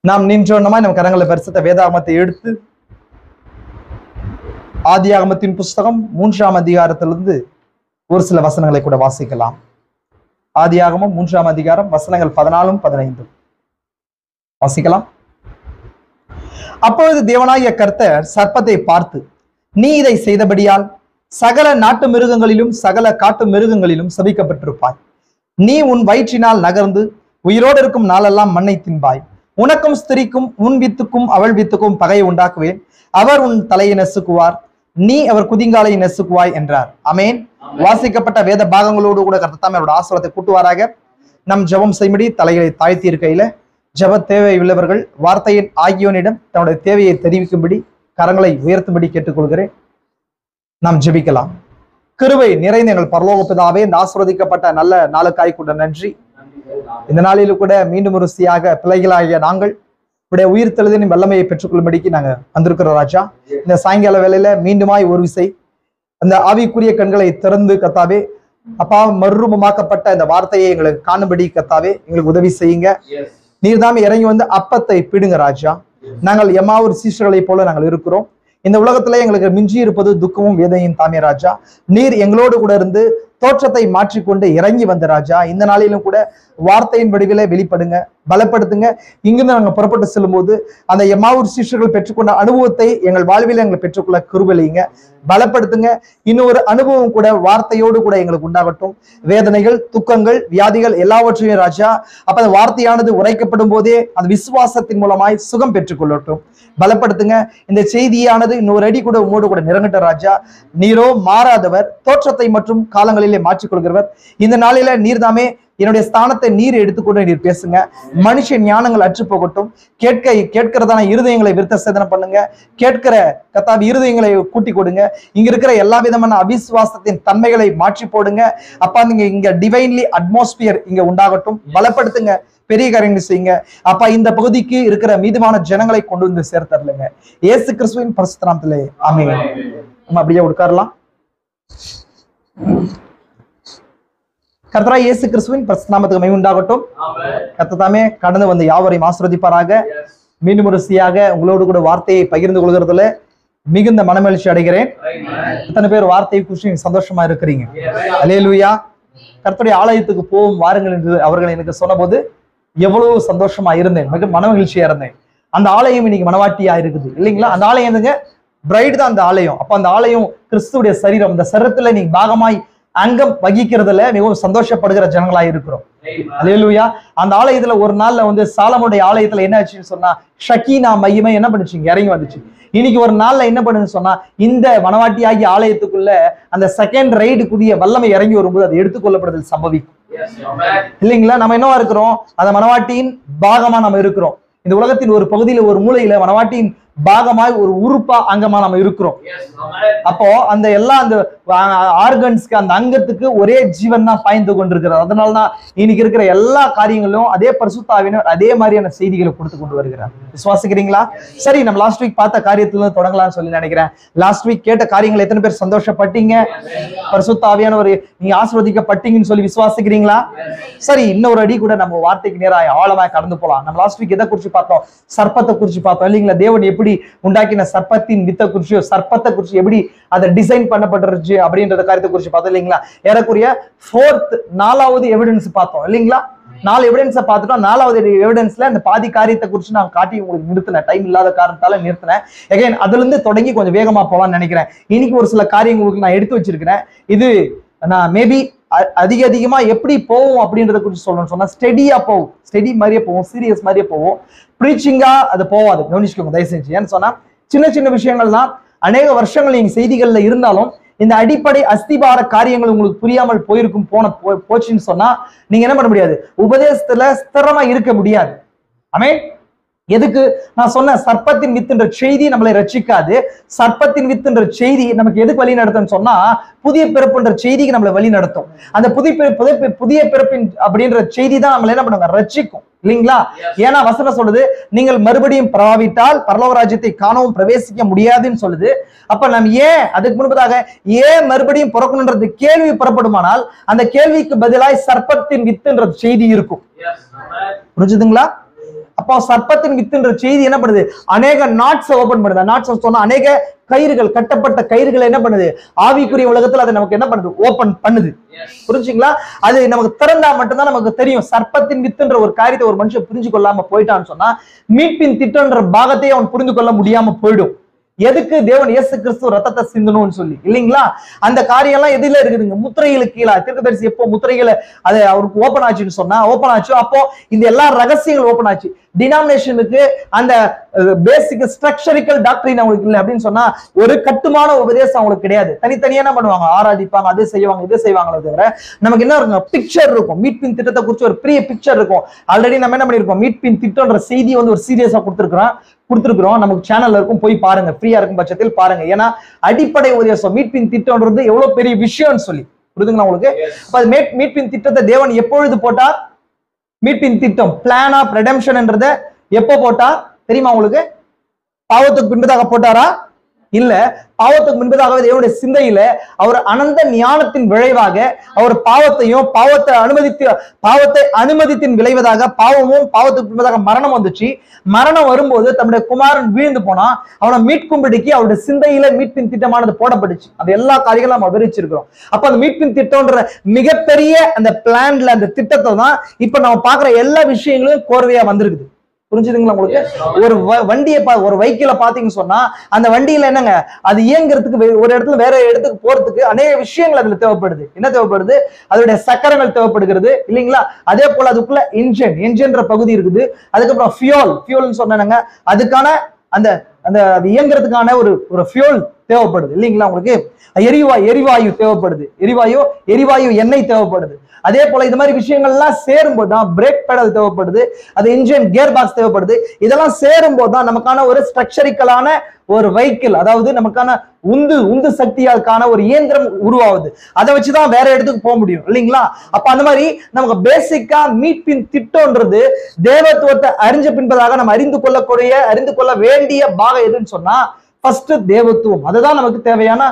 நாம் நின்றோன்னமா நம்ம கரங்களை பரிசுத்த வேதாகமத்தை எடுத்து ஆதியாகமத்தின் புஸ்தகம் 3ஆம் அதிகாரத்திலிருந்து ஒரு சில வசனங்களை கூட வாசிக்கலாம். ஆதியாகமம் 3ஆம் அதிகாரம் வசனங்கள் 14, 15 வாசிக்கலாம். அப்பொழுது தேவனாகிய கர்த்தர் சர்ப்பத்தை பார்த்து, நீ இதை செய்தபடியால் சகல நாட்டு மிருகங்களிலும் சகல காட்டு மிருகங்களிலும் சபிக்கப்பட்டிருப்பாய். நீ உன் வயிற்றினால் நகர்ந்து உயிரோடு இருக்கும் நாளெல்லாம் மண்ணை தின்பாய். உனக்கும் ஸ்திரிக்கும் உன் வித்துக்கும் அவள் வித்துக்கும் பகையை உண்டாக்குவேன். அவர் உன் தலையை நசுக்குவார், நீ அவர் குதிங்காலை நசுக்குவாய் என்றார். அமேன். வாசிக்கப்பட்ட வேத பாகங்களோடு கூட கர்த்தர் அவருடைய ஆசீர்வாதத்தை கூட்டுவாராக. நம் ஜெபம் செய்யும்படி தலைகளை தாழ்த்தி இருக்கையில ஜெப தேவை உள்ளவர்கள் வார்த்தையின் ஆகியோனிடம் தன்னுடைய தேவையை தெரிவிக்கும்படி கரங்களை உயர்த்தும்படி கேட்டுக்கொள்கிறேன். நாம் ஜெபிக்கலாம். கிருபை நிறைந்த எங்கள் பரலோக பிதாவே, இந்த ஆசீர்வதிக்கப்பட்ட நல்ல நாளுக்காய் கூட நன்றி. இந்த நாளிலும் கூட மீண்டும் ஒரு ருசியாக பிள்ளைகளாகிய நாங்கள் உடைய உயிர் தெளிதின் வல்லமையை பெற்றுக்கொள்ளும்படிக்கு நாங்க வந்திருக்கிறோம் ராஜா. இந்த சாயங்கால வேளையில மீண்டுமாய் ஒரு விசை அந்த ஆவிக்குரிய கண்களை திறந்து கத்தாவே அப்பா மறுரூபமாக்கப்பட்ட இந்த வார்த்தையை எங்களுக்கு காணும்படி கத்தாவே எங்களுக்கு உதவி செய்யுங்க. நீர் தாமே இறங்கி வந்து அப்பத்தை பிடுங்க ராஜா. நாங்கள் எம்மாவூர் சீஷர்களை போல நாங்கள் இருக்கிறோம். இந்த உலகத்துல எங்களுக்கு மிஞ்சி இருப்பது துக்கமும் வேதனையும் தாமே ராஜா. நீர் எங்களோடு கூட இருந்து தோற்றத்தை மாற்றிக்கொண்டு இறங்கி வந்த ராஜா. இந்த நாளிலும் கூட வார்த்தையின் வடிவில வெளிப்படுங்க, பலப்படுத்துங்க. இங்கிருந்து நாங்கள் புறப்பட்டு செல்லும் போது அந்த எம்மாவூர் சீஷர்கள் பெற்றுக்கொண்ட அனுபவத்தை எங்கள் வாழ்வில் எங்களை பெற்றுக்கொள்ள கிருபைங்க, பலப்படுத்துங்க. இன்னொரு அனுபவம் கூட வார்த்தையோடு கூட எங்களுக்கு உண்டாகட்டும். வேதனைகள், துக்கங்கள், வியாதிகள் எல்லாவற்றையும் ராஜா அப்ப அந்த வார்த்தையானது உரைக்கப்படும் போதே அந்த விசுவாசத்தின் மூலமாய் சுகம் பெற்றுக்கொள்ளட்டும், பலப்படுத்துங்க. இந்த செய்தியானது இன்னொரு அடி கூட உங்களோடு கூட நிறங்கட்ட ராஜா. நீரோ மாறாதவர், தோற்றத்தை மற்றும் காலங்களிலே மாற்றிக்கொள்கிறவர். இந்த நாளில நீர்தாமே என்னுடைய ஸ்தானத்தை நீர் எடுத்துக்கொண்டு நீர் பேசுங்க. மனுஷ ஞானங்கள் அற்று போகட்டும். கேட்கிறதான இருதயங்களை விருத்த சேதனம் பண்ணுங்க. கேட்கிற கத்தாவி இருதயங்களை கூட்டி கொடுங்க. இங்க இருக்கிற எல்லா விதமான அவிசுவாசத்தின் தன்மைகளை மாற்றி போடுங்க. அப்பா நீங்க இங்க டிவைன்லி அட்மாஸ்பியர் இங்க உண்டாகட்டும், பலப்படுத்துங்க, பெரிய காரியங்கள் செய்யுங்க. அப்பா இந்த பகுதிக்கு இருக்கிற மீதமான ஜனங்களை கொண்டு வந்து சேர்த்தரலுங்க. இயேசு கிறிஸ்துவின் பரிசுத்த நாமத்திலே ஆமென். நம்ம அப்படியே உட்காரலாம். கர்த்தராகிய இயேசு கிறிஸ்துவின் பரிசுத்த நாமத்துக்கு மகிமை உண்டாகட்டும். கர்த்தர் தாமே கடந்து வந்து யாவரையும் ஆசீர்வதிப்பாராக. மீண்டும் ஒரு ருசியாக உங்களோடு கூட வார்த்தையை பகிர்ந்து கொள்கிறதுல மிகுந்த மனமகிழ்ச்சி அடைகிறேன். எத்தனை பேர் வார்த்தையை குறித்து சந்தோஷமா இருக்கிறீங்க? அல்லேலூயா. கர்த்தருடைய ஆலயத்துக்கு போகும் வாருங்கள் என்று அவர்கள் எனக்கு சொன்ன போது எவ்வளவு சந்தோஷமா இருந்தேன், மிக மனமகிழ்ச்சியா இருந்தேன். அந்த ஆலயம் இன்னைக்கு மனவாட்டியா இருக்குது இல்லைங்களா? அந்த ஆலயம் எதுங்க? பிரைட் தான் அந்த ஆலயம். அப்ப அந்த ஆலயம் கிறிஸ்துடைய சரீரம். அந்த சரீரத்துல நீங்க பாகமாய் அங்கம் வகிக்கிறதுல மிகவும் சந்தோஷப்படுகிற ஜனங்களா இருக்கிறோம். அல்லேலூயா. அந்த ஆலயத்துல ஒரு நாள்ல வந்து சாலமோனுடைய ஆலயத்துல என்ன ஆச்சுன்னு சொன்னா ஷக்கீனா மகிமை என்ன பண்ணுச்சு? இறங்கி வந்துச்சு. இன்னைக்கு ஒரு நாள்ல என்ன பண்ணுன்னு சொன்னா இந்த மனவாட்டி ஆகிய ஆலயத்துக்குள்ள அந்த செகண்ட் ரைடு கூடிய வல்லமை இறங்கி வரும்போது அது எடுத்துக்கொள்ளப்படுதல் சம்பவிக்கும் இல்லைங்களா? நம்ம என்னவா இருக்கிறோம்? அந்த மனவாட்டியின் பாகமா நம்ம இருக்கிறோம். இந்த உலகத்தின் ஒரு பகுதியில ஒரு மூலையில மனவாட்டியின் பாகமாய் ஒரு உறுப்பா அங்கமா நம்ம இருக்கிறோம். அப்போ அந்த எல்லா அந்த ஆர்கன்ஸ்க்கு அந்த அங்கத்துக்கு ஒரே ஜீவன் தான் பாய்ந்து கொண்டிருக்கிறது. அதனாலதான் இன்னைக்கு இருக்கிற எல்லா காரியங்களும் அதே பரிசுத்த ஆவியானவர் அதே மாதிரியான செய்திகளை கொடுத்து கொண்டு வருகிறார். விசுவாசிக்கிறீங்களா? சரி, நம்ம லாஸ்ட் வீக் பார்த்த காரியத்துல தொடங்கலாம்னு சொல்லி நினைக்கிறேன். லாஸ்ட் வீக் கேட்ட காரியங்களை எத்தனை பேர் சந்தோஷப்பட்டீங்க? பரிசுத்த ஆவியானவர் நீங்க ஆசீர்வதிக்கப்பட்டீங்கன்னு சொல்லி விசுவாசிக்கிறீங்களா? சரி, இன்னொரு அடி கூட நம்ம வார்த்தைக்கு நேராக ஆழமாய் கடந்து போலாம். நம்ம லாஸ்ட் வீக் எதை குறிச்சு பார்த்தோம்? சர்ப்பத்தை குறிச்சு பார்த்தோம் இல்லைங்களா? தேவன் எப்படி உண்டாக்கின சர்ப்பத்தின் வித்தை குறிச்சியோ சர்ப்பத்தை குறிச்சு எப்படி அதை டிசைன் பண்ணப்பட்டுருச்சு அப்படின்றத காரியத்தை குறிச்சு பார்த்தோம் இல்லைங்களா? ஏறக்குறைய நாலாவது எவிடன்ஸ் பார்த்தோம் இல்லைங்களா? 4 எவிடன்ஸை பார்த்துட்டோம். 4வது எவிடன்ஸ்ல அந்த பாதி காரியத்தை குறிச்சு நான் காட்டி உங்களுக்கு நிறுத்தினேன். டைம் இல்லாத காரணத்தால நிறுத்தினேன். எகைன் அதுல இருந்து தொடங்கி கொஞ்சம் வேகமா போவான்னு நினைக்கிறேன். இன்னைக்கு ஒரு சில காரியங்களுக்கு நான் எடுத்து வச்சிருக்கிறேன். இது நான் மேபி அதிகமா எப்படி போவோம் அப்படின்றத குறித்து சொல்லணும்னு சொன்னா ஸ்டெடியா போகும், ஸ்டெடி மாதிரியே போவோம், சீரியஸ் மாதிரியே போவோம். ப்ரீச்சிங்கா அது போவாது, கவனிச்சுக்கோங்க தயவு செஞ்சு. ஏன்னு சொன்னா சின்ன சின்ன விஷயங்கள் தான் அநேக வருஷங்கள் நீங்க செய்திகள்ல இருந்தாலும் இந்த அடிப்படை அஸ்திபார காரியங்கள் உங்களுக்கு புரியாமல் போச்சுன்னு சொன்னா நீங்க என்ன பண்ண முடியாது? உபதேசத்துல ஸ்திரமா இருக்க முடியாது. ஆமென். எதுக்கு நான் சொன்ன சர்ப்பத்தின் வித்துன்ற செய்தி நம்மளை ரட்சிக்காது. சர்ப்பத்தின் வித்துன்ற செய்தி நமக்கு எதுக்கு வழி நடத்தும்னு சொன்னா புதிய பிறப்புன்ற செய்திக்கு நம்மளை வழி நடத்தும். அந்த புதிய பிறப்பின் அப்படின்ற செய்தி தான் நம்மளை என்ன பண்ணுவாங்க? ரட்சிக்கும் இல்லைங்களா? ஏன்னா வசனம் சொல்லுது, நீங்கள் மறுபடியும் பிறவாவிட்டால் பரலோக ராஜ்யத்தை காணவும் பிரவேசிக்க முடியாதுன்னு சொல்லுது. அப்ப நம்ம ஏன் அதுக்கு முன்பதாக ஏன் மறுபடியும் பிறக்கணுன்றது கேள்வி புறப்படுமானால் அந்த கேள்விக்கு பதிலாய் சர்ப்பத்தின் வித்துன்ற செய்தி இருக்கும். புரிஞ்சுதுங்களா? அப்போ சர்ப்பத்தின் வித்துன்ற செய்தி என்ன பண்ணுது, அநேக நாட்ஸ் ஓபன் பண்ணுது. நாட்ஸ் சொன்னா அநேக கயிறுகள், கட்டப்பட்ட கயிறுகள் என்ன பண்ணுது, ஆவிக்குரிய உலகத்துல அதை நமக்கு என்ன பண்ணுது, ஓபன் பண்ணுது. புரிஞ்சுங்களா? அது நமக்கு திறந்தா மட்டும்தான் நமக்கு தெரியும். சர்ப்பத்தின் வித்துன்ற ஒரு காரியத்தை ஒரு மனுஷன் புரிஞ்சு கொள்ளாம போயிட்டான்னு சொன்னா மீட்பின் திட்டம்ன்ற பாகத்தையே அவன் புரிந்து கொள்ள முடியாம போயிடும். எதுக்கு தேவன் இயேசு கிறிஸ்து ரத்தத்தை சிந்தணும்னு சொல்லி இல்லைங்களா? அந்த காரியம் எல்லாம் எதுல இருக்குதுங்க, முத்திரைகளுக்கு கீழே. தீர்க்கதரிசி எப்போ முத்திரைகளை அது அவருக்கு ஓபன் ஆச்சுன்னு சொன்னா, ஓபன் ஆச்சு, அப்போ இந்த எல்லா ரகசியங்கள் ஓபன் ஆச்சு. டினாமினேஷனுக்கு அந்த பேசிக் ஸ்ட்ரக்சரிக்கல் டாக்டரின் அவங்களுக்கு இல்லை அப்படின்னு சொன்னா ஒரு கட்டுமான உபதேசம் அவங்களுக்கு கிடையாது. தனித்தனியா என்ன பண்ணுவாங்க, ஆராதிப்பாங்க, அது செய்வாங்க, இது செய்வாங்களே தவிர நமக்கு என்ன இருக்கும், பிக்சர் இருக்கும். மீட்பின் திட்டத்தை குறித்து ஒரு பெரிய பிக்சர் இருக்கும். ஆல்ரெடி நம்ம என்ன பண்ணிருக்கோம், மீட்பின் திட்டம்ன்ற செய்தி வந்து ஒரு சீரியஸா கொடுத்துருக்கிறோம். நமக்கு சேனல்ல இருக்கும், போய் பாருங்க, ஃப்ரீயா இருக்கும் பட்சத்தில் பாருங்க. ஏன்னா அடிப்படை உபதேசம் மீட்பின் திட்டம்ன்றது எவ்வளவு பெரிய விஷயம்னு சொல்லி புரியுதுங்களா உங்களுக்கு? அப்ப மீட்பின் திட்டத்தை தேவன் எப்பொழுது போட்டார்? மீட்பின் திட்டம், பிளான் ஆஃப் ரெடெம்ஷன்ன்றத எப்போ போட்டார் தெரியுமா உங்களுக்கு? பாவத்துக்கு பின்பதாக போட்டாரா? இல்ல, பாவத்துக்கு முன்பதாகவே தேவனுடைய சிந்தையில அவர் அனந்த ஞானத்தின் விளைவாக அவர் பாவத்தை அனுமதித்தின் விளைவதாக பாவமும் பாவத்துக்கு பின்பதாக மரணம் வந்துச்சு. மரணம் வரும்போது தன்னுடைய குமாரன் வீழ்ந்து போனா அவனை மீட்கும்படிக்கு அவருடைய சிந்தையில மீட்பின் திட்டமானது போடப்பட்டுச்சு. அது எல்லா காரியங்களும் நம்ம விவரிச்சிருக்கிறோம். அப்ப அந்த மீட்பின் திட்டம்ன்ற மிகப்பெரிய அந்த பிளான்ல அந்த திட்டத்தை தான் இப்ப நம்ம பாக்குற எல்லா விஷயங்களும் கோர்வையா வந்திருக்குது. புரிஞ்சுதுங்களா உங்களுக்கு? ஒரு வண்டியை ஒரு வெஹிக்கிளை பாத்தீங்கன்னு சொன்னா அந்த வண்டியில என்னங்க, அது இயங்குறதுக்கு ஒரு இடத்துல வேற இடத்துக்கு போறதுக்கு அநேக விஷயங்கள் அதுல தேவைப்படுது. என்ன தேவைப்படுது? அதோடைய சக்கரங்கள் தேவைப்படுகிறது இல்லைங்களா? அதே போல அதுக்குள்ள என்ஜின்ற பகுதி இருக்குது. அதுக்கப்புறம் ஃபியூல்னு சொன்னாங்க, அதுக்கான அந்த அந்த இயங்குறதுக்கான ஒரு ஃபியூல் தேவைப்படுது இல்லைங்களா? உங்களுக்கு எரிவாயு தேவைப்படுது, எரிவாயு எண்ணெய் தேவைப்படுது. அதே போல இந்த மாதிரி விஷயங்கள்லாம் சேரும்போது தான் பிரேக் பெடல் தேவைப்படுது, அது இன்ஜின் கியர் பாக்ஸ் தேவைப்படுது. இதெல்லாம் சேரும்போது தான் நமக்கான ஒரு ஸ்ட்ரக்சரிக்கலான ஒரு வெஹிக்கிள், அதாவது நமக்கான உந்து சக்தியாக்கான ஒரு இயந்திரம் உருவாகுது. அதை வச்சுதான் வேற இடத்துக்கு போக முடியும் இல்லைங்களா? அப்ப அந்த மாதிரி நமக்கு பேசிக்கா மீட்பின் திட்டம்ன்றது தேவத்துவத்தை அறிஞ்ச பின்பதாக நம்ம அறிந்து கொள்ள வேண்டிய பாகம் எதுன்னு சொன்னா ஃபர்ஸ்ட் தேவத்துவம். அதுதான் நமக்கு தேவையான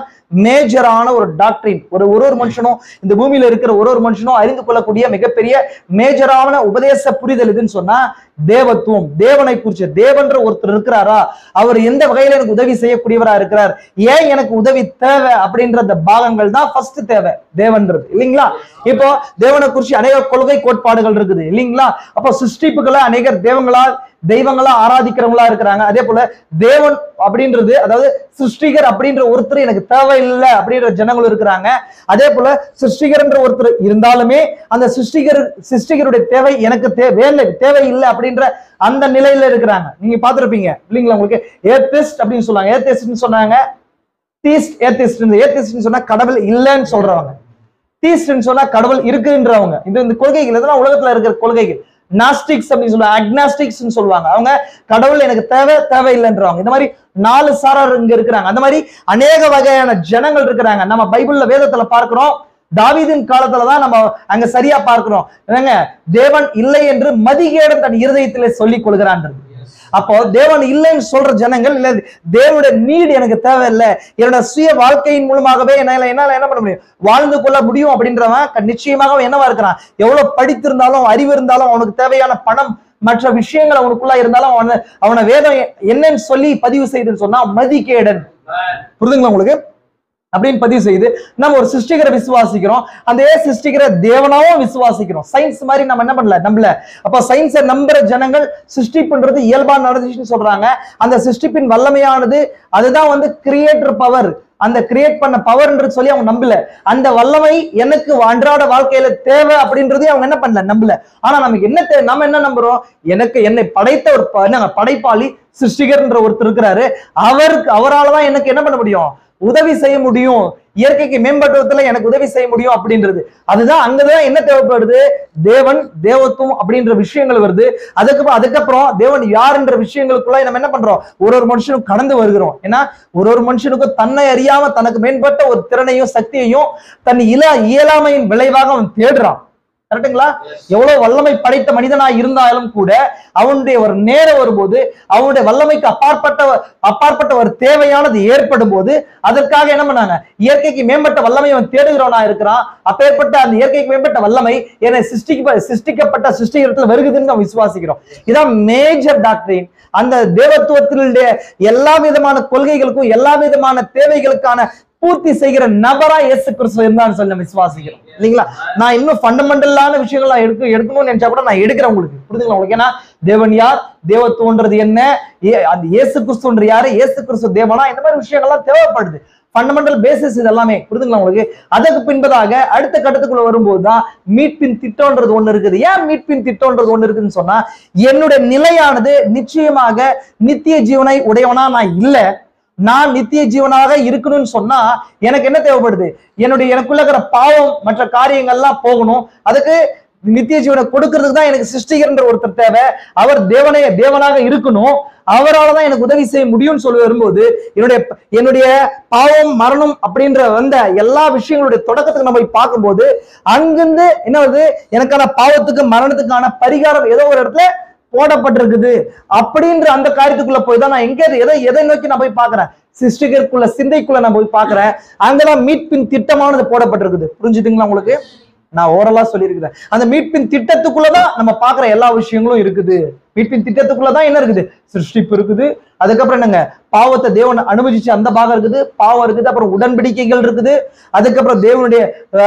மேஜரான ஒரு டாக்டரின். ஒரு மனுஷனும் இந்த பூமியில இருக்கிற ஒரு மனுஷனும் அறிந்து கொள்ளக்கூடிய மிகப்பெரிய மேஜரான உபதேச புரிதல் எதுன்னு சொன்னா தேவத்துவம். தேவனை குறிச்சு, தேவன்ற ஒருத்தர் இருக்கிறாரா, அவர் எந்த வகையில எனக்கு உதவி செய்யக்கூடியவரா இருக்கிறார், ஏன் எனக்கு உதவி தேவை அப்படின்ற அந்த பாகங்கள் தான் ஃபர்ஸ்ட் தேவை தேவன்றது இல்லைங்களா? இப்போ தேவனை குறிச்சு அநேக கொள்கை கோட்பாடுகள் இருக்குது இல்லைங்களா? அப்போ சிருஷ்டிப்புகளை அநேகர் தெய்வங்களா ஆராதிக்கிறவங்களா இருக்கிறாங்க. அதே போல தேவன் அப்படின்றது, அதாவது சிருஷ்டிகர் அப்படின்ற ஒருத்தர் எனக்கு தேவையில்லை அப்படின்ற ஜனங்களும் இருக்கிறாங்க. அதே போல சிருஷ்டிகர் என்ற ஒருத்தர் இருந்தாலுமே அந்த சிருஷ்டிகருடைய தேவை எனக்கு தேவையில்லை அப்படின்ற அந்த நிலையில இருக்கிறாங்க. நீங்க பாத்திருப்பீங்க இல்லைங்களா? உங்களுக்கு ஏத்திஸ்ட் அப்படின்னு சொல்லுவாங்க. ஏத்திஸ்ட்னு சொன்னாங்க, ஏத்திஸ்ட் சொன்னா கடவுள் இல்லைன்னு சொல்றவங்க, தீஸ்ட்னு சொன்னா கடவுள் இருக்குன்றவங்க. இந்த கொள்கைகள் இதெல்லாம் உலகத்துல இருக்கிற கொள்கைகள். நாஸ்டிக்ஸ் அப்படின்னு சொல்லுவாங்க, அக்னாஸ்டிக்ஸ் சொல்லுவாங்க. அவங்க கடவுள் எனக்கு தேவையில்லைன்றவங்க. இந்த மாதிரி 4 சாரார் இங்க இருக்கிறாங்க. அந்த மாதிரி அநேக வகையான ஜனங்கள் இருக்கிறாங்க. நம்ம பைபிள்ல வேதத்துல பார்க்கிறோம், தாவீதின் காலத்துலதான் நம்ம அங்க சரியா பார்க்கிறோம். தேவன் இல்லை என்று மதிகேடன் தன் இருதயத்திலே சொல்லிக் கொள்கிறான்றது. அப்போ தேவன் இல்லைன்னு சொல்ற ஜனங்கள், இல்ல தேவனுடைய நீடு எனக்கு தேவையில்லை, என்னோட சுய வாழ்க்கையின் மூலமாகவே என்னால என்ன பண்ண முடியும், வாழ்ந்து கொள்ள முடியும் அப்படின்றவன் நிச்சயமாக என்னவா இருக்கிறான், எவ்வளவு படித்திருந்தாலும் அறிவு இருந்தாலும் அவனுக்கு தேவையான பணம் மற்ற விஷயங்கள் அவனுக்குள்ள இருந்தாலும் அவனை வேதம் என்னன்னு சொல்லி பதிவு செய்துன்னு சொன்னா மதிகேடன். புரிதுங்களா உங்களுக்கு? அப்படின்னு பதிவு செய்து நம்ம ஒரு சிருஷ்டிகரை விசுவாசிக்கிறோம், அந்த சிருஷ்டிகரை தேவனாவும் விசுவாசிக்கிறோம். சயின்ஸ் மாதிரி நம்ம என்ன பண்ணல, நம்பல. அப்ப சயின்ஸை நம்புற ஜனங்கள் சிருஷ்டிப்புன்றது இயல்பா நடந்துச்சுன்னு சொல்றாங்க. அந்த சிருஷ்டிப்பின் வல்லமையானது அதுதான் வந்து கிரியேட்டர் பவர், அந்த கிரியேட் பண்ண பவர்ன்றது சொல்லி அவங்க நம்பல. அந்த வல்லமை எனக்கு அன்றாட வாழ்க்கையில தேவை அப்படின்றதே அவங்க என்ன பண்ணல, நம்பல. ஆனா நமக்கு என்ன தேவை, நம்ம என்ன நம்புறோம், என்னை படைத்த ஒரு படைப்பாளி சிருஷ்டிகர்ன்ற ஒருத்தர் இருக்கிறாரு, அவரால்தான் எனக்கு என்ன பண்ண முடியும், உதவி செய்ய முடியும், இயற்கைக்கு மேம்படுத்துவதில் எனக்கு உதவி செய்ய முடியும் அப்படின்றது. அதுதான் அங்கதான் என்ன தேவைப்படுது, தேவத்துவம் அப்படின்ற விஷயங்கள் வருது. அதுக்கப்புறம் தேவன் யாருன்ற விஷயங்களுக்குள்ள நம்ம என்ன பண்றோம், ஒரு மனுஷனும் கடந்து வருகிறோம். ஏன்னா ஒரு மனுஷனுக்கும் தன்னை அறியாம தனக்கு மேம்பட்ட ஒரு திறனையும் சக்தியையும் தன் இயலாமையின் விளைவாக அவன் தேடுறான். கரெக்டுங்களா? எவ்வளவு வல்லமை படைத்த மனிதனா இருந்தாலும் கூட அவனுடைய ஒரு நேரம் வரும்போது அவனுடைய வல்லமைக்கு அப்பாற்பட்ட ஒரு தேவையானது ஏற்படும் போது அதற்காக என்ன பண்ணாங்க? இயற்கைக்கு மேம்பட்ட வல்லமை அவன் தேடுகிறவனா இருக்கிறான். அப்பேற்பட்ட அந்த இயற்கைக்கு மேம்பட்ட வல்லமை என்னை சிருஷ்டிக்கப்பட்ட சிருஷ்டிகரத்துல வருகுதுன்னு நம்ம விசுவாசிக்கிறோம். இதான் மேஜர் டாக்டரின். அந்த தேவத்துவத்தினுடைய எல்லா விதமான கொள்கைகளுக்கும் எல்லா விதமான தேவைகளுக்கான பூர்த்தி செய்கிற நபரா இயேசு கிறிஸ்து இருந்தான்னு சொல்லி நம்ம விசுவாசிக்கிறோம் இல்லைங்களா? நான் இன்னும் ஃபண்டமெண்டலான விஷயங்கள் நான் எடுக்கணும்னு நினைச்சா கூட நான் எடுக்கிறேன். உங்களுக்கு புரியுதுங்களா? உங்களுக்கு ஏன்னா தேவன் யார், தேவத்துவன்றது என்ன, அந்த இயேசு கிறிஸ்துன்ற யாரு, இயேசு கிறிஸ்து தேவனா, இந்த மாதிரி விஷயங்கள்லாம் தேவைப்படுது. ஃபண்டமெண்டல் பேசிஸ் இது எல்லாமே புரிதுங்களா உங்களுக்கு? அதற்கு பின்பதாக அடுத்த கட்டத்துக்குள்ள வரும்போதுதான் மீட்பின் திட்டம்ன்றது ஒண்ணு இருக்குது. ஏன் மீட்பின் திட்டம்ன்றது ஒண்ணு இருக்குன்னு சொன்னா, என்னுடைய நிலையானது நிச்சயமாக நித்திய ஜீவனை உடையவனா நான் இல்ல. நான் நித்திய ஜீவனாக இருக்கணும்னு சொன்னா எனக்கு என்ன தேவைப்படுது? எனக்குள்ள இருக்கிற பாவம் மற்ற காரியங்கள்லாம் போகணும். அதுக்கு நித்திய ஜீவனை கொடுக்கறதுக்கு தான் எனக்கு சிருஷ்டிகர்ன்ற ஒருத்தர் தேவை. அவர் தேவனாக இருக்கணும். அவரால் தான் எனக்கு உதவி செய்ய முடியும்னு சொல்லி வரும்போது என்னுடைய பாவம் மரணம் அப்படின்ற வந்த எல்லா விஷயங்களுடைய தொடக்கத்துக்கு நம்ம போய் பார்க்கும்போது அங்கிருந்து என்ன வருது? எனக்கான பாவத்துக்கு மரணத்துக்கான பரிகாரம் ஏதோ ஒரு இடத்துல போடப்பட்டிருக்குது அப்படின்ற அந்த காரியத்துக்குள்ள போய் தான் நான் எதை நோக்கி நான் போய் பாக்குறேன்? சிருஷ்டிகருக்குள்ள சிந்தைக்குள்ள நான் போய் பாக்குறேன். அங்கதான் மீட்பின் திட்டமானது போடப்பட்டிருக்குது. புரிஞ்சுதுங்களா உங்களுக்கு? நான் ஓரலா சொல்லியிருக்கிறேன். அந்த மீட்பின் திட்டத்துக்குள்ளதான் நம்ம பாக்குற எல்லா விஷயங்களும் இருக்குது. மீட்பின் திட்டத்துக்குள்ளதான் என்ன இருக்குது? சிருஷ்டிப்பு இருக்குது. அதுக்கப்புறம் என்னங்க? பாவத்தை தேவன் அனுமதிச்சு அந்த பாகம் இருக்குது, பாவம் இருக்குது. அப்புறம் உடன்படிக்கைகள் இருக்குது. அதுக்கப்புறம் தேவனுடைய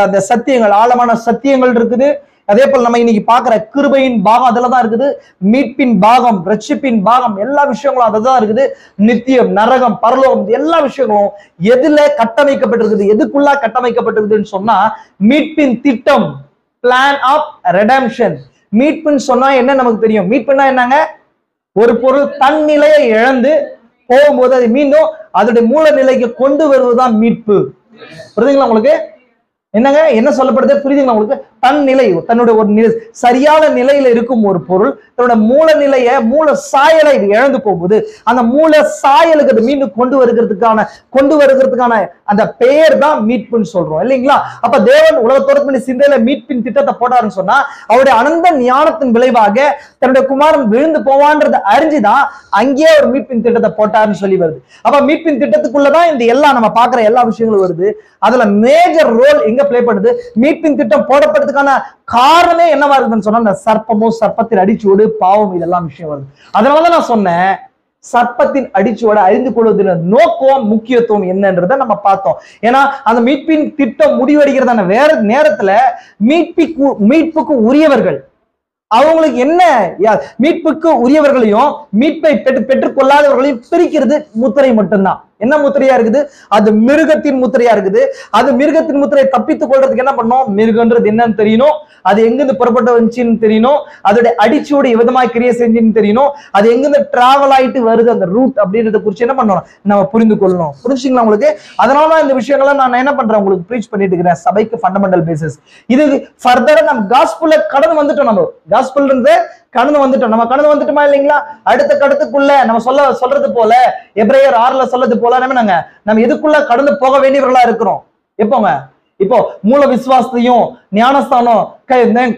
அந்த சத்தியங்கள், ஆழமான சத்தியங்கள் இருக்குது. அதே போல நம்ம இன்னைக்கு பாக்குற கிருபையின் பாகம் அதுலதான் இருக்குது. மீட்பின் பாகம், ரட்சிப்பின் பாகம், எல்லா விஷயங்களும் அதுதான் இருக்குது. நித்தியம், நரகம், பரலோகம், எல்லா விஷயங்களும் எதுல கட்டமைக்கப்பட்டிருக்குது, எதுக்குள்ள கட்டமைக்கப்பட்டிருக்குதுன்னு சொன்னா மீட்பின் திட்டம், பிளான் ஆஃப் ரெடம்ஷன். மீட்புன்னு சொன்னா என்ன நமக்கு தெரியும்? மீட்புன்னா என்னங்க? ஒரு பொருள் தன் நிலையை இழந்து போகும்போது அது மீண்டும் அதோடைய மூல நிலைக்கு கொண்டு வருவதுதான் மீட்பு. புரியுதுங்களா உங்களுக்கு? என்னங்க என்ன சொல்லப்படுது? புரியுதுங்களா உங்களுக்கு? தன் நிலை, தன்னுடைய ஒரு சரியான நிலையில இருக்கும் ஒரு பொருள் தன்னோட மூல நிலைய, மூல சாயலை இழந்து போகும்போது அந்த மூல சாயலுக்கு அது மீண்டும் கொண்டு வருகிறதுக்கான அந்த பெயர் தான் மீட்புன்னு சொல்றோம் இல்லைங்களா? அப்ப தேவன் உலகத்தோட சிந்தையில மீட்பின் திட்டத்தை போட்டாருன்னு சொன்னா அவருடைய அனந்த ஞானத்தின் விளைவாக தன்னுடைய குமாரன் விழுந்து போவான்றதை அறிஞ்சுதான் அங்கேயே ஒரு மீட்பின் திட்டத்தை போட்டாருன்னு சொல்லி வருது. அப்ப மீட்பின் திட்டத்துக்குள்ளதான் இந்த எல்லாம் நம்ம பாக்குற எல்லா விஷயங்களும் வருது. அதுல மேஜர் ரோல் எங்க பிளே பண்ணுது? மீட்பின் திட்டம் போடப்படுறதுக்கான காரணமே என்னவா இருக்குன்னு சொன்னா அந்த சர்ப்பமும் சர்ப்பத்தின் அடிச்சோடு பாவம் இதெல்லாம் விஷயம் வருது. அதனாலதான் நான் சொன்னேன் சர்ப்பத்தின் அடிச்சோட அறிந்து கொள்வதில் நோக்கம், முக்கியத்துவம் என்னன்றதை நம்ம பார்த்தோம். ஏன்னா அந்த மீட்பின் திட்டம் முடிவடைகிறதான வேற நேரத்துல மீட்புக்கு உரியவர்கள் அவங்களுக்கு என்ன, மீட்புக்கு உரியவர்களையும் மீட்பை பெற்றுக் கொள்ளாதவர்களையும் பிரிக்கிறது முத்திரை மட்டும்தான். என்ன முத்திரையா இருக்குது? அது மிருகத்தின் முத்திரையா இருக்குது. அது மிருகத்தின் முத்திரையை தப்பித்துக் கொள்றதுக்கு என்ன பண்ணோம்? மிருகன்றது என்னன்னு தெரியணும், அது எங்கிருந்து புறப்பட்டு வந்துச்சுன்னு தெரியணும், அதோட அடிச்சோடு விதமாய் கிரியை செஞ்சுன்னு தெரியணும், அது எங்கிருந்து டிராவல் ஆயிட்டு வருது அந்த ரூட் அப்படின்றத குறிச்சு என்ன பண்ணணும்? நம்ம புரிந்து கொள்ளணும். புரிஞ்சுங்களா உங்களுக்கு? அதனால இந்த விஷயங்களை நான் என்ன பண்றேன் உங்களுக்கு ப்ரீச் பண்ணிட்டு இருக்கிறேன். சபைக்கு ஃபண்டமெண்டல் பேசிஸ். இது ஃபர்தரா நம்ம காஸ்பல்ல கடந்து வந்துட்டோம். நம்ம காஸ்பல் இருந்து கடந்து வந்துட்டோம். நம்ம கடந்து வந்துட்டோமா இல்லைங்களா? அடுத்த கடத்துக்குள்ள நம்ம சொல்றது போல எபிரேயர் 6ல சொல்றது போல நம்ம எதுக்குள்ள கடந்து போக வேண்டியவர்களா இருக்கிறோம். எப்போங்க? இப்போ மூல விசுவாசத்தையும் ஞானஸ்தானம்,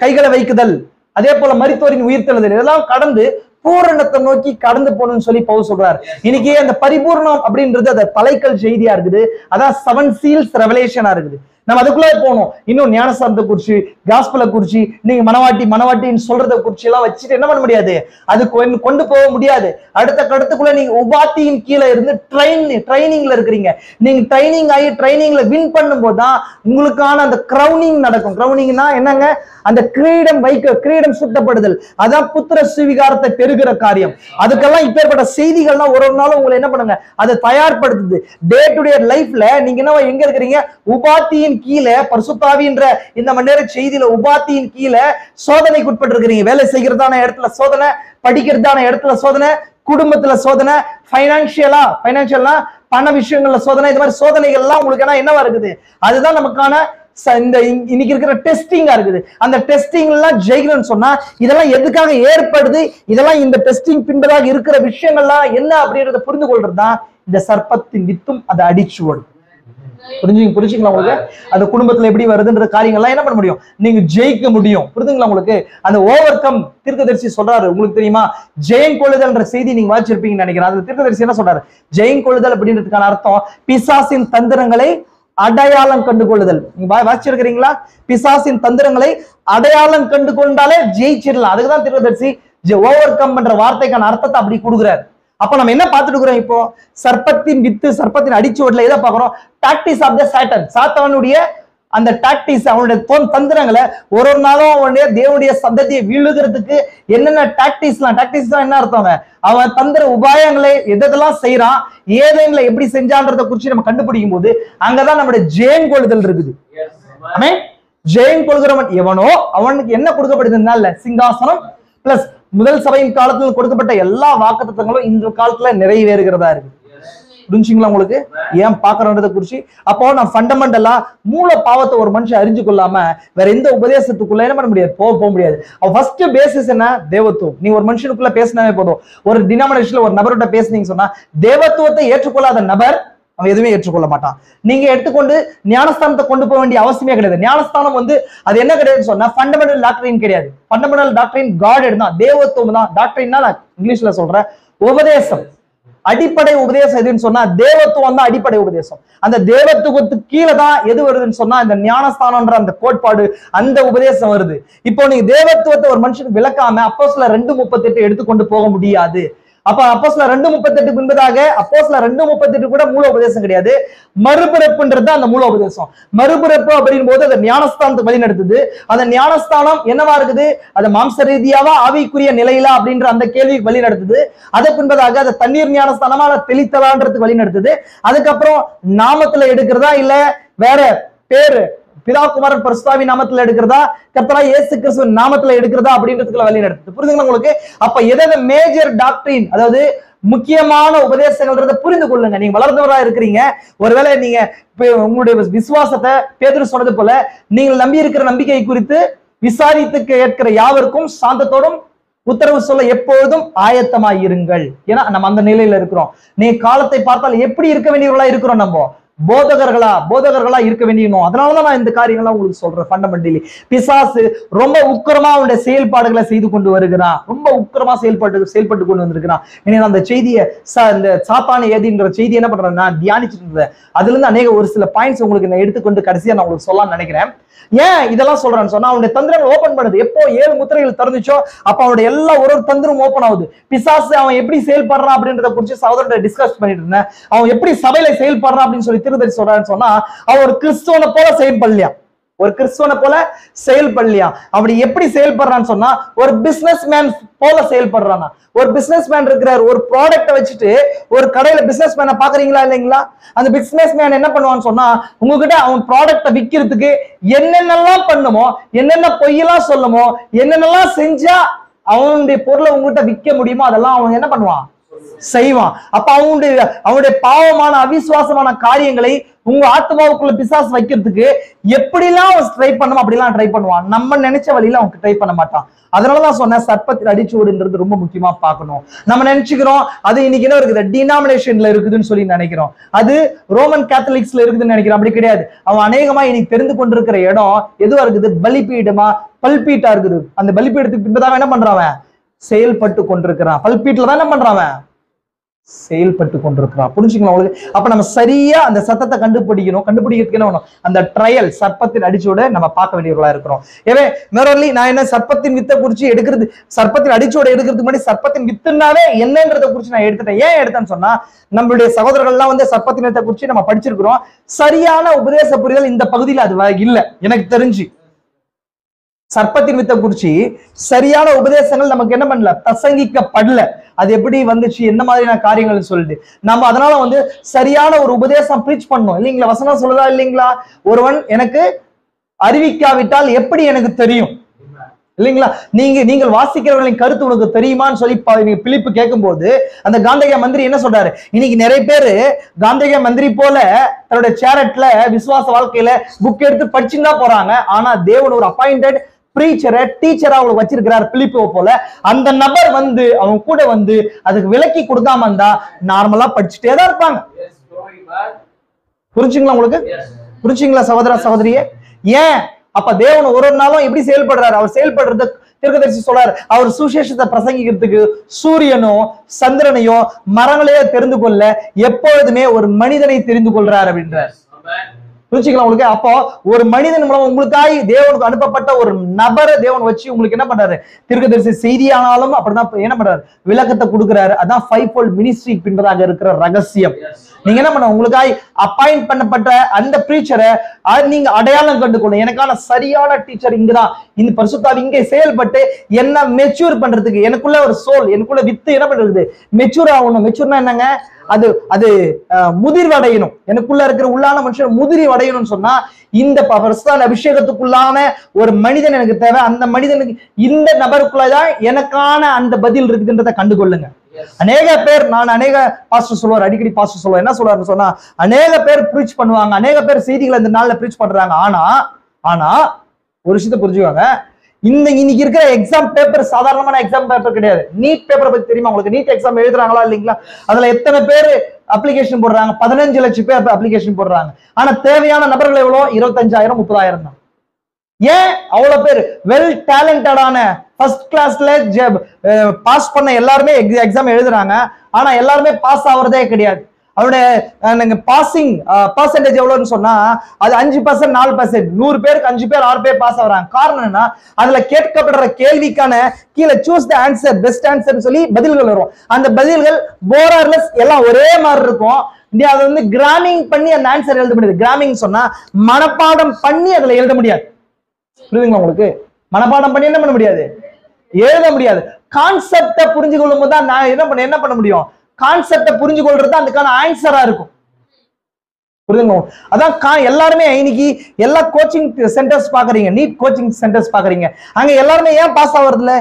கைகளை வைக்குதல், அதே போல மரித்தோரின் உயிர்த்தெழுதல், இதெல்லாம் கடந்து பூரணத்தை நோக்கி கடந்து போகணும்னு சொல்லி பவுல் சொல்றாரு. இன்னைக்கு அந்த பரிபூர்ணம் அப்படின்றது அது தலைக்கல் செய்தியா இருக்குது. அதான் 7 சீல்ஸ் ரெவலேஷனா இருக்குது. நம்ம அதுக்குள்ள போகணும். இன்னும் ஞானஸ்தானத்தை குறிச்சு, காஸ்பலை குறிச்சு, நீங்க மனவாட்டின்னு சொல்றதை குறிச்சு எல்லாம் வச்சுட்டு என்ன பண்ண முடியாது? அது கொண்டு போக முடியாது. அடுத்த கடத்துக்குள்ள நீங்க உபாத்தியின் கீழே இருந்து ட்ரைனிங்ல இருக்கிறீங்க. நீங்க ட்ரைனிங் ஆகி ட்ரைனிங்ல வின் பண்ணும் போதுதான் உங்களுக்கான அந்த கிரவுனிங் நடக்கும். கிரவுனிங்னா என்னங்க? அந்த கிரீடம் சுட்டப்படுதல். அதான் புத்திர சுவிகாரத்தை பெறுகிற காரியம். அதுக்கெல்லாம் இப்பேற்பட்ட செய்திகள்லாம் ஒரு நாளும் உங்களை என்ன பண்ணுங்க? அதை தயார்படுத்துது. டே டு டே லைஃப்ல நீங்க என்ன எங்க இருக்கிறீங்க? உபாத்தியின் கீழே, பரிசுத்தாவின்ற இந்த மணி நேர செய்தியில உபாத்தியின் கீழே சோதனைக்கு உட்பட்டு இருக்கிறீங்க. வேலை செய்கிறதான இடத்துல சோதனை, படிக்கிறதான இடத்துல சோதனை, குடும்பத்துல சோதனை, பைனான்சியலா பண விஷயங்கள்ல சோதனை, இந்த மாதிரி சோதனைகள் எல்லாம் உங்களுக்கு என்னவா இருக்குது? அதுதான் நமக்கான இந்த இன்னைக்கு இருக்கிற டெஸ்டிங்கா இருக்குது. அந்த டெஸ்டிங் எல்லாம் ஜெயிக்கணும்னு சொன்னா இதெல்லாம் எதுக்காக ஏற்படுது? இதெல்லாம் இந்த டெஸ்டிங் பின்பதாக இருக்கிற விஷயங்கள்லாம் என்ன அப்படின்றத புரிந்து கொள்றதுதான் இந்த சர்ப்பத்தின் வித்தும் அதை அடிச்சுவோடு. புரிஞ்சுங்களா உங்களுக்கு? அந்த குடும்பத்துல எப்படி வருதுன்ற காரியங்கள்லாம் என்ன பண்ண முடியும்? நீங்க ஜெயிக்க முடியும். புரியுதுங்களா உங்களுக்கு? அந்த ஓவர் கம் தீர்க்கதரிசி சொல்றாரு. உங்களுக்கு தெரியுமா ஜெயம் கொள்ளுதல்ன்ற செய்தி நீங்க வாசிச்சிருப்பீங்கன்னு நினைக்கிறேன். அந்த தீர்க்கதரிசி என்ன சொல்றாரு? ஜெயம் கொள்ளுதல் அப்படின்றதுக்கான அர்த்தம் பிசாசின் தந்திரங்களை அடையாளம் கண்டு கொள்ளுதல். நீங்க வாசிச்சிருக்கிறீங்களா? பிசாசின் தந்திரங்களை அடையாளம் கண்டு கொண்டாலே ஜெயிச்சிடலாம். அதுக்குதான் தீர்க்கதரிசி ஓவர் கம் என்ற வார்த்தைக்கான அர்த்தத்தை அப்படி கொடுக்குறாரு. அப்ப நம்ம என்ன பார்த்துட்டு இருக்கிறோம்? இப்போ சர்ப்பத்தின் வித்து, சர்ப்பத்தின் அடிச்சுவட்ல எதை பார்க்கிறோம்? Tactics of the Satan. சாத்தானுடைய அந்த டாக்டிஸ், அவனுடைய தந்திரங்களை ஒரு நாளும் அவனுடைய தேவனுடைய சந்ததியை வீழுகிறதுக்கு என்னென்ன டாக்டிஸ்லாம் என்ன அர்த்தம்? அவன் தந்திர உபாயங்களை எதெல்லாம் செய்யறான், ஏதேன்ல எப்படி செஞ்சான்றதை குறிச்சு நம்ம கண்டுபிடிக்கும் போது அங்கதான் நம்மளுடைய ஜெயம் கொள்ளுதல் இருக்குது. ஆமென். ஜெயம் கொள்கிறவன் எவனோ அவனுக்கு என்ன கொடுக்கப்படுதுன்னா சிங்காசனம் பிளஸ் முதல் சபையின் காலத்தில் கொடுக்கப்பட்ட எல்லா வாக்குத்தத்தங்களும் இந்த காலத்துல நிறைவேறுகிறதா இருக்கு. புரிஞ்சுங்களா உங்களுக்கு? ஏன் பாக்குறத குறிச்சு அப்போ நான் ஃபண்டமெண்டலா மூல பாவத்தை ஒரு மனுஷன் அறிஞ்சு கொள்ளாம வேற எந்த உபதேசத்துக்குள்ள என்ன பண்ண முடியாது, போக முடியாது. ஃபர்ஸ்ட் பேசிஸ் என்ன? தேவத்துவம். நீ ஒரு மனுஷனுக்குள்ள பேசினாவே போதும். ஒரு டினாமினேஷன்ல ஒரு நபர்கிட்ட பேசுனீங்க சொன்னா தேவத்துவத்தை ஏற்றுக்கொள்ளாத நபர் அவன் எதுவுமே ஏற்றுக்கொள்ள மாட்டான். நீங்க எடுத்துக்கொண்டு ஞானஸ்தானத்தை கொண்டு போக வேண்டிய அவசியமே கிடையாது. ஞானஸ்தானம் அது என்ன கிடையாதுன்னு சொன்னா ஃபண்டமெண்டல் டாக்டரின் கிடையாது. ஃபண்டமெண்டல் டாக்டரின் காட் தான், தேவத்துவம் தான். டாக்டரின்னா நான் இங்கிலீஷ்ல சொல்றேன் உபதேசம். அடிப்படை உபதேசம் எதுன்னு சொன்னா தேவத்துவம் தான் அடிப்படை உபதேசம். அந்த தேவத்துவத்துக்கு கீழே தான் எது வருதுன்னு சொன்னா இந்த ஞானஸ்தானம்ன்ற அந்த கோட்பாடு, அந்த உபதேசம் வருது. இப்போ நீங்க தேவத்துவத்தை ஒரு மனுஷனுக்கு விளக்காம அப்போஸ்தலர் 2:38 எடுத்துக்கொண்டு போக முடியாது. அப்ப அப்போஸ்தலர் 2:38 பின்பதாக அப்போஸ்தலர் 2:38 கூட மூல உபதேசம் கிடையாது. மறுபிறப்புன்றது அந்த மூல உபதேசம். மறுபிறப்பு அப்படின் போது அந்த ஞானஸ்தானத்துக்கு வழி நடத்துது. அந்த ஞானஸ்தானம் என்னவா இருக்குது? அது மாம்ச ரீதியாவா ஆவிக்குரிய நிலையில அப்படின்ற அந்த கேள்விக்கு வழி நடத்துது. அதை பின்பதாக அது தண்ணீர் ஞானஸ்தானமா தெளித்தலான்றதுக்கு வழி நடத்துது. அதுக்கப்புறம் நாமத்துல எடுக்கிறதா இல்ல வேற பேரு பிதா குமாரன் பரிசுத்தாவி நாமத்துல எடுக்கிறதா, கர்த்தராகிய இயேசு கிறிஸ்துவின் நாமத்துல எடுக்கிறதா அப்படின்றதுக்குள்ள வழி நடத்துது. புரியுதுங்களா உங்களுக்கு? அப்ப எதாவது மேஜர் டாக்டரின், அதாவது முக்கியமான உபதேசங்கள்ன்றதை புரிந்து கொள்ளுங்க. நீங்க வளர்ந்தவரா இருக்கிறீங்க. ஒருவேளை நீங்க உங்களுடைய விசுவாசத்தை பேதுரு சொன்னது போல நீங்கள் நம்பி இருக்கிற நம்பிக்கை குறித்து விசாரித்து கேட்கிற யாவருக்கும் சாந்தத்தோடும் உத்தரவு சொல்ல எப்பொழுதும் ஆயத்தமாயிருங்கள். ஏன்னா நம்ம அந்த நிலையில இருக்கிறோம். நீ காலத்தை பார்த்தால் எப்படி இருக்க வேண்டியவர்களா இருக்கிறோம்? நம்ம போதகர்களா இருக்க வேண்டியணும். அதனாலதான் நான் இந்த காரியங்கள்லாம் உங்களுக்கு சொல்றேன். ஃபண்டமெண்டலி பிசாசு ரொம்ப உக்கிரமா அவனுடைய செயல்பாடுகளை செய்து கொண்டு வருகிறான். ரொம்ப உக்கிரமா செயல்பட்டு கொண்டு வந்திருக்கிறான். ஏன்னா அந்த செய்தியை இந்த சாத்தான ஏதின்ற செய்தி என்ன பண்றேன் நான் தியானிச்சுட்டு இருந்தேன். அதுல இருந்து அநேக ஒரு சில பாயிண்ட்ஸ் உங்களுக்கு நான் எடுத்துக்கொண்டு கடைசியா நான் உங்களுக்கு சொல்லலாம்னு நினைக்கிறேன். ஏன் இதெல்லாம் சொல்றேன்னு சொன்னா அவனுடைய தந்திரங்கள் ஓபன் பண்ணுது. எப்போ 7 முத்திரைகள் திறந்துச்சோ அப்ப அவனுடைய எல்லா ஒரு தந்திரம் ஓபன் ஆகுது. பிசாசு அவன் எப்படி செயல்படுறான் அப்படின்றத குறிச்சு சகோதரரை டிஸ்கஸ் பண்ணிட்டு இருந்தேன். அவன் எப்படி சபையில செயல்படுறான் அப்படின்னு சொல்லி திருதறி சொல்றான்னு சொன்னா அவன் ஒரு கிறிஸ்துவனை போல செயல்படலையா, ஒரு கிறிஸ்துவனை போல செயல்படலையா. அப்படி எப்படி செயல்படுறான்னு சொன்னா ஒரு பிசினஸ் மேன் போல செயல்படுறானா. ஒரு பிசினஸ் மேன் இருக்கிறார், ஒரு ப்ராடக்ட்டை வச்சுட்டு ஒரு கடையில பிசினஸ் மேனை பாக்குறீங்களா இல்லைங்களா? அந்த பிசினஸ் மேன் என்ன பண்ணுவான்னு சொன்னா உங்ககிட்ட அவன் ப்ராடக்ட்டை விற்கிறதுக்கு என்னென்னலாம் பண்ணுமோ, என்னென்ன பொய்யெல்லாம் சொல்லுமோ, என்னென்னலாம் செஞ்சா அவனுடைய பொருளை உங்ககிட்ட விற்க முடியுமோ அதெல்லாம் அவன் என்ன பண்ணுவான், செய்வான். அப்ப அவனுடைய பாவமான அவிசுவாசமான காரியங்களை உங்க ஆத்மாவுக்குள்ள பிசாசு வைக்கிறதுக்கு எப்படிலாம் ட்ரை பண்ணும் அப்படிலாம் ட்ரை பண்ணுவான். நம்ம நினைச்ச வழியில அவனுக்கு ட்ரை பண்ண மாட்டான். அதனாலதான் சொன்னேன் சர்ப்பத்தில் அடிச்சுடுன்றது ரொம்ப முக்கியமா பார்க்கணும். நம்ம நினைச்சுக்கிறோம் அது இன்னைக்கு என்ன இருக்குது, டினாமினேஷன்ல இருக்குதுன்னு சொல்லி நினைக்கிறோம். அது ரோமன் கேத்தலிக்ஸ்ல இருக்குதுன்னு நினைக்கிறோம். அப்படி கிடையாது. அவன் அநேகமா இன்னைக்கு தெரிந்து கொண்டிருக்கிற இடம் எதுவா இருக்குது, பலிபீடமா பல்பீட்டா இருக்குது. அந்த பலிபீடத்துக்கு பின்பதாக என்ன பண்றான், செயல்பட்டு கொண்டிருக்கிறான். பல்பீட்ல தான் என்ன பண்றான், செயல்பட்டு கொண்டிருக்கிறான். புரிஞ்சுக்கலாம் உங்களுக்கு? அப்ப நம்ம சரியா அந்த சத்தத்தை கண்டுபிடிக்கிறதுக்கு என்ன வேணும், அந்த ட்ரையல் சர்ப்பத்தின் அடிச்சோட நம்ம பார்க்க வேண்டியவர்களா இருக்கிறோம். எனவே மேரர்லி நான் என்ன சர்ப்பத்தின் வித்தை குறிச்சு எடுக்கிறது, சர்ப்பத்தின் அடிச்சோட எடுக்கிறதுக்கு முன்னாடி சர்ப்பத்தின் வித்துனாவே என்னன்றதை குறிச்சு நான் எடுத்துட்டேன். ஏன் எடுத்தேன்னு சொன்னா நம்மளுடைய சகோதரர்கள்லாம் சர்ப்பத்தின் வித்தை குறிச்சு நம்ம படிச்சிருக்கிறோம். சரியான உபதேச புரிதல் இந்த பகுதியில் அது இல்ல எனக்கு தெரிஞ்சு. சர்ப்பத்தின் வித்தை குறிச்சு சரியான உபதேசங்கள் நமக்கு என்ன பண்ணல, பிரசங்கிக்கப்படல. அது எப்படி வந்துச்சு, என்ன மாதிரியான காரியங்கள் சொல்லிட்டு நம்ம அதனால சரியான ஒரு உபதேசம் பிரீச் பண்ணோம் இல்லைங்களா? வசனம் சொல்லுதா இல்லைங்களா, ஒருவன் எனக்கு அறிவிக்காவிட்டால் எப்படி எனக்கு தெரியும் இல்லைங்களா? நீங்கள் வாசிக்கிறவர்களின் கருத்து உனக்கு தெரியுமான்னு சொல்லி பிலிப்பு கேட்கும் போது அந்த காந்தக மந்திரி என்ன சொல்றாரு, இன்னைக்கு நிறைய பேரு காந்தக மந்திரி போல தன்னுடைய சேரட்ல விசுவாச வாழ்க்கையில புக் எடுத்து படிச்சுன்னா போறாங்க. ஆனா தேவன் ஒரு அப்பாயிண்டட் பிரீச்சரை டீச்சரா அவங்களுக்கு வச்சிருக்கிறார் பிலிப்போ போல. அந்த நபர் அவங்க கூட அதுக்கு விலக்கி கொடுக்காம இருந்தா நார்மலா படிச்சுட்டே தான் இருப்பாங்க. புரிஞ்சுங்களா உங்களுக்கு? புரிஞ்சுங்களா சகோதர சகோதரியே? ஏன் அப்ப தேவன் ஒரு நாளும் எப்படி செயல்படுறாரு? அவர் செயல்படுறது தீர்க்கதரிசி சொல்றாரு, அவர் சுவிசேஷத்தை பிரசங்கிக்கிறதுக்கு சூரியனோ சந்திரனையோ மரங்களையோ தெரிந்து கொள்ள எப்பொழுதுமே ஒரு மனிதனை தெரிந்து கொள்றாரு அப்படின்றார். புரிஞ்சுக்கலாம் உங்களுக்கு? அப்போ ஒரு மனிதன் மூலம் உங்களுக்காக தேவனுக்கு அனுப்பப்பட்ட ஒரு நபரை தேவன் வச்சு உங்களுக்கு என்ன பண்றாரு? தீர்க்கதரிசி செய்தியானாலும் அப்படிதான் என்ன பண்றாரு? விளக்கத்தை கொடுக்கிறாரு. அதான் 5-fold மினிஸ்ட்ரி பின்பதாக இருக்கிற ரகசியம். நீங்க என்ன பண்ண, உங்களுக்காக அப்பாயிண்ட் பண்ணப்பட்ட அந்த பிரீச்சரை நீங்க அடையாளம் கண்டுக்கணும். எனக்கான சரியான டீச்சர் இங்கதான், இந்த பரிசுத்தாவி இங்கே செயல்பட்டு என்ன மெச்சூர் பண்றதுக்கு, எனக்குள்ள ஒரு சோல், எனக்குள்ள வித்து என்ன பண்றது? மெச்சூர் ஆகணும். மெச்சூர்னா என்னங்க? அது அது முதிர்வடையணும். எனக்குள்ள இருக்கிற உள்ளான மனுஷன் முதிர்வு அடையணும்னு சொன்னா இந்த பரிசுத்த அபிஷேகத்துக்குள்ளான ஒரு மனிதன் எனக்கு தேவை. அந்த மனிதனுக்கு இந்த நபருக்குள்ளதான் எனக்கான அந்த பதில் இருக்குன்றதை கண்டுகொள்ளுங்க. அநேக பேர், நான் அநேக பாஸ்டர் சொல்லுவார், அடிக்கடி பாஸ்டர் சொல்லுவார், என்ன சொல்றாருன்னு சொன்னா, அநேக பேர் பிரீச் பண்ணுவாங்க, அநேக பேர் செய்திகளை இந்த நாள்ல பிரீச் பண்றாங்க. ஆனா ஒரு விஷயத்தை புரிஞ்சுவாங்க, இன்னைக்கு இருக்கிற எக்ஸாம் பேப்பர் சாதாரணமான எக்ஸாம் பேப்பர் கிடையாது. நீட் பேப்பரை பத்தி தெரியுமா உங்களுக்கு? நீட் எக்ஸாம் எழுதுறாங்களா இல்லைங்களா? அதுல எத்தனை பேர் அப்ளிகேஷன் போடுறாங்க? 15 லட்சம் பேர் அப்ளிகேஷன் போடுறாங்க. ஆனா தேவையான நபர்கள் எவ்வளோ? 25,000 30,000 தான். ஏன் அவ்வளவு பேர் வெல் டேலண்டடான ஃபர்ஸ்ட் கிளாஸ்ல பாஸ் பண்ண எல்லாருமே எக்ஸாம் எழுதுறாங்க, ஆனா எல்லாருமே பாஸ் ஆகுறதே கிடையாது. அவருடைய பாசிங் பர்சன்டேஜ் எவ்வளவுன்னு சொன்னா அது 5%, 4%. 100 பேருக்கு 5 பேர் 6 பேர் பாஸ் ஆகுறாங்க. காரணம் என்ன? அதுல கேட்கப்படுற கேள்விக்கான கீழே choose the answer, best answer சொல்லி பதில்கள் வரும். அந்த பதில்கள் போரார்லெஸ் எல்லாம் ஒரே மாதிரி இருக்கும். அது வந்து கிராமிங் பண்ணி அந்த ஆன்சர் எழுத முடியாது. கிராமிங் சொன்னா மனப்பாடம் பண்ணி அதுல எழுத முடியாது. புரியுதுங்களா உங்களுக்கு? மனப்பாடம் பண்ணி என்ன பண்ண முடியாது? எழுத முடியாது. கான்செப்டை புரிஞ்சு கொள்ளும் போது தான் நான் என்ன பண்ண முடியும்? கான்செப்டை புரிஞ்சு கொள்றது அதுக்கான ஆன்சரா இருக்கும். புரியுதுங்களா? அதான் எல்லாருமே இன்னைக்கு எல்லா கோச்சிங் சென்டர்ஸ் பாக்குறீங்க, நீட் கோச்சிங் சென்டர்ஸ் பாக்குறீங்க, அங்க எல்லாருமே ஏன் பாஸ் ஆகுறதுல?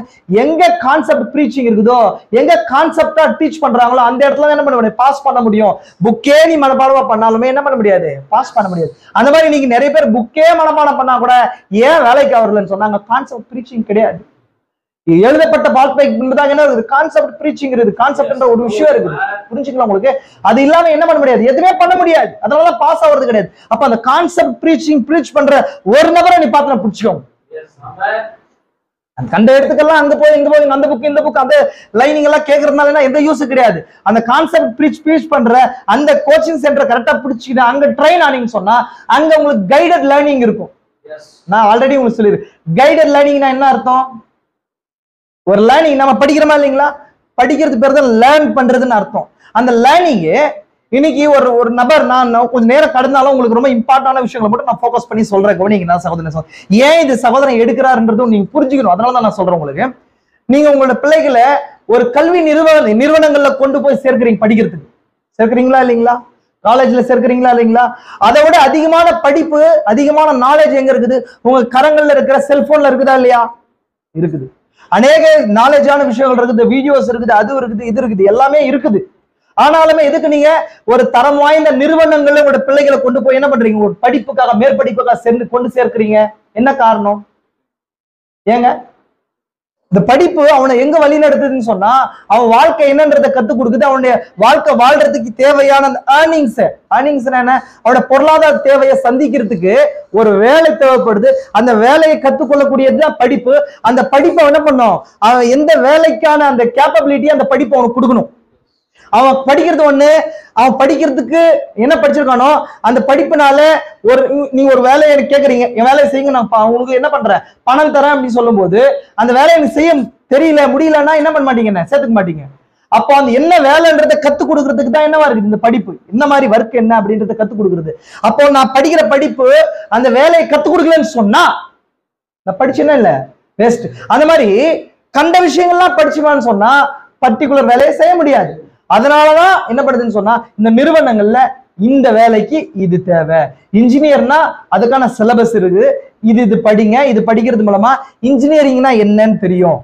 எங்க கான்செப்ட் ப்ரீச்சிங் இருக்குதோ, எங்க கான்செப்டா டீச் பண்றாங்களோ அந்த இடத்துல என்ன பண்ண முடியும்? பாஸ் பண்ண முடியும். புக்கே நீ மனப்பாடமா பண்ணாலுமே என்ன பண்ண முடியாது? பாஸ் பண்ண முடியாது. அந்த மாதிரி இன்னைக்கு நிறைய பேர் புக்கே மனப்பாடம் பண்ணா கூட ஏன் வேலைக்கு ஆகலன்னு சொன்னாங்க? கான்செப்ட் ப்ரீச்சிங் கிடையாது. எழுதப்பட்ட கான்செப்ட் பிரீச்சிங் இருக்குது. கான்செப்ட்ன்ற ஒரு விஷயம் இருக்குது. புரிஞ்சுக்கலாம் உங்களுக்கு? அது இல்லாம என்ன பண்ண முடியாது? எதுவுமே பண்ண முடியாது. அதனால பாஸ் ஆகுறது கிடையாது. அப்ப அந்த கான்செப்ட் பிரீச்சிங் பிரீச் பண்ற ஒரு நபரை நீ பார்த்து பிடிச்சுக்கோங்க. கண்ட இடத்துக்கெல்லாம் அங்க போய் இங்க போய் அந்த புக் இந்த புக் அந்த லைனிங் எல்லாம் கேட்கறதுனால எந்த யூஸ் கிடையாது. அந்த கான்செப்ட் பிரீச் பண்ற அந்த கோச்சிங் சென்டர் கரெக்டா பிடிச்சிக்கிட்டு அங்க ட்ரெயின் ஆனீங்கன்னு சொன்னா அங்க உங்களுக்கு கைடட் லேர்னிங் இருக்கும். நான் ஆல்ரெடி உங்களுக்கு சொல்லிருக்கேன். கைடட் லேர்னிங்னா என்ன அர்த்தம்? ஒரு லேர்னிங் நம்ம படிக்கிறோமா இல்லைங்களா? படிக்கிறது பேர் தான் லேர்ன் பண்றதுன்னு அர்த்தம். அந்த லேர்னிங் இன்னைக்கு ஒரு நபர், நான் கொஞ்சம் நேரம் கடந்தாலும் உங்களுக்கு ரொம்ப இம்பார்ட்டன்டான விஷயங்களை மட்டும் நான் ஃபோக்கஸ் பண்ணி சொல்றேன். கவனிங்க நான் சகோதரன், ஏன் இது சகோதரன் எடுக்கிறாருன்றதும் நீங்க புரிஞ்சுக்கணும். அதனால தான் நான் சொல்றேன் உங்களுக்கு. நீங்க உங்களோட பிள்ளைகளை ஒரு கல்வி நிறுவனங்கள்ல கொண்டு போய் சேர்க்கிறீங்க, படிக்கிறதுக்கு சேர்க்கிறீங்களா இல்லைங்களா? காலேஜ்ல சேர்க்கிறீங்களா இல்லைங்களா? அதை விட அதிகமான படிப்பு, அதிகமான நாலேஜ் எங்க இருக்குது? உங்க கரங்கள்ல இருக்கிற செல்போன்ல இருக்குதா இல்லையா? இருக்குது. அநேக நாலேஜான விஷயங்கள் இருக்குது, வீடியோஸ் இருக்குது, அது இருக்குது, இது இருக்குது, எல்லாமே இருக்குது. ஆனாலுமே எதுக்கு நீங்க ஒரு தரம் வாய்ந்த நிறுவனங்கள்ல உங்களோட பிள்ளைகளை கொண்டு போய் என்ன பண்றீங்க? ஒரு படிப்புக்காக, மேற்படிப்புக்காக கொண்டு சேர்க்கிறீங்க. என்ன காரணம்? ஏங்க இந்த படிப்பு அவனை எங்க வழி நடத்துதுன்னு சொன்னா அவன் வாழ்க்கை என்னன்றதை கத்துக் கொடுக்குது. அவனுடைய வாழ்க்கை வாழ்றதுக்கு தேவையான அந்த ஏர்னிங்ஸ் என்ன? அவனோட பொருளாதார தேவையை சந்திக்கிறதுக்கு ஒரு வேலை தேவைப்படுது. அந்த வேலையை கத்துக்கொள்ளக்கூடியதுதான் படிப்பு. அந்த படிப்பை என்ன பண்ணும்? அவன் எந்த வேலைக்கான அந்த கேப்பபிலிட்டி அந்த படிப்பை அவனுக்கு கொடுக்கணும். அவன் படிக்கிறது ஒண்ணு, அவன் படிக்கிறதுக்கு என்ன படிச்சிருக்கானோ அந்த படிப்புனால நீங்க ஒரு வேலையை எனக்கு கேட்கறீங்க, என் வேலையை செய்யுங்க, நான் உங்களுக்கு என்ன பண்றேன், பணம் தரேன் அப்படின்னு சொல்லும் போது அந்த வேலையை எனக்கு செய்ய தெரியல, முடியலன்னா என்ன பண்ண மாட்டீங்க? சேர்த்துக்க மாட்டீங்க. அப்போ அந்த என்ன வேலைன்றதை கத்துக் கொடுக்கறதுக்கு தான் என்னவா இருக்குது இந்த படிப்பு. இந்த மாதிரி ஒர்க் என்ன அப்படின்றத கத்துக் கொடுக்குறது. அப்போ நான் படிக்கிற படிப்பு அந்த வேலையை கத்துக் கொடுக்கலன்னு சொன்னா நான் படிச்சேன்னா இல்ல, வேஸ்ட். அந்த மாதிரி கண்ட விஷயங்கள்லாம் படிச்சுவான்னு சொன்னா பர்டிகுலர் வேலையை செய்ய முடியாது. அதனாலதான் என்ன பண்ணுதுன்னு சொன்னா இந்த நிறுவனங்கள்ல இந்த வேலைக்கு இது தேவை. இன்ஜினியர்னா அதுக்கான சிலபஸ் இருக்கு, இது படிங்க, இது படிக்கிறது மூலமா இன்ஜினியரிங்னா என்னன்னு தெரியும்,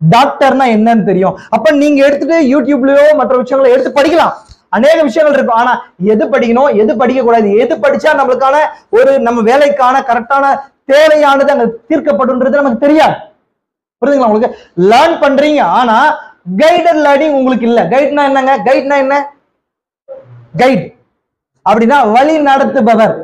டாக்டர்னா என்னன்னு தெரியும். அப்ப நீங்க எடுத்துட்டு யூடியூப்லயோ மற்ற விஷயங்களை எடுத்து படிக்கலாம். அநேக விஷயங்கள் இருக்கும். ஆனா எது படிக்கணும், எது படிக்க கூடாது, எது படிச்சா நம்மளுக்கான நம்ம வேலைக்கான கரெக்டான தேவையானது அங்க தீர்க்கப்படுன்றது நமக்கு தெரியாது. புரியுதுங்களா உங்களுக்கு? லேர்ன் பண்றீங்க, ஆனா கைடட் லேர்னிங் உங்களுக்கு இல்ல. கைட்னா என்னங்க? கைட்னா என்ன? கைட் அப்படின்னா வழி நடத்துபவர்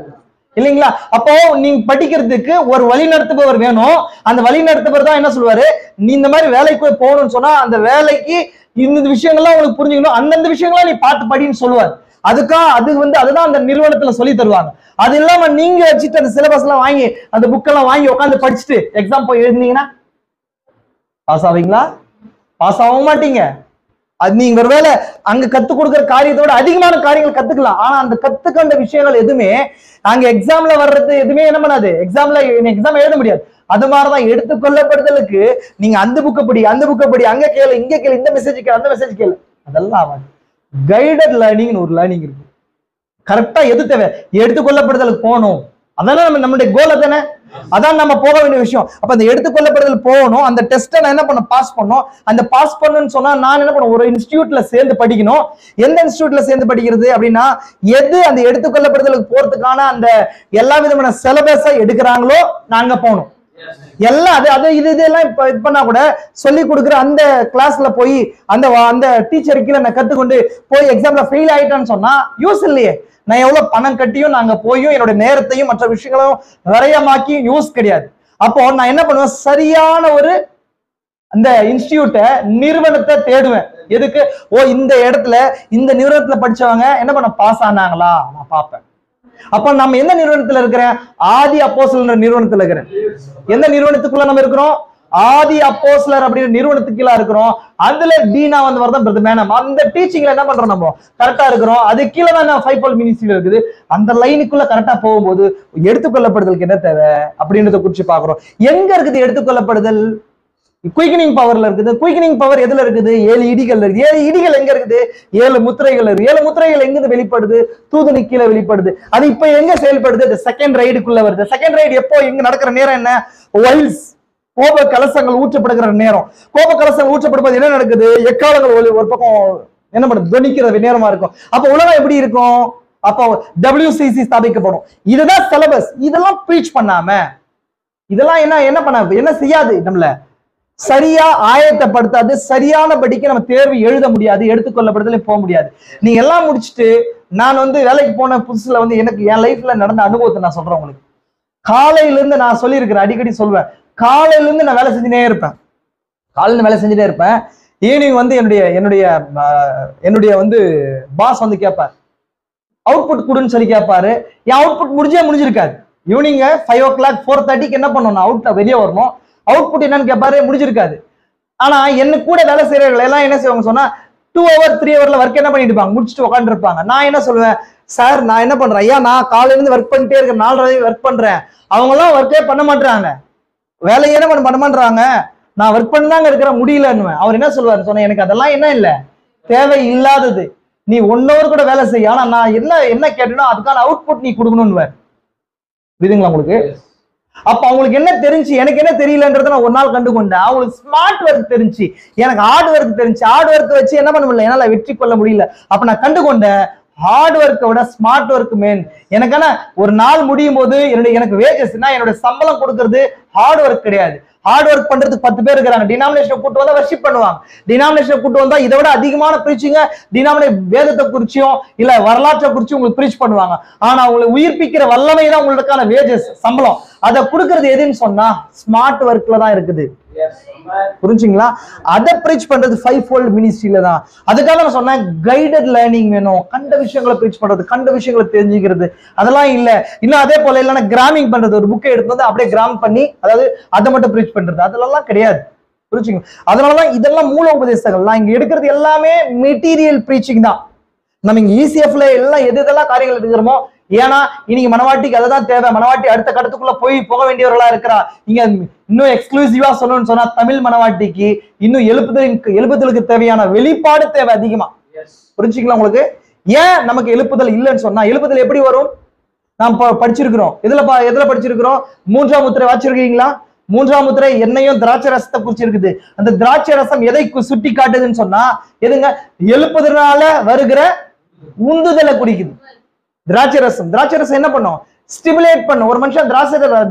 இல்லைங்களா? அப்போ நீங்க படிக்கிறதுக்கு ஒரு வழி நடத்துபவர் வேணும். அந்த வழி நடத்துபவர் தான் என்ன சொல்லுவாரு, நீ இந்த மாதிரி வேலைக்கு போகணும்னு சொன்னா அந்த வேலைக்கு இந்த விஷயங்கள்லாம் உங்களுக்கு புரிஞ்சுக்கணும், அந்தந்த விஷயங்கள்லாம் நீ பார்த்து படின்னு சொல்லுவார். அதுதான் அந்த நிறுவனத்துல சொல்லி தருவாங்க. அது இல்லாம நீங்க வச்சுட்டு அந்த சிலபஸ் எல்லாம் வாங்கி அந்த புக்கெல்லாம் வாங்கி உட்காந்து படிச்சுட்டு எக்ஸாம் போய் எழுதினீங்கன்னா பாஸ் ஆவீங்களா? பாஸ் ஆக மாட்டீங்க. அது நீங்க ஒருவேளை அங்க கத்து கொடுக்குற காரியத்தோட அதிகமான காரியங்கள் கத்துக்கலாம். ஆனா அந்த கத்துக்கொண்ட விஷயங்கள் எதுவுமே அங்க எக்ஸாம்ல வர்றது எதுவுமே என்ன பண்ணாது, எக்ஸாம் எழுத முடியாது. அது மாதிரிதான் எடுத்துக்கொள்ளப்படுதலுக்கு நீங்க அந்த புக்கை படி அங்க கேளு, இங்க கேளு, இந்த மெசேஜ் கேளு, அந்த மெசேஜ் கேளு, அதெல்லாம் ஆகாது. கைடட் லேர்னிங் ஒரு லேர்னிங் இருக்கு. கரெக்டா எது தேவை, எடுத்துக்கொள்ளப்படுதலுக்கு போகணும். அதான நம்மளுடைய கோல், தானே அதான் நம்ம போக வேண்டிய விஷயம். அப்ப அந்த எடுத்துக்கொள்ளப்படுதல் போகணும். அந்த டெஸ்ட்டை நான் என்ன பண்ண பாஸ் பண்ணணும். அந்த பாஸ் பண்ணணும்னு சொன்னா நான் என்ன பண்ணுவேன், ஒரு இன்ஸ்டிடியூட்ல சேர்ந்து படிக்கணும். எந்த இன்ஸ்டிடியூட்ல சேர்ந்து படிக்கிறது அப்படின்னா, எது அந்த எடுத்துக்கொள்ளப்படுதலுக்கு போறதுக்கான அந்த எல்லா விதமான சிலபஸை எடுக்கிறாங்களோ நாங்க போகணும். எல்லாம் இதெல்லாம் இப்ப இது பண்ணா கூட சொல்லி கொடுக்குற அந்த கிளாஸ்ல போய் அந்த டீச்சருக்கு நான் கத்துக்கொண்டு போய் எக்ஸாம்ல ஃபெயில் ஆயிட்டேன்னு சொன்னா யூஸ் இல்லையே. நான் எவ்வளவு பணம் கட்டியும் நாங்க போயும் என்னோட நேரத்தையும் மற்ற விஷயங்களும் விரயமாக்கி யூஸ் கிடையாது. அப்போ நான் என்ன பண்ணுவேன், சரியான ஒரு அந்த இன்ஸ்டிடியூட்டை நிறுவனத்தை தேடுவேன். எதுக்கு, இந்த இடத்துல இந்த நிறுவனத்துல படிச்சவங்க என்ன பண்ண பாஸ் ஆனாங்களா நான் பார்ப்பேன். அப்ப நம்ம எந்த நிறுவனத்துல இருக்கிறேன், ஆதி அப்போஸ்தலர் நிறுவனத்துல இருக்கிறேன். எந்த நிறுவனத்துக்குள்ள நம்ம இருக்கிறோம், ஆதி அப்போஸ்தலர் அப்படிங்கிற நிறுவனத்துக்கு கீழே இருக்கிறோம். அதுல டீனா வரதான் பிரதர் மேனம். அந்த டீச்சிங்ல என்ன பண்றோம், நம்ம கரெக்டா இருக்கிறோம். அது கீழே தான் ஃபைவ் போல் மினிஸ்ட்ரியில இருக்குது. அந்த லைனுக்குள்ள கரெக்டா போகும்போது எடுத்துக்கொள்ளப்படுதலுக்கு என்ன தேவை அப்படின்றத குறிச்சு பாக்குறோம். எங்க இருக்குது எடுத்துக்கொள்ளப்படுதல், குயிக்கனிங் பவர்ல இருக்குது. குயிக்கனிங் பவர் எதுல இருக்குது, 7 இடிகள் இருக்கு. 7 இடிகள் எங்க இருக்குது, 7 முத்திரைகள் இருக்கு. 7 முத்திரைகள் எங்க வெளிப்படுது, தூதனு கீழே வெளிப்படுது. அது இப்ப எங்க செயல்படுது, செகண்ட் ரைடுக்குள்ள வருது. செகண்ட் ரைடு எப்போ எங்க நடக்கிற நேரம் என்ன, வைல்ஸ் கோப கலசங்கள் ஊற்றப்படுகிற நேரம். கோப கலசங்கள் ஊற்றப்படும்போது என்ன நடக்குது, எக்காலங்கள் ஒரு பக்கம் என்ன பண்ணுது, துணிக்கிற நேரமா இருக்கும். அப்ப உலகம் எப்படி இருக்கும், அப்போ WCC ஸ்தாபிக்கப்படும். இதுதான் சிலபஸ். இதெல்லாம் ப்ரீச் பண்ணாம இதெல்லாம் என்ன செய்யாது, நம்மள சரியா ஆயத்தப்படுத்தாது. சரியான படிக்க நம்ம தேர்வு எழுத முடியாது, எடுத்துக்கொள்ளப்படுதலே போக முடியாது. நீங்க எல்லாம் முடிச்சுட்டு நான் வேலைக்கு போன புதுசுல எனக்கு என் லைஃப்ல நடந்த அனுபவத்தை நான் சொல்றேன் உங்களுக்கு. காலையில இருந்து நான் சொல்லியிருக்கிறேன், அடிக்கடி சொல்வேன், காலையில இருந்து நான் வேலை செஞ்சுட்டே இருப்பேன். காலையில வேலை செஞ்சுட்டே இருப்பேன். ஈவினிங் என்னுடைய பாஸ் கேட்பார், அவுட்புட் கொடுன்னு சொல்லி கேட்பாரு. என் அவுட்புட் முடிஞ்சிருக்காது. ஈவினிங் 5 o'clock 4:30 என்ன பண்ணணும், வெளியே வரணும். அவுட்புட் என்னன்னு கேட்பாரு, முடிஞ்சிருக்காது. ஆனா என்ன கூட வேலை செய்யறவர்கள் எல்லாம் என்ன செய்வாங்க சொன்னா 2 hour 3 hourல ஒர்க் என்ன பண்ணிட்டு இருப்பாங்க, முடிச்சுட்டு உட்காந்து இருப்பாங்க. நான் என்ன சொல்லுவேன், சார் நான் என்ன பண்றேன், ஐயா நான் காலையில இருந்து ஒர்க் பண்ணிட்டே இருக்கேன், 4:30 ஒர்க் பண்றேன். அவங்க எல்லாம் ஒர்க்கே பண்ண மாட்டாங்க, வேலையே என்ன பண்ண மாட்டாங்க, நான் ஒர்க் பண்ணதாங்க இருக்கிறேன், முடியலன்னு. அவர் என்ன சொல்லுவாரு சொன்ன, எனக்கு அதெல்லாம் என்ன இல்லை, தேவை இல்லாதது. நீ 1 hour கூட வேலை செய்ய, ஆனா நான் என்ன கேட்டேனோ அதுக்கான அவுட்புட் நீ கொடுக்கணும்னு. புரியுதுங்களா உங்களுக்கு? அப்ப அவங்களுக்கு என்ன தெரிஞ்சு, எனக்கு என்ன தெரியலன்றத நான் ஒரு நாள் கண்டுகொண்டேன். அவங்களுக்கு ஸ்மார்ட் ஒர்க் தெரிஞ்சு, எனக்கு ஹார்ட் ஒர்க் தெரிஞ்சு. ஹார்ட் ஒர்க் வச்சு என்ன பண்ண முடியல, என்னால வெற்றி கொள்ள முடியல. அப்ப நான் கண்டுகொண்டேன், ஹார்ட் ஒர்க்கை விட ஸ்மார்ட் ஒர்க் மேன். எனக்கான ஒரு நாள் முடியும் போது எனக்கு வேஜஸ்னா என்னோட சம்பளம் கொடுக்கறது ஹார்ட் ஒர்க் கிடையாது. ஹார்ட் ஒர்க் பண்றதுக்கு 10 பேர் இருக்கிறாங்க. டினாமினேஷன் கூட்டு வந்தா வர்ஷிப் பண்ணுவாங்க. டினாமினேஷன் கூட்டு வந்தா இதை விட அதிகமான பிரீச்சிங்க வேதத்தை குறிச்சியும் இல்ல வரலாற்றை குறிச்சும் உங்களுக்கு பிரீச் பண்ணுவாங்க. ஆனா உங்களை உயிர்ப்பிக்கிற வல்லமை தான் உங்களுக்கான வேஜஸ், சம்பளம். அதை கொடுக்கறது எதுன்னு சொன்னா ஸ்மார்ட் ஒர்க்ல தான் இருக்குது. புரிஞ்சுங்களா? அதை பிரீச் பண்றது 5-fold மினிஸ்ட்ரியில தான். அதுக்காக நான் சொன்னேன், கைடட் லேர்னிங் வேணும். கண்ட விஷயங்களை பிரீச் பண்றது, கண்ட விஷயங்களை தெரிஞ்சுக்கிறது, அதெல்லாம் இல்ல. இன்னும் அதே போல இல்லைன்னா கிராமிங் பண்றது, ஒரு புக்கை எடுத்து வந்து அப்படியே கிராம் பண்ணி அதாவது அதை மட்டும் பிரீச் பண்றது, அதெல்லாம் கிடையாது. புரிஞ்சுங்க? அதனாலதான் இதெல்லாம் மூல உபதேசங்கள்லாம் இங்க எடுக்கிறது எல்லாமே மெட்டீரியல் பிரீச்சிங் தான். நம்ம இங்க ECFல எல்லாம் எதெல்லாம் காரியங்கள் எடுக்கிறோமோ, ஏன்னா இன்னைக்கு மனவாட்டிக்கு அதுதான் தேவை. மனவாட்டி அடுத்த கடத்துக்குள்ள போக வேண்டியவர்களா இருக்கிறா. இங்க இன்னும் எக்ஸ்க்ளூசிவா சொல்லணும்னு சொன்னா தமிழ் மனவாட்டிக்கு இன்னும் எழுப்புதலுக்கு தேவையான வெளிப்பாடு தேவை அதிகமா. புரிஞ்சுக்கலாம் உங்களுக்கு? ஏன் நமக்கு எழுப்புதல் இல்லைன்னு சொன்னா, எழுப்புதல் எப்படி வரும்? நாம் படிச்சிருக்கிறோம். எதுல படிச்சிருக்கிறோம்? 3ஆம் முத்திரை வாச்சிருக்கீங்களா? 3ஆம் முத்திரை எண்ணெயும் திராட்சை ரசத்தை குறிச்சு இருக்குது. அந்த திராட்சை ரசம் எதை சுட்டி காட்டுதுன்னு சொன்னா, எதுங்க? எழுப்புதனால வருகிற உந்துதலை குறிக்குது. திராட்சை ரசம் என்ன பண்ணும்? ஸ்டிமுலேட் பண்ணும். ஒரு மனுஷன்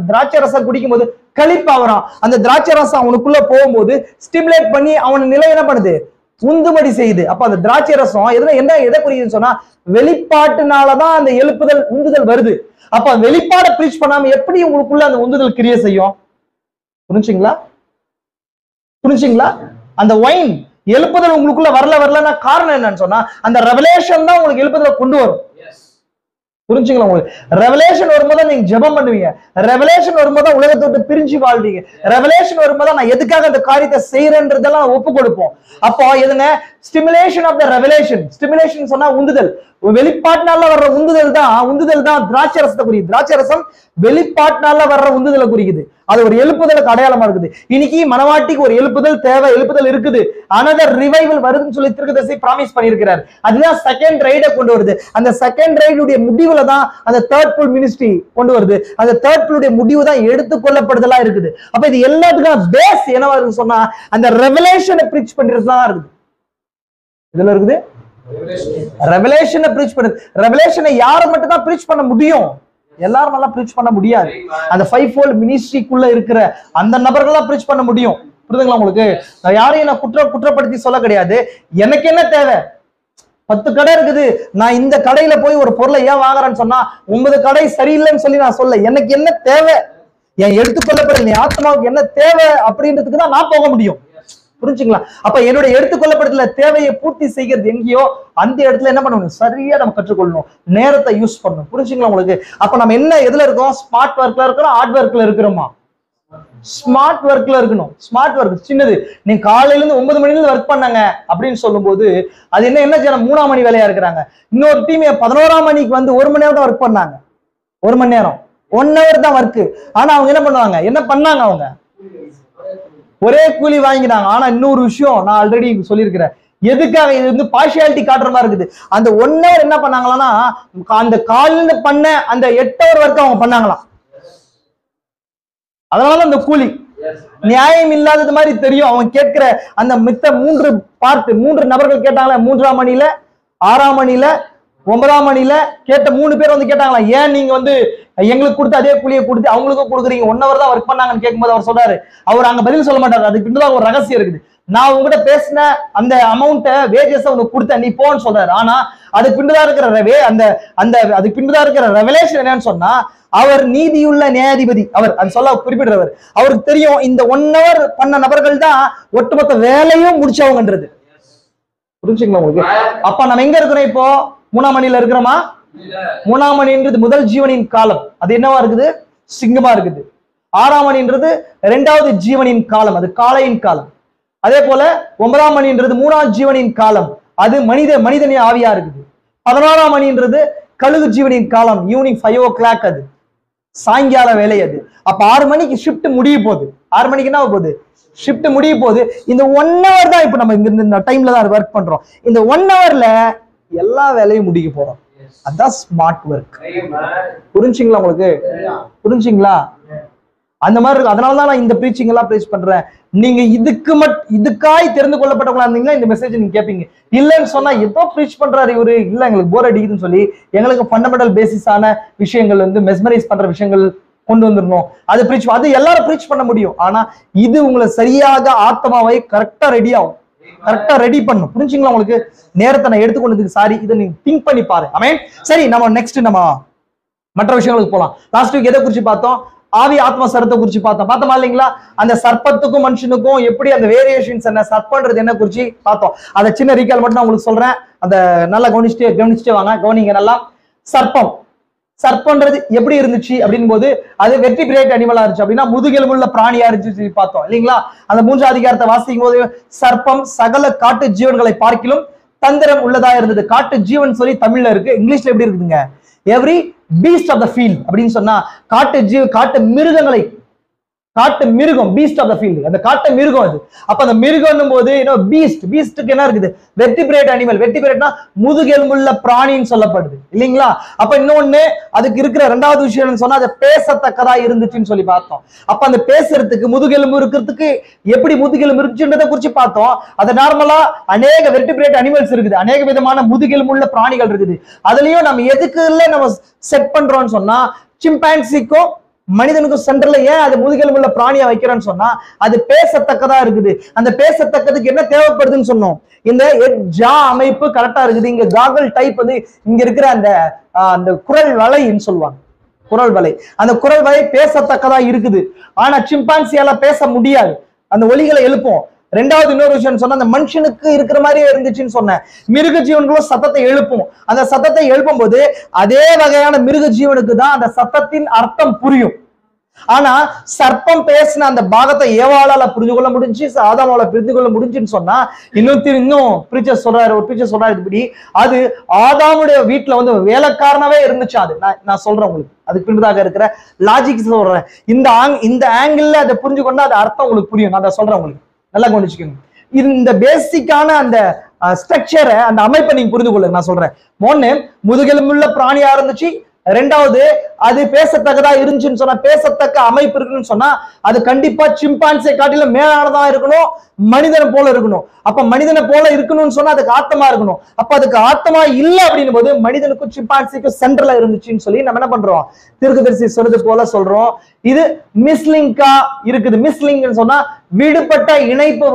திராட்சை ரசம் குடிக்கும் போது கழிப்பாகிறான். அந்த திராட்சை ரசம் அவனுக்குள்ள போகும்போது ஸ்டிமுலேட் பண்ணி அவன் நிலை என்ன பண்ணுது? உந்துமடி செய்யுது. அப்ப அந்த திராட்சை ரசம் எதை குறிக்குதுன்னு சொன்னா வெளிப்பாட்டுனாலதான் அந்த எழுப்புதல் உந்துதல் வருது. அப்ப வெளிப்பாட பிரீச் பண்ணாம எப்படி உங்களுக்குள்ள அந்த உந்துதல் கிரியை செய்யும்? புரிஞ்சுங்களா? அந்த ஒயின் எழுப்புதல் உங்களுக்குள்ள வரலன்னா காரணம் என்னன்னு சொன்னா அந்த ரெவலேஷன் தான் உங்களுக்கு எழுப்புதலை கொண்டு வரும். புரிஞ்சுங்களா? உங்களுக்கு ரெவலேஷன் வரும்போது நீங்க ஜெபம் பண்ணுவீங்க. ரெவலேஷன் வரும்போது உலகத்தை விட்டு பிரிஞ்சு வாழ்வீங்க. ரெவலேஷன் வரும்போது நான் எதுக்காக அந்த காரியத்தை செய்யறேன்றதெல்லாம் ஒப்பு கொடுப்போம். அப்போ எதுங்க? Stimulation of the revelation. Stimulation சொன்னா உந்துதல். வெளிப்பாட்டினால வர்ற உந்துதல் தான் திராட்சை ரசத்தை குறிக்குது. திராட்சை ரசம் வெளிப்பாட்டினால வர்ற உந்துதலை குறிக்குது. அது ஒரு எழுப்புதலுக்கு அடையாளமா இருக்குது. இன்னைக்கு மனவாட்டிக்கு ஒரு எழுப்புதல் தேவை, எழுப்புதல் இருக்குது. another revival வருதுன்னு சொல்லி தீர்க்கதரிசி பிராமிஸ் பண்ணியிருக்கிறார். அதுதான் செகண்ட் ரைட கொண்டு வருது. அந்த செகண்ட் ரைடுடைய முடிவுல தான் அந்த தேர்ட் புல் மினிஸ்ட்ரி கொண்டு வருது. அந்த தேர்ட் புல்லுடைய முடிவு தான் எடுத்துக்கொள்ளப்படுதலா இருக்குது. அப்ப இது எல்லாத்துக்கும் பேஸ் என்னவா இருக்குன்னு சொன்னா அந்த ரெவலேஷனை பிரீச் பண்றதுதான் இருக்குது. இதுல இருக்குது ரெவலேஷனை பிரீச் பண்ணுது. ரெவலேஷனை யாரை மட்டும் தான் பிரீச் பண்ண முடியும்? எல்லாரும் நல்லா பிரீச் பண்ண முடியாது. அந்த 5-fold மினிஸ்ட்ரிக்குள்ள இருக்கிற அந்த நபர்கள் தான் பிரீச் பண்ண முடியும். புரியுதுங்களா உங்களுக்கு? யாரையும் நான் குற்றப்படுத்தி சொல்ல கிடையாது. எனக்கு என்ன தேவை? 10 கடை இருக்குது, நான் இந்த கடையில போய் ஒரு பொருளை ஏன் வாங்குறேன்னு சொன்னா 9 கடை சரியில்லைன்னு சொல்லி நான் சொல்ல. எனக்கு என்ன தேவை? என் எடுத்துக்கொள்ளப்படுற என் ஆத்மாவுக்கு என்ன தேவை அப்படின்றதுக்கு தான் நான் போக முடியும். புரிஞ்சுங்களா? அப்ப என்னுடைய எடுத்துக்கொள்ளப்படுதல தேவையை பூர்த்தி செய்கிறது எங்கேயோ அந்த இடத்துல என்ன பண்ணணும்? சரியா நம்ம கற்றுக்கொள்ளணும், நேரத்தை யூஸ் பண்ணணும். புரிஞ்சுங்களா உங்களுக்கு? அப்ப நம்ம என்ன எதுல இருக்கோம்? ஸ்மார்ட் ஒர்க்ல இருக்கிறோம், ஹார்ட் ஒர்க்ல இருக்கிறோமா? ஸ்மார்ட் ஒர்க்ல இருக்கணும். ஸ்மார்ட் ஒர்க் சின்னது. நீங்க காலையில இருந்து 9 மணில இருந்து ஒர்க் பண்ணாங்க அப்படின்னு சொல்லும் போது அது என்ன ஜனம் 3ஆம் மணி வேலையா இருக்கிறாங்க. இன்னொரு டீம் 11ஆம் மணிக்கு வந்து 1 மணி நேரம் தான் ஒர்க் பண்ணாங்க. 1 மணி நேரம் 1 ஹவர் தான் ஒர்க். ஆனா அவங்க என்ன பண்ணுவாங்க? என்ன பண்ணாங்க? அவங்க ஒரே கூலி வாங்கினாங்க. ஆனா இன்னொரு விஷயம் நான் ஆல்ரெடி சொல்லியிருக்கிறேன். எதுக்காக? இது வந்து பார்ஷியாலிட்டி காட்டுற மாதிரி இருக்குது. அந்த 1 ஹவர் என்ன பண்ணாங்களான்னா அந்த காலையில பண்ண அந்த 8 ஹவர் வரைக்கும் அவங்க பண்ணாங்களாம். அதனால அந்த கூலி நியாயம் இல்லாதது மாதிரி தெரியும். அவங்க கேட்கிற அந்த மித்த 3 நபர்கள் கேட்டாங்களே, 3ஆம் மணியில, 6ஆம் மணியில, 9ஆம் மணியில கேட்ட 3 பேர் வந்து கேட்டாங்களா, ஏன் நீங்க வந்து எங்களுக்கு கொடுத்து அதே கூலியை கொடுத்து அவங்களுக்கும் கொடுக்குறீங்க? 1 ஹவர் தான் ஒர்க் பண்ணாங்கன்னு கேட்கும்போது அவர் சொல்றாரு, அவர் அங்க பதில் சொல்ல மாட்டாரு. அதுக்கு பின்னாடி ஒரு ரகசியம் இருக்குது. நான் உங்ககிட்ட பேசின அந்த அமௌண்ட்டை வேஜஸ் உனக்கு கொடுத்த நீ போன்னு சொல்றாரு. ஆனா அதுக்கு பின்னதா இருக்கிற அதுக்கு பின்னதா இருக்கிற ரெவலேஷன் என்னன்னு சொன்னா அவர் நீதியுள்ள நியாயாதிபதி. அவர் அது சொல்ல குறிப்பிடுறவர். அவருக்கு தெரியும் இந்த 1 ஹவர் பண்ண நபர்கள் தான் ஒட்டுமொத்த வேலையும் முடிச்சவங்கன்றது. புரிஞ்சுங்களா உங்களுக்கு? அப்ப நம்ம எங்க இருக்கிறோம்? இப்போ 3ஆம் மணியில இருக்கிறோமா? 3ஆம் மணின்றது முதல் ஜீவனின் காலம். அது என்னவா இருக்குது? சிங்கமா இருக்குது. 6ஆம் மணின்றது 2வது ஜீவனின் காலம். அது காளையின் காலம். அதே போல 9ஆம் மணின்றது 3ஆம் ஜீவனின் காலம். அது மனிதனின் ஆவியா இருக்குது. 11ஆம் மணின்றது கழுகு ஜீவனின் காலம். Evening 5 o'clock. அது சாயங்கால வேலை. அது அப்ப 6 மணிக்கு ஷிப்ட் முடிய போகுது. 6 மணிக்கு என்ன போகுது? ஷிப்ட் முடிய போகுது. இந்த 1 ஹவர் தான் இப்ப நம்ம இந்த டைம்ல தான் ஒர்க் பண்றோம். இந்த 1 ஹவர்ல எல்லா வேலையும் முடிக்க போறோம். அதான் ஸ்மார்ட் ஒர்க். புரிஞ்சுங்களா உங்களுக்கு? புரிஞ்சுங்களா? அந்த மாதிரி இருக்கு. அதனாலதான் நான் இந்த பிரீச்சிங் எல்லாம் பிரீச் பண்றேன். நீங்க இதுக்காய் தெரிந்து கொள்ளப்பட்டவங்களா இருந்தீங்கன்னா இந்த மெசேஜ் நீங்க கேட்பீங்க. இல்லைன்னு சொன்னா ஏதோ பிரீச் பண்றாரு இவரு, இல்ல எங்களுக்கு போர் அடிக்குதுன்னு சொல்லி எங்களுக்கு ஃபண்டமெண்டல் பேசிஸான விஷயங்கள் வந்து மெஸ்மரைஸ் பண்ற விஷயங்கள் கொண்டு வந்துடணும். அது எல்லாரும் பிரீச் பண்ண முடியும். ஆனா இது உங்களை சரியாக ஆத்மாவை கரெக்டா ரெடி ஆகும், கரெக்டா ரெடி பண்ணும். புரிஞ்சுங்களா உங்களுக்கு? நேரத்தை நான் எடுத்துக்கொண்டதுக்கு சாரி. இதை நீங்க திங்க் பண்ணி பாரு. ஆமென். சரி, நம்ம நெக்ஸ்ட் நம்ம மற்ற விஷயங்களுக்கு போலாம். லாஸ்ட் வீக் எதை குறிச்சு பார்த்தோம்? ஆவி ஆத்மா சரத்தை குறிச்சு பார்த்தோமா இல்லைங்களா? அந்த சர்ப்பத்துக்கும் மனுஷனுக்கும் எப்படி அந்த வேரியேஷன்ஸ் என்ன, சர்ப்பன்றது என்ன குறிச்சு பார்த்தோம். அதை சின்ன ரீகால் மட்டும் நான் உங்களுக்கு சொல்றேன். அந்த நல்லா கவனிச்சுட்டே வாங்க. கவனிங்க நல்லா. சர்ப்பன்றது எப்படி இருந்துச்சு அப்படின் போது அது வெர்டிபிரேட் அனிமலா இருந்துச்சு. அப்படின்னா முதுகெலும்புள்ள பிராணியா இருந்துச்சு பார்த்தோம் இல்லைங்களா? அந்த 3ஆம் அதிகாரத்தை வாசிக்கும் போது சர்ப்பம் சகல காட்டு ஜீவன்களை பார்க்கிலும் தந்திரம் உள்ளதா இருந்தது. காட்டு ஜீவன் சொல்லி தமிழ்ல இருக்கு. இங்கிலீஷ்ல எப்படி இருக்குதுங்க? Every beast of the field அப்படின்னு சொன்னா காட்டு மிருகங்களை, காட்டு மிருகம், பீஸ்ட் ஆஃப் த ஃபீல்ட், அந்த காட்டு மிருகம் அது. அப்ப அந்த மிருகம் போது பீஸ்டுக்கு என்ன இருக்குது? Vertebrate animal. வெர்டிபிரேட்னா முதுகெலும்புள்ள பிராணின்னு சொல்லப்படுது இல்லைங்களா? அப்ப இன்னொன்னு அதுக்கு இருக்கிற 2வது விஷயம் சொன்னா அது பேசத்தக்கதா இருந்துச்சுன்னு சொல்லி பார்த்தோம். அப்ப அந்த பேசுறதுக்கு முதுகெலும்பு இருக்கிறதுக்கு எப்படி முதுகெலும்பு இருக்குன்றதை குறிச்சு பார்த்தோம். அது நார்மலா அநேக வெர்டிபிரேட் அனிமல்ஸ் இருக்குது, அநேக விதமான முதுகெலும்புள்ள பிராணிகள் இருக்குது. அதுலயும் நம்ம எதுக்கு இல்ல நம்ம செட் பண்றோம்னு சொன்னா சிம்பான்சிக்கும் மனிதனுக்கு சென்டர்ல ஏன் அது முதுகெலும்புள்ள பிராணியா வைக்கிறேன்னு சொன்னா அது பேசத்தக்கதா இருக்குது. அந்த பேசத்தக்கதுக்கு என்ன தேவைப்படுதுன்னு சொன்னோம், இந்த ஜா அமைப்பு கரெக்டா இருக்குது. இங்க காகல் டைப் வந்து இங்க இருக்கிற அந்த குரல் வலைன்னு சொல்லுவாங்க, குரல் வலை. அந்த குரல் வலை பேசத்தக்கதா இருக்குது. ஆனா சிம்பான்சியால பேச முடியாது, அந்த ஒலிகளை எழுப்போம். ரெண்டாவது இன்னொரு விஷயம் சொன்னா, அந்த மனுஷனுக்கு இருக்கிற மாதிரியே இருந்துச்சுன்னு சொன்னேன். மிருக ஜீவன்களும் சத்தத்தை எழுப்பும். அந்த சத்தத்தை எழுப்பும் போது அதே வகையான மிருக ஜீவனுக்கு தான் அந்த சத்தத்தின் அர்த்தம் புரியும். ஆனா சர்ப்பம் பேசின அந்த பாகத்தை ஏவாளால புரிந்து கொள்ள முடிஞ்சு, ஆதாமால புரிந்து கொள்ள முடிஞ்சுன்னு சொன்னா, இன்னும் பிரீச்சர் சொல்றாரு, ஒரு பிரீச்சர் சொல்றாரு இப்படி, அது ஆதாமுடைய வீட்டுல வந்து வேலைக்காரனாவே இருந்துச்சு. அது நான் சொல்றேன் உங்களுக்கு, அதுக்கு பின்னதாக இருக்கிற லாஜிக் சொல்றேன். இந்த ஆங்கிள் அதை புரிஞ்சு கொண்டா அது அர்த்தம் உங்களுக்கு புரியும். நான் அதை சொல்றேன் உங்களுக்கு, நல்லா கவனிச்சுக்கணும். இந்த பேசிக்கான அந்த ஸ்ட்ரக்சரை, அந்த அமைப்பை நீங்க புரிந்து கொள்ளுங்க. நான் சொல்றேன், ஒண்ணு முதுகெலும்புள்ள பிராணியா இருந்துச்சு. ரெண்டாவது அது பேசத்தக்கதா இருந்துச்சுன்னு சொன்னா, பேசத்தக்க அமைப்பு இருக்குன்னு சொன்னா அது கண்டிப்பா சிம்பான்சியை காட்டிலும் மேலானதா இருக்கணும், மனிதனை போல இருக்கணும். அப்ப மனிதனை போல இருக்கணும்னு சொன்னா அதுக்கு ஆத்மா இருக்கணும். அப்ப அதுக்கு ஆத்மா இல்ல அப்படின்னும் போது மனிதனுக்கும் சிம்பான்சிக்கும் சென்ட்ரலா இருந்துச்சுன்னு சொல்லி நம்ம என்ன பண்றோம், தீர்க்கதரிசி சொன்னது போல சொல்றோம். இது மிஸ்லிங்கா இருக்குது. மிஸ்லிங்னு சொன்னா விடுபட்ட இணைப்பு,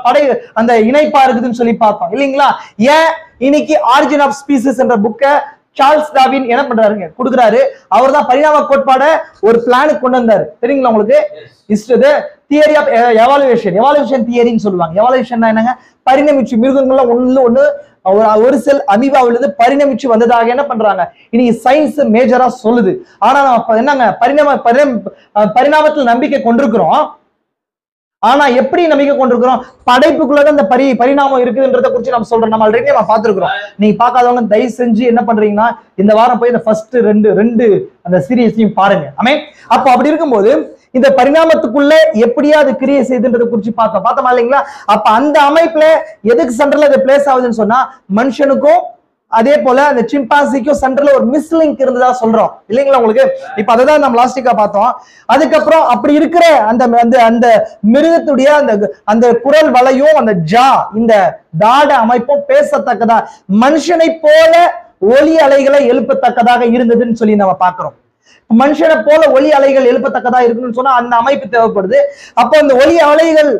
படை அந்த இணைப்பா இருக்குதுன்னு சொல்லி பார்த்தோம் இல்லைங்களா. ஏன் இன்னைக்கு ஆரிஜின் ஆஃப் ஸ்பீசிஸ் என்ற புக்கை சார்ல்ஸ் டார்வின் என்ன பண்றாருங்க, கொடுக்குறாரு. அவர் தான் பரிணாம கோட்பாட ஒரு பிளானுக்கு கொண்டு வந்தாரு, தெரியுங்களா உங்களுக்கு. தியரி ஆஃப் எவாலுவேஷன் தியரின்னு சொல்லுவாங்க. எவாலுவேஷன் என்னங்க, பரிணமிச்சு மிருகங்கள்ல ஒண்ணு ஒரு செல் அமீபாவிலிருந்து பரிணமிச்சு வந்ததாக என்ன பண்றாங்க இன்னைக்கு சயின்ஸ் மேஜரா சொல்லுது. ஆனா நம்ம என்னங்க பரிணாமத்தில் நம்பிக்கை கொண்டிருக்கிறோம். ஆனா எப்படி நம்பிக்கை கொண்டிருக்கிறோம், படைப்புக்குள்ளதான் அந்த பரிணாமம் இருக்குதுன்றத குறிச்சு நம்ம சொல்றோம். நம்ம ஆல்ரெடி நம்ம பார்த்திருக்கிறோம். நீங்க பார்க்காதவங்க தயவு செஞ்சு என்ன பண்றீங்கன்னா இந்த வாரம் போய் இந்த ஃபர்ஸ்ட் ரெண்டு அந்த சீரியஸையும் பாருங்க. அப்ப அப்படி இருக்கும்போது இந்த பரிணாமத்துக்குள்ள எப்படியா அது கிரியை செய்துன்றதை குறிச்சு பார்த்தோமா இல்லைங்களா. அப்ப அந்த அமைப்புல எதுக்கு சென்டர்ல அது பிளேஸ் ஆகுதுன்னு சொன்னா, மனுஷனுக்கும் அதே போல அந்த சிம்பான்சிக்கும் சென்டர்ல ஒரு மிஸ்லிங்க் இருந்ததா சொல்றோம் இல்லைங்களா உங்களுக்கு. இப்ப அதுதான் நம்ம லாஸ்டிக்கா பார்த்தோம். அதுக்கப்புறம் அப்படி இருக்கிற அந்த மிருகத்துடைய அந்த குரல் வலையும் அந்த ஜா, இந்த தாட அமைப்பும் பேசத்தக்கதா, மனுஷனை போல ஒலி அலைகளை எழுப்பத்தக்கதாக இருந்ததுன்னு சொல்லி நம்ம பார்க்கிறோம். மனுஷனை போல ஒலி அலைகள் எழுப்பத்தக்கதா இருக்குன்னு சொன்னா அந்த அமைப்பு தேவைப்படுது. அப்போ அந்த ஒலி அலைகள்,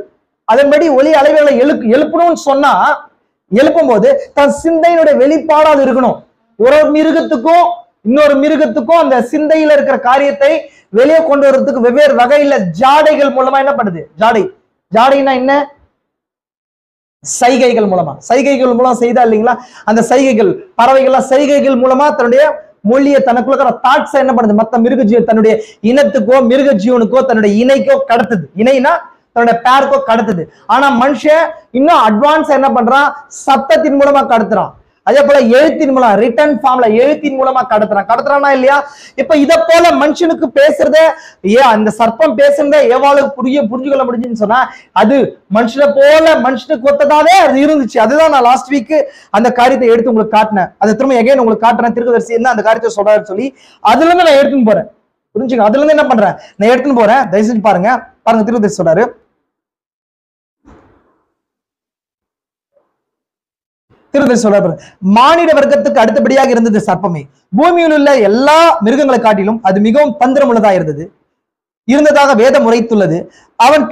அதன்படி ஒலி அலைகளை எழுப்பணும்னு சொன்னா, எழுப்பும் போது தன் சிந்தையினுடைய வெளிப்பாடு அது இருக்கணும். ஒரு மிருகத்துக்கும் இன்னொரு மிருகத்துக்கும் அந்த சிந்தையில இருக்கிற காரியத்தை வெளியே கொண்டு வர்றதுக்கு வெவ்வேறு வகையில ஜாடைகள் மூலமா என்ன பண்ணுது, ஜாடைனா என்ன, சைகைகள் மூலமா செய்தா இல்லைங்களா. அந்த சைகைகள், பறவைகள்லாம் சைகைகள் மூலமா தன்னுடைய மொழியை, தனக்குள்ள தாட்ஸ் என்ன பண்ணுது, மத்த மிருக ஜீவன் தன்னுடைய இனத்துக்கோ மிருக ஜீவனுக்கோ தன்னுடைய இணைக்கோ கடத்துது. இணைனா தன்னுடைய பேருக்கோ கடத்துது. ஆனா மனுஷன் இன்னும் அட்வான்ஸ் என்ன பண்றான், சத்தத்தின் மூலமா கடத்துறான். அதே போல எழுத்தின் மூலம், ரிட்டன் ஃபார்ம்ல எழுத்தின் மூலமா கடத்துறானா இல்லையா. இப்ப இத போல மனுஷனுக்கு பேசுறத, அந்த சர்ப்பம் பேசுறத ஏவாளுக்கு புரிஞ்சு கொள்ள முடிஞ்சுன்னு சொன்னா, அது மனுஷனை போல மனுஷனுக்கு ஒத்ததாவே அது இருந்துச்சு. அதுதான் நான் லாஸ்ட் வீக் அந்த காரியத்தை எடுத்து உங்களுக்கு காட்டினேன். அதை திரும்ப எகைன் உங்களுக்கு காட்டுறேன். தீர்க்கதரிசி என்ன அந்த காரியத்தை சொல்றாரு சொல்லி அதுல இருந்து நான் எடுத்துன்னு போறேன். புரிஞ்சுங்க, அதுல இருந்து என்ன பண்றேன், நான் எடுத்துன்னு போறேன். தயவு செஞ்சு பாருங்க. தீர்க்கதரிசி சொல்றாரு, மானிட வர்க்கத்துக்கு அடுத்தபடியாக இருந்தது சர்ப்பமே. பூமியில் உள்ள எல்லா மிருகங்களை காட்டிலும் அது மிகவும் தந்திரம் உள்ளதா இருந்ததாக வேதம் உரைத்துள்ளது. அவன்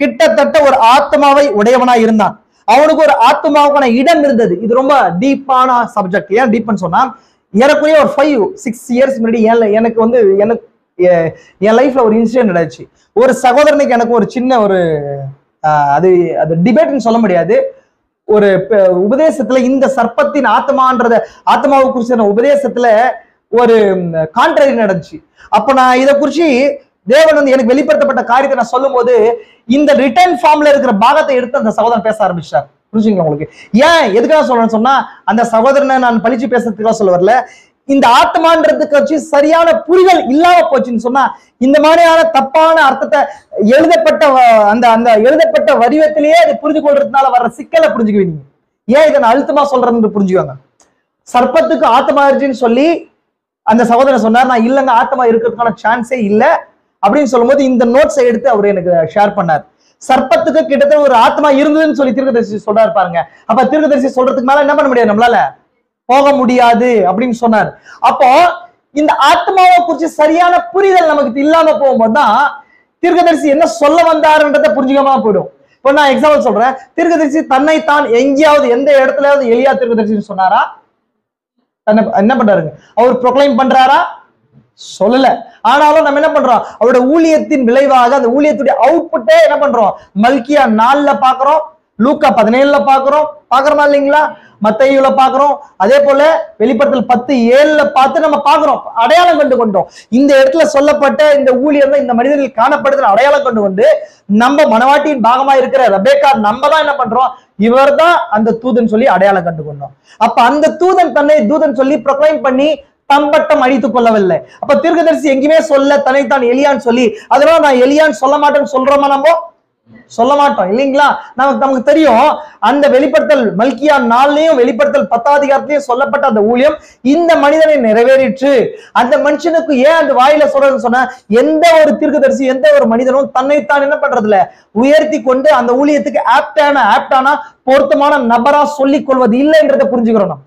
கிட்டத்தட்ட ஒரு ஆத்மாவை உடையவனாய் இருந்தான். அவனுக்கு ஒரு ஆத்மாவுக்கான இடம் இருந்தது. இது ரொம்ப டீப்பான சப்ஜெக்ட். ஏன் டீப்னு சொன்னா, எனக்குரிய ஒரு 5-6 இயர்ஸ் முன்னாடி எனக்கு என் லைஃப்ல ஒரு இன்சிடென்ட் நடந்துச்சு. ஒரு சகோதரனுக்கு எனக்கு ஒரு சின்ன ஒரு அது டிபேட்னு சொல்ல முடியாது, ஒரு உபதேசத்துல இந்த சர்ப்பத்தின் ஆத்மாவை குறிச்ச உபதேசத்துல ஒரு கான்ட்ரரி நடந்துச்சு. அப்ப நான் இதை குறிச்சு தேவன் எனக்கு வெளிப்படுத்தப்பட்ட காரியத்தை நான் சொல்லும் போது இந்த ரிட்டர்ன் ஃபார்ம்ல இருக்கிற பாகத்தை எடுத்து அந்த சகோதரன் பேச ஆரம்பிச்சார். புரிஞ்சுங்களா உங்களுக்கு. ஏன் எதுக்காக சொல்றேன்னு சொன்னா, அந்த சகோதரனை நான் பழிச்சு பேசுறதுக்காக சொல்ல வரல. இந்த ஆத்மான்றதுக்கு வச்சு சரியான புரிதல் இல்லாம போச்சுன்னு சொன்னா, இந்த மாதிரியான தப்பான அர்த்தத்தை எழுதப்பட்ட வடிவத்திலேயே அதை புரிஞ்சு கொள்றதுனால வர்ற சிக்கலை புரிஞ்சுக்குவீங்க. ஏன் இதை நான் அழுத்தமா சொல்றேன்னு புரிஞ்சுக்குவாங்க. சர்ப்பத்துக்கு ஆத்மா இருந்துச்சுன்னு சொல்லி அந்த சகோதரன் சொன்னார். நான் இல்லைங்க, ஆத்மா இருக்கிறதுக்கான சான்ஸே இல்லை அப்படின்னு சொல்லும் போது இந்த நோட்ஸை எடுத்து அவர் எனக்கு ஷேர் பண்ணார். சர்ப்பத்துக்கு கிட்டத்தட்ட ஒரு ஆத்மா இருந்ததுன்னு சொல்லி தீர்க்கதரிசி சொல்றாரு பாருங்க. அப்ப தீர்க்கதரிசி சொல்றதுக்கு மேல என்ன பண்ண முடியாது, நம்மளால போக முடியாது அப்படின்னு சொன்னார். அப்போ இந்த ஆத்மாவை குறிச்சு சரியான புரிதல் நமக்கு இல்லாம போகும்போது தான் தீர்க்கதரிசி என்ன சொல்ல வந்தாருன்றதை புரிஞ்சுக்காம போயிடும். இப்போ நான் எக்ஸாம்பிள் சொல்றேன். தீர்க்கதரிசி தன்னைத்தான் எங்கேயாவது எந்த இடத்துலயாவது எலியா தீர்க்கதரிசி சொன்னாரா? என்ன பண்றாருங்க? அவர் ப்ரொக்ளைம் பண்றாரா? சொல்லல. ஆனாலும் நம்ம என்ன பண்றோம்? அவருடைய ஊழியத்தின் விளைவாக அந்த ஊழியத்துடைய அவுட்புட்டே என்ன பண்றோம்? மல்கியா 4ல பாக்குறோம், லூக்கா 17ல பாக்குறோமா இல்லைங்களா? மத்தேயுல பாக்குறோம், அதே போல வெளிப்படுத்தல் 10:7ல பார்த்து நம்ம பாக்குறோம். அடையாளம் கண்டு கொண்டோம். இந்த இடத்துல சொல்லப்பட்ட இந்த ஊழியம் தான் இந்த மனிதர்கள் காணப்படுதுன்னு அடையாளம் கொண்டு கொண்டு நம்ம மனவாட்டியின் பாகமா இருக்கிற ரெபேக்கா நம்ம தான் என்ன பண்றோம்? இவர் தான் அந்த தூதன் சொல்லி அடையாளம் கண்டு கொண்டோம். அப்ப அந்த தூதன் தன்னை தூதன் சொல்லி ப்ரொக்ளைம் பண்ணி தம்பட்டம் அடித்துக் கொள்ளவில்லை. அப்ப தீர்க்கதரிசி எங்கேயுமே சொல்ல தன்னைத்தான் எலியான்னு சொல்லி, அதனால நான் எலியான்னு சொல்ல மாட்டேன்னு சொல்றோமா? நம்ம சொல்ல மாட்டோம் இல்லைங்களா? நமக்கு தெரியும். அந்த வெளிப்படுத்தல் மல்கியா 4லயும் வெளிப்படுத்தல் 10ஆம் அதிகாரத்திலையும் சொல்லப்பட்ட அந்த ஊழியம் இந்த மனிதனை நிறைவேறிற்று. அந்த மனுஷனுக்கு ஏன் அந்த வாயில சொல்றதுன்னு சொன்னா, எந்த ஒரு தீர்க்கதரிசி எந்த ஒரு மனிதனும் தன்னைத்தான் என்ன பண்றதுல உயர்த்தி கொண்டு அந்த ஊழியத்துக்கு ஆப்டான பொருத்தமான நபரா சொல்லிக் கொள்வது இல்லைன்றதை புரிஞ்சுக்கிறோம்.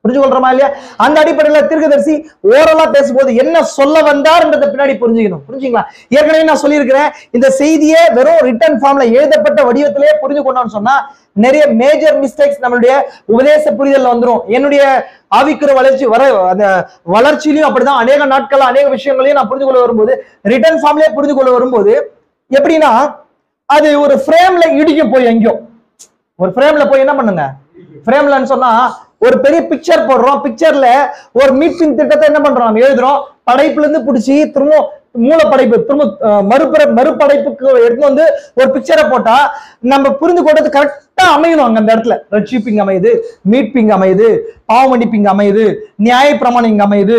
புரிஞ்சுக்கொள்றோமா இல்லையா? அந்த அடிப்படையில தீர்க்கதரிசி ஓரலா பேசும்போது என்ன சொல்ல வந்தார்ன்றதை பின்னாடி புரிஞ்சுக்கணும். புரிஞ்சுங்களா? ஏற்கனவே நான் சொல்லியிருக்கிறேன், இந்த செய்தியை வெறும் ரிட்டன் ஃபார்ம்ல எழுதப்பட்ட வடிவத்திலேயே புரிஞ்சு கொண்டோம்னு சொன்னா நிறைய மேஜர் மிஸ்டேக்ஸ் நம்மளுடைய உபதேச புரிதல் வந்துடும். என்னுடைய ஆவிக்குற அந்த வளர்ச்சியிலையும் அப்படிதான் அநேக நாட்கள் அநேக விஷயங்களையும் நான் புரிஞ்சு கொள்ள வரும்போது ரிட்டன் ஃபார்ம்லயே புரிஞ்சு கொள்ள வரும்போது எப்படின்னா, அது ஒரு ஃப்ரேம்ல இடிக்க போய் எங்கேயோ ஒரு ஃப்ரேம்ல போய் என்ன பண்ணுங்க? ஃப்ரேம்லன்னு சொன்னா ஒரு பெரிய பிக்சர் போடுறோம். பிக்சர்ல ஒரு மீட்பின் திட்டத்தை என்ன பண்றோம்? நம்ம எழுதுறோம். படைப்புல இருந்து பிடிச்சி திரும்ப மூலப்படைப்பு திரும்ப மறுபடைப்புக்கு எடுத்து வந்து ஒரு பிக்சரை போட்டா நம்ம புரிந்து கொண்டது கரெக்டா அமையணும். அங்க அந்த இடத்துல ரட்சிப்பிங் அமையுது, மீட்பிங் அமையுது, பாவ மன்னிப்பிங் அமையுது, நியாய பிரமாணம் இங்க அமையுது,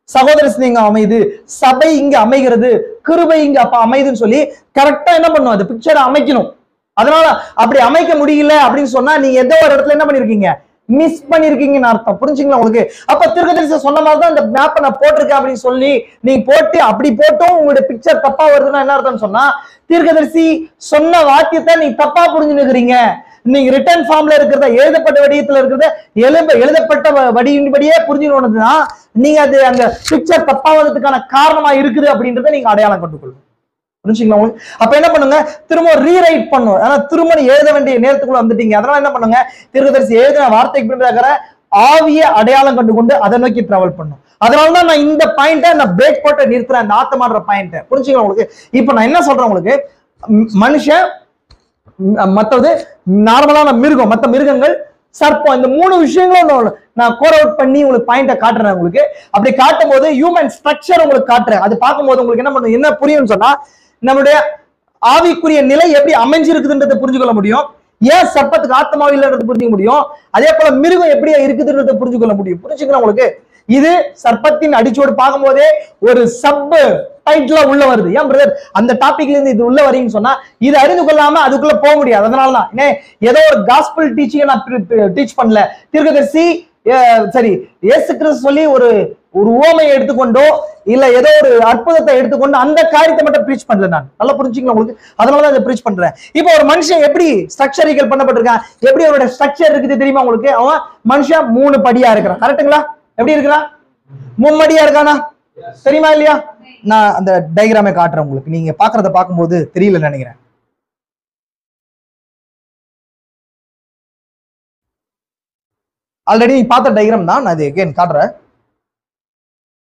சகோதரஸ்னே இங்க அமையுது, சபை இங்க அமைகிறது, கிருபை இங்க அப்ப அமையுதுன்னு சொல்லி கரெக்டா என்ன பண்ணும்? அந்த பிக்சரை அமைக்கணும். அதனால அப்படி அமைக்க முடியல அப்படின்னு சொன்னா நீங்க ஏதோ ஒரு இடத்துல என்ன பண்ணிருக்கீங்க? மிஸ் பண்ணிருக்கீங்கன்னு அர்த்தம். புரிஞ்சுங்களா உங்களுக்கு? அப்ப தீர்க்கதரிசி சொன்ன மாதிரி தான் இந்த மேப்பை நான் போட்டிருக்கேன் அப்படின்னு சொல்லி நீங்க போட்டு அப்படி போட்டும் உங்களுடைய பிக்சர் தப்பா வருதுன்னா என்ன அர்த்தம்னு சொன்னா, தீர்க்கதரிசி சொன்ன வாக்கியத்தை நீ தப்பா புரிஞ்சுக்கிறீங்க. நீங்க ரிட்டர்ன் ஃபார்ம்ல இருக்கிறத எழுதப்பட்ட வடிவத்துல இருக்கிறத எழுதப்பட்ட வடிவின்படியே புரிஞ்சுக்கணும்னா நீங்க அது அந்த பிக்சர் தப்பா வர்றதுக்கான காரணமா இருக்குது அப்படின்றத நீங்க அடையாளம் கொண்டு கொள்ளுங்க. புரிஞ்சுங்களா உங்களுக்கு? அப்ப என்ன பண்ணுங்க? திரும்ப ரீரைட் பண்ணும். ஆனா திரும்ப எழுத வேண்டிய நேரத்துக்குள்ள வந்துட்டீங்க. அதனால என்ன பண்ணுங்க? தீர்க்கதரிசி எழுதின வார்த்தைக்கு பின்னாடி ஆவிய அடையாளம் கண்டு கொண்டு அதை நோக்கி டிராவல் பண்ணும். அதனாலதான் நான் இந்த பாயிண்ட நான் பிரேக் போட்டு நிறுத்துறேன், இந்த ஆத்தமான்ற பாயிண்ட். புரிஞ்சுங்களா உங்களுக்கு? இப்ப நான் என்ன சொல்றேன் உங்களுக்கு, மனுஷன் மற்றது நார்மலான மிருகம், மற்ற மிருகங்கள், சர்ப்பம், இந்த மூணு விஷயங்களும் நான் கோர் அவுட் பண்ணி உங்களுக்கு பாயிண்ட காட்டுறேன். உங்களுக்கு அப்படி காட்டும் போது ஹியூமன் ஸ்ட்ரக்சர் உங்களுக்கு காட்டுறேன். அது பார்க்கும்போது உங்களுக்கு என்ன பண்ணும், என்ன புரியும்னு சொன்னா, நம்மளுடைய ஆவிக்குரிய நிலை எப்படி அமைஞ்சிருக்குதுன்றதை புரிஞ்சு கொள்ள முடியும். ஏன் சர்ப்பத்துக்கு ஆத்மாவே இல்லைன்றது புரிஞ்சுக்க முடியும். அதே போல மிருகம் எப்படி இருக்குதுன்றதை புரிஞ்சு கொள்ள முடியும். புரிஞ்சுக்கலாம் உங்களுக்கு? இது சர்ப்பத்தின் அடிச்சோடு பார்க்கும் போதே ஒரு சப் டைட்டிலா உள்ள வருது. ஏன் பிரதர் அந்த டாபிக்ல இருந்து இது உள்ள வரீங்கன்னு சொன்னா, இது அறிந்து கொள்ளாம அதுக்குள்ள போக முடியாது. அதனாலதான் ஏதோ ஒரு காஸ்பல் டீச்சிங் நான் டீச் பண்ணல. தீர்க்கதரிசி சரி இயேசு கிறிஸ்து சொல்லி ஒரு உவமையை எடுத்துக்கொண்டோ இல்ல ஏதோ ஒரு அற்புதத்தை எடுத்துக்கொண்டு அந்த காரியத்தை மட்டும் ப்ரீச் பண்ணல. நான் நல்லா புரிஞ்சுக்கலாம் உங்களுக்கு? அதனாலதான் இதை ப்ரீச் பண்றேன். இப்போ ஒரு மனுஷன் எப்படி ஸ்ட்ரக்சரிக்கல் பண்ணப்பட்டிருக்கான், எப்படி அவரோட ஸ்ட்ரக்சர் இருக்குது தெரியுமா உங்களுக்கு? அவன் மனுஷன் 3 படியா இருக்கிறான். கரெக்டுங்களா? எப்படி இருக்கிறான்? 3 படியா இருக்கானா? தெரியுமா இல்லையா? நான் அந்த டயக்ராமை காட்டுறேன் உங்களுக்கு. நீங்க பாக்குறத பார்க்கும்போது தெரியல நினைக்கிறேன். ஆல்ரெடி பார்த்த டயக்ராம் தான், நான் இது again காட்டுறேன்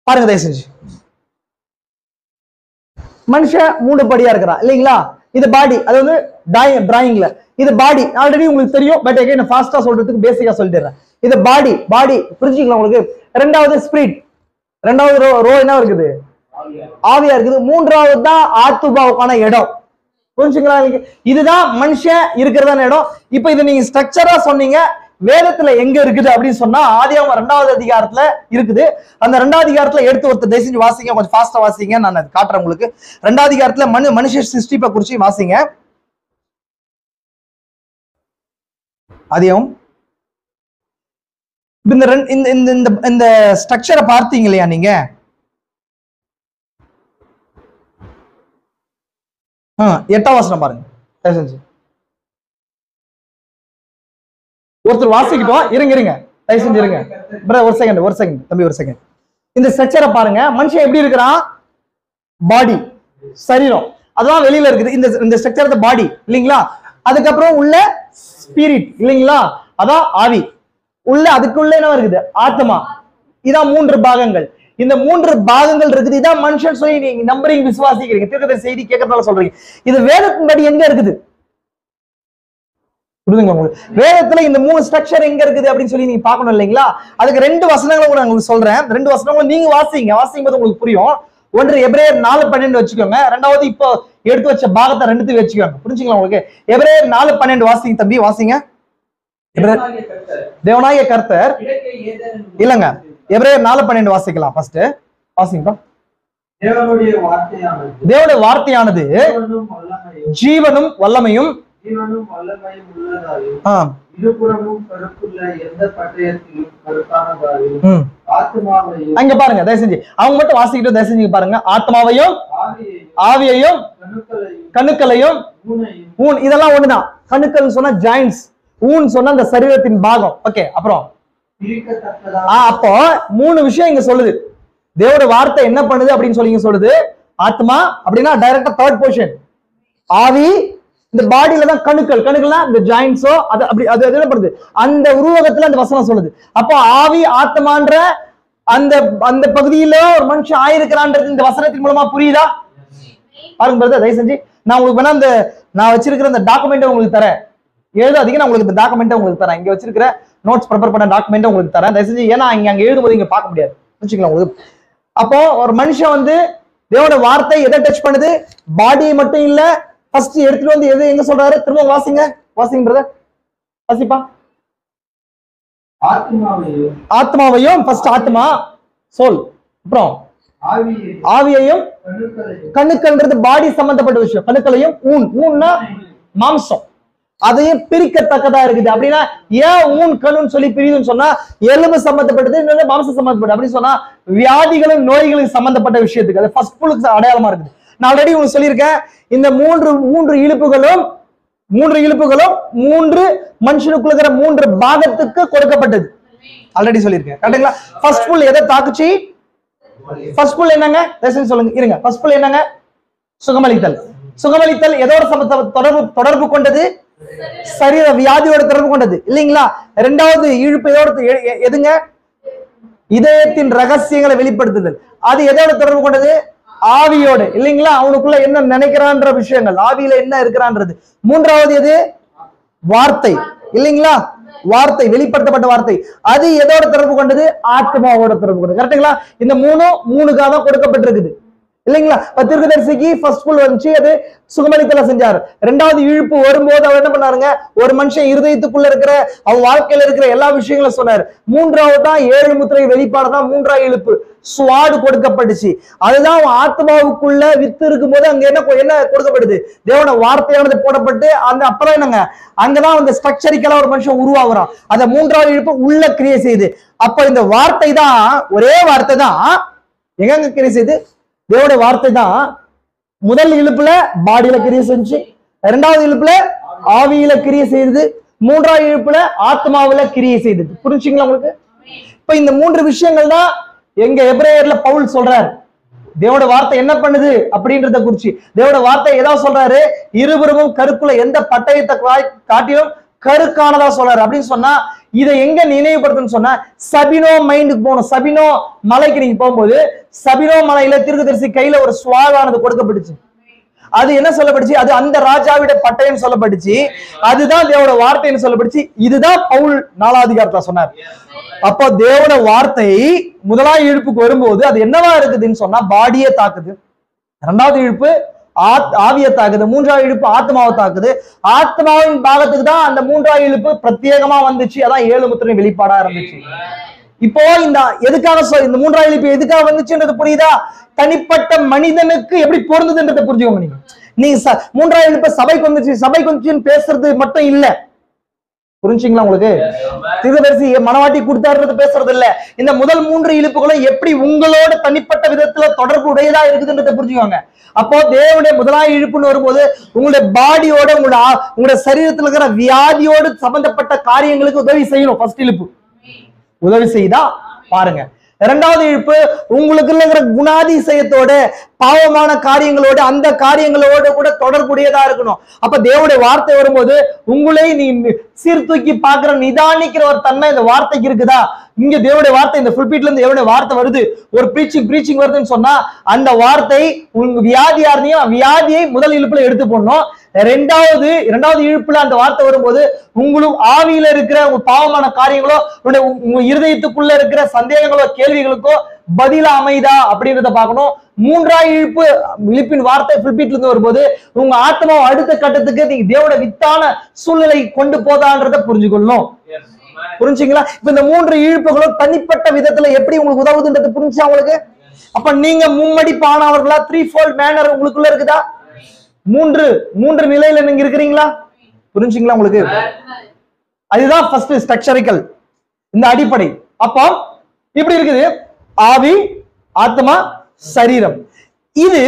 பாருங்க தயவு செஞ்சு. மனுஷன் 3 படியா இருக்கிறான் இல்லைங்களா? இது பாடி, அது வந்து டிராயிங்ல இது பாடி ஆல்ரெடி உங்களுக்கு தெரியும். பட் again ஃபாஸ்டா சொல்றதுக்கு பேசிக்கா சொல்லிடுறேன். இது பாடி புரிஞ்சுக்கலாம் உங்களுக்கு? ரெண்டாவது ஸ்பிரிட், ரெண்டாவது ரோ என்ன இருக்குது? ஆவியா இருக்குது. மூன்றாவது தான் ஆத்துபாவுக்கான இடம். புரிஞ்சுங்களா? இதுதான் மனுஷன் இருக்கிறதான இடம். இப்ப இது நீங்க ஸ்ட்ரக்சரா சொன்னீங்க, வேதத்துல எங்க இருக்குது அப்படின்னு சொன்னா ஆதியாகமம் 2வது அதிகாரத்துல இருக்குது. அந்த 2வது அதிகாரத்துல எடுத்து ஒருத்தர் தயவு செஞ்சு வாசிங்க, கொஞ்சம் ஃபாஸ்டா வாசிங்க. நான் அது காட்டுறேன் உங்களுக்கு. 2வது அதிகாரத்துல மனுஷ சிருஷ்டிப்பை குறிச்சு வாசிங்க. அதையும் இந்த ஸ்ட்ரக்சரை பார்த்தீங்க இல்லையா நீங்க? 8ஆம் வசனம் பாருங்க தயவு செஞ்சு. ஒருத்தர் வாசிக்கிட்டோம். இருங்க தயவு செஞ்சு இருங்க. ஒரு செகண்ட் தம்பி, ஒரு செகண்ட். இந்த ஸ்ட்ரக்சரை பாருங்க. மனுஷன் எப்படி இருக்கிறான்? பாடி, சரீரம், அதான் வெளியில இருக்குது. இந்த ஸ்ட்ரக்சர் பாடி இல்லைங்களா? அதுக்கப்புறம் உள்ள ஸ்பிரிட் இல்லைங்களா? அதான் ஆவி. உள்ள அதுக்குள்ள என்ன இருக்குது? ஆத்மா. இதான் 3 பாகங்கள். இந்த 3 பாகங்கள் இருக்குது. இதான் மனுஷன் சொல்லி நீங்க நம்புறீங்க, விசுவாசிக்கிறீங்க, தீர்க்கதரிசி செய்தி கேட்கறதால சொல்றீங்க. இது வேதத்தின்படி எங்க இருக்குது? புரியுதுங்களா உங்களுக்கு? வேதத்துல இந்த 3 ஸ்ட்ரக்சர் எங்க இருக்குது அப்படின்னு சொல்லி நீங்க பார்க்கணும் இல்லைங்களா? அதுக்கு 2 வசனங்களை நான் உங்களுக்கு சொல்றேன். 2 வசனங்களும் நீங்க வாசிக்கும் போது உங்களுக்கு புரியும். ஒன்று எபிரேயர் 4:12 வச்சுக்கோங்க. ரெண்டாவது இப்போ எடுத்து வச்ச பாகத்தை 2 வச்சுக்கோங்க. புரிஞ்சுங்களா உங்களுக்கு? எபிரேயர் 4:12 வாசிங்க தம்பி, வாசிங்க. தேவனாகிய கர்த்தர் இல்லங்க, எபிரேயர் 4:12 வாசிக்கலாம். ஃபர்ஸ்ட் வாசிங்க. தேவனுடைய வார்த்தையானது ஜீவனும் வல்லமையும் அங்க பாருங்க, தயவு செஞ்சு அவங்க மட்டும் வாசிக்கிட்டு தயவு செஞ்சு பாருங்க. ஆத்மாவையும் ஆவியையும் கணுக்களையும் ஊன், இதெல்லாம் ஒண்ணுதான். கணுக்கள் சொன்னா ஜாயின்ஸ், ஊன் சொன்னா அந்த சரீரத்தின் பாகம். ஓகே, அப்புறம் அப்போ 3 விஷயம் இங்க சொல்லுது. தேவோட வார்த்தை என்ன பண்ணுது அப்படின்னு சொல்லி சொல்லுது. ஆத்மா அப்படின்னா டைரக்டா தேர்ட் பொசிஷன். ஆவி இந்த பாடியில தான் கணுக்கள்னா இந்த ஜாயின்ஸோ அது அப்படி அது என்ன பண்ணுது? அந்த உருவகத்துல அந்த வசனம் சொல்லுது. அப்போ ஆவி ஆத்மான்ற அந்த அந்த பகுதியில ஒரு மனுஷன் ஆயிருக்கிறான்றது இந்த வசனத்தின் மூலமா புரியுதா? பாருங்க பிரதர், தயவு செஞ்சு நான் உங்களுக்கு வேணா இந்த நான் வச்சிருக்கிற அந்த டாக்குமெண்ட் உங்களுக்கு தரேன். எழுதாதீங்க, நான் உங்களுக்கு இந்த டாக்குமெண்ட் உங்களுக்கு தரேன். இங்க வச்சிருக்கிற நோட்ஸ் ப்ரிப்பேர் பண்ண டாக்குமெண்ட் உங்களுக்கு தரேன். தயவு செஞ்சு, ஏன்னா அங்க எழுதும்போது இங்க பார்க்க முடியாது. வச்சுக்கலாம் உங்களுக்கு. அப்போ ஒரு மனுஷன் வந்து தேவோட வார்த்தை எதை டச் பண்ணுது? பாடியை மட்டும் இல்ல, ஃபர்ஸ்ட் எடுத்துட்டு வந்து எது எங்க சொல்றாரு? திரும்ப வாசிங்க பிரதர், வாசிப்பா. ஆத்மாவையும் ஃபர்ஸ்ட் ஆத்மா சோல், அப்புறம் ஆவியையும் கணுக்கள்ன்றது பாடி சம்பந்தப்பட்ட விஷயம். கணுக்களையும் ஊன்னா மாம்சம், அதையும் பிரிக்கத்தக்கதா இருக்குது. அப்படின்னா ஏன் ஊன் கணுன்னு சொல்லி பிரியுதுன்னு சொன்னா எலும்பு சம்பந்தப்பட்டது, இன்னொன்று மாம்சம் சம்பந்தப்பட்டது. அப்படின்னு சொன்னா வியாதிகளும் நோய்களுக்கு சம்பந்தப்பட்ட விஷயத்துக்கு அது ஃபர்ஸ்ட் புல்லுக்கு அடையாளமா இருக்குது. நான் ஆல்ரெடி உங்களுக்கு சொல்லியிருக்கேன். இந்த மூன்று இழுப்புகளும் 3 மனுஷனுக்குள்ள இருக்கிற 3 பாகத்துக்கு கொடுக்கப்பட்டது. ஆல்ரெடி சொல்லியிருக்கேன், கரெக்டுங்களா? ஃபர்ஸ்ட் புல் எதை தாக்குச்சு? ஃபர்ஸ்ட் புல் என்னங்க? சொல்லுங்க, இருங்க. ஃபர்ஸ்ட் புல் என்னங்க? சுகமளித்தல். சுகமளித்தல் எதோட தொடர்பு கொண்டது? சரீர வியாதியோட தொடர்பு கொண்டது இல்லைங்களா? 2வது இழுப்பு எதுங்க? இதயத்தின் ரகசியங்களை வெளிப்படுத்துதல். அது எதோட தொடர்பு கொண்டது? ஆவியோடு இல்லைங்களா? அவனுக்குள்ள என்ன நினைக்கிறான்ற விஷயங்கள், ஆவியில என்ன இருக்கிறான்றது. 3வது எது? வார்த்தை இல்லைங்களா? வார்த்தை, வெளிப்படுத்தப்பட்ட வார்த்தை. அது எதோட தொடர்பு கொண்டது? ஆத்மாவோட தொடர்பு கொண்டது. கரெக்டுங்களா? இந்த 3க்காக தான் கொடுக்கப்பட்டிருக்குது இல்லைங்களா? தீர்க்கதரிசிக்கு ஃபர்ஸ்ட் புல் வந்துச்சு, அது சுகமளித்தல செஞ்சாரு. 2வது இழுப்பு வரும்போது அவர் என்ன பண்ணாருங்க? ஒரு மனுஷன் இருதயத்துக்குள்ள இருக்கிற அவன் வாழ்க்கையில இருக்கிற எல்லா விஷயங்களும் சொன்னாரு. 3வது தான் 7 முத்திரை வெளிப்பாடு தான் 3வது இழுப்பு, ஸ்வாடு கொடுக்கப்பட்டுச்சு. அதுதான் அவன் ஆத்மாவுக்குள்ள வித்து இருக்கும் போது அங்க என்ன கொடுக்கப்படுது? தேவன வார்த்தையானது போடப்பட்டு அந்த அப்புறம் என்னங்க அங்கதான் அந்த ஸ்ட்ரக்சரிக்கலா ஒரு மனுஷன் உருவாகுறான். அந்த 3வது இழுப்பு உள்ள கிரியை செய்யுது. அப்ப இந்த வார்த்தை தான், ஒரே வார்த்தை தான் எங்க கிரியை செய்யுது? தேவோட வார்த்தை தான் முதல் இழுப்புல பாடியில கிரியை செஞ்சு, 2வது இழுப்புல ஆவியில கிரியை செய்யுது, 3வது இழுப்புல ஆத்மாவில கிரியை செய்தது. புரிஞ்சுங்களா உங்களுக்கு? இப்ப இந்த 3 விஷயங்கள் தான் எங்க எபிரேயர்ல பவுல் சொல்றாரு. தேவோட வார்த்தை என்ன பண்ணுது அப்படின்றத குறிச்சு தேவோட வார்த்தை ஏதாவது சொல்றாரு? இருபுறமும் கருக்குள்ள எந்த பட்டயத்தை காட்டிலும் கருக்கானதா சொல்றாரு. அப்படின்னு சொன்னா இதை எங்க நினைவுபடுத்துன்னு சொன்னா சபினோ மைண்டுக்கு போகணும். சபினோ மலைக்கு நீங்க போகும்போது சபினோ மலையில தீர்க்கதரிசி கையில ஒரு ஸ்வாடானது கொடுக்கப்பட்டுச்சு. அது என்ன சொல்லப்பட்டுச்சு? அது அந்த ராஜாவிட பட்டயம் சொல்லப்பட்டுச்சு. அதுதான் தேவோட வார்த்தைன்னு சொல்லப்பட்டுச்சு. இதுதான் பவுல் 4வது அதிகாரத்துல சொன்னார். அப்போ தேவோட வார்த்தை முதலாவது இழுப்புக்கு வரும்போது அது என்னவா இருக்குதுன்னு சொன்னா பாடியே தாக்குது, 2வது இழுப்பு ஆவியை தாக்குது, 3வது இழுப்பு ஆத்மாவை தாக்குது. ஆத்மாவின் பாகத்துக்கு தான் அந்த 3வது இழுப்பு பிரத்யேகமா வந்துச்சு. அதான் 7 முத்திரை வெளிப்பாடா இருந்துச்சு. இப்போ இந்த எதுக்காக இந்த 3வது இழுப்பு எதுக்காக வந்துச்சுன்றது புரியுதா? தனிப்பட்ட மனிதனுக்கு எப்படி பொருந்ததுன்றதை புரிஞ்சுக்கோங்க. நீங்க 3வது இழுப்பு சபைக்கு வந்துச்சுன்னு பேசுறது மட்டும் இல்ல. புரிஞ்சுங்களா உங்களுக்கு? தீர்க்கதரிசி மனவாட்டி கொடுத்தாருன்றது பேசுறது இல்ல. இந்த முதல் 3 இழுப்புகளும் எப்படி உங்களோட தனிப்பட்ட விதத்துல தொடர்பு உடையதா இருக்குதுன்றதை புரிஞ்சுக்கோங்க. அப்போ தேவனுடைய முதலாவது இழுப்புன்னு வரும்போது உங்களுடைய பாடியோட உங்களுடைய சரீரத்துல இருக்கிற வியாதியோடு சம்பந்தப்பட்ட காரியங்களுக்கு உதவி செய்யணும். ஃபர்ஸ்ட் இழுப்பு உதவி செய்தா பாருங்க. இரண்டாவது இழுப்பு உங்களுக்கு இருக்கிற குணாதிசயத்தோட பாவமான காரியங்களோட அந்த காரியங்களோட கூட தொடர்புடையதா இருக்கணும். அப்ப தேவனுடைய வார்த்தை வரும்போது உங்களை நீ சீர்தூக்கி பார்க்கிற நிதானிக்கிற ஒரு தன்மை இந்த வார்த்தைக்கு இருக்குதா? இங்க தேவனுடைய வார்த்தை இந்த ஃபுல்பீட்ல இருந்து தேவனுடைய வார்த்தை வருது, ஒரு பிரீச்சிங் வருதுன்னு சொன்னா அந்த வார்த்தை உங்க வியாதியா இருந்தையும் வியாதியை முதல் இழுப்புல எடுத்து போடணும். இரண்டாவது இழுப்புல அந்த வார்த்தை வரும்போது உங்களுக்கு ஆவியில இருக்கிற உங்க பாவமான காரியங்களோ உங்க இருதயத்துக்குள்ள இருக்கிற சந்தேகங்களோ கேள்விகளுக்கோ பதிலா அமைதா அப்படின்றத பார்க்கணும். மூன்றாவது இழுப்பின் வார்த்தை ஃபுல்பீட்ல இருந்து வரும்போது உங்க ஆத்மாவை அடுத்த கட்டத்துக்கு நீங்க தேவனோட வித்தான சூழ்நிலை கொண்டு போதான்றத புரிஞ்சுக்கொள்ளணும். புரிஞ்சுங்களா? இப்ப இந்த மூன்று இழுப்புகளும் தனிப்பட்ட விதத்துல எப்படி உங்களுக்கு உதவுதுன்றது புரிஞ்சா உங்களுக்கு? அப்ப நீங்க மும்மடிப்பானவர்களா, 3-fold மேனர் உங்களுக்குள்ள இருக்குதா? மூன்று நிலையில நீங்க இருக்கிறீங்களா? புரிஞ்சுங்களா உங்களுக்கு? அதுதான் ஃபர்ஸ்ட் ஸ்ட்ரக்சரிக்கல், இந்த அடிப்படை. அப்போ இப்படி இருக்குது ஆவி, ஆத்மா, சரீரம். இது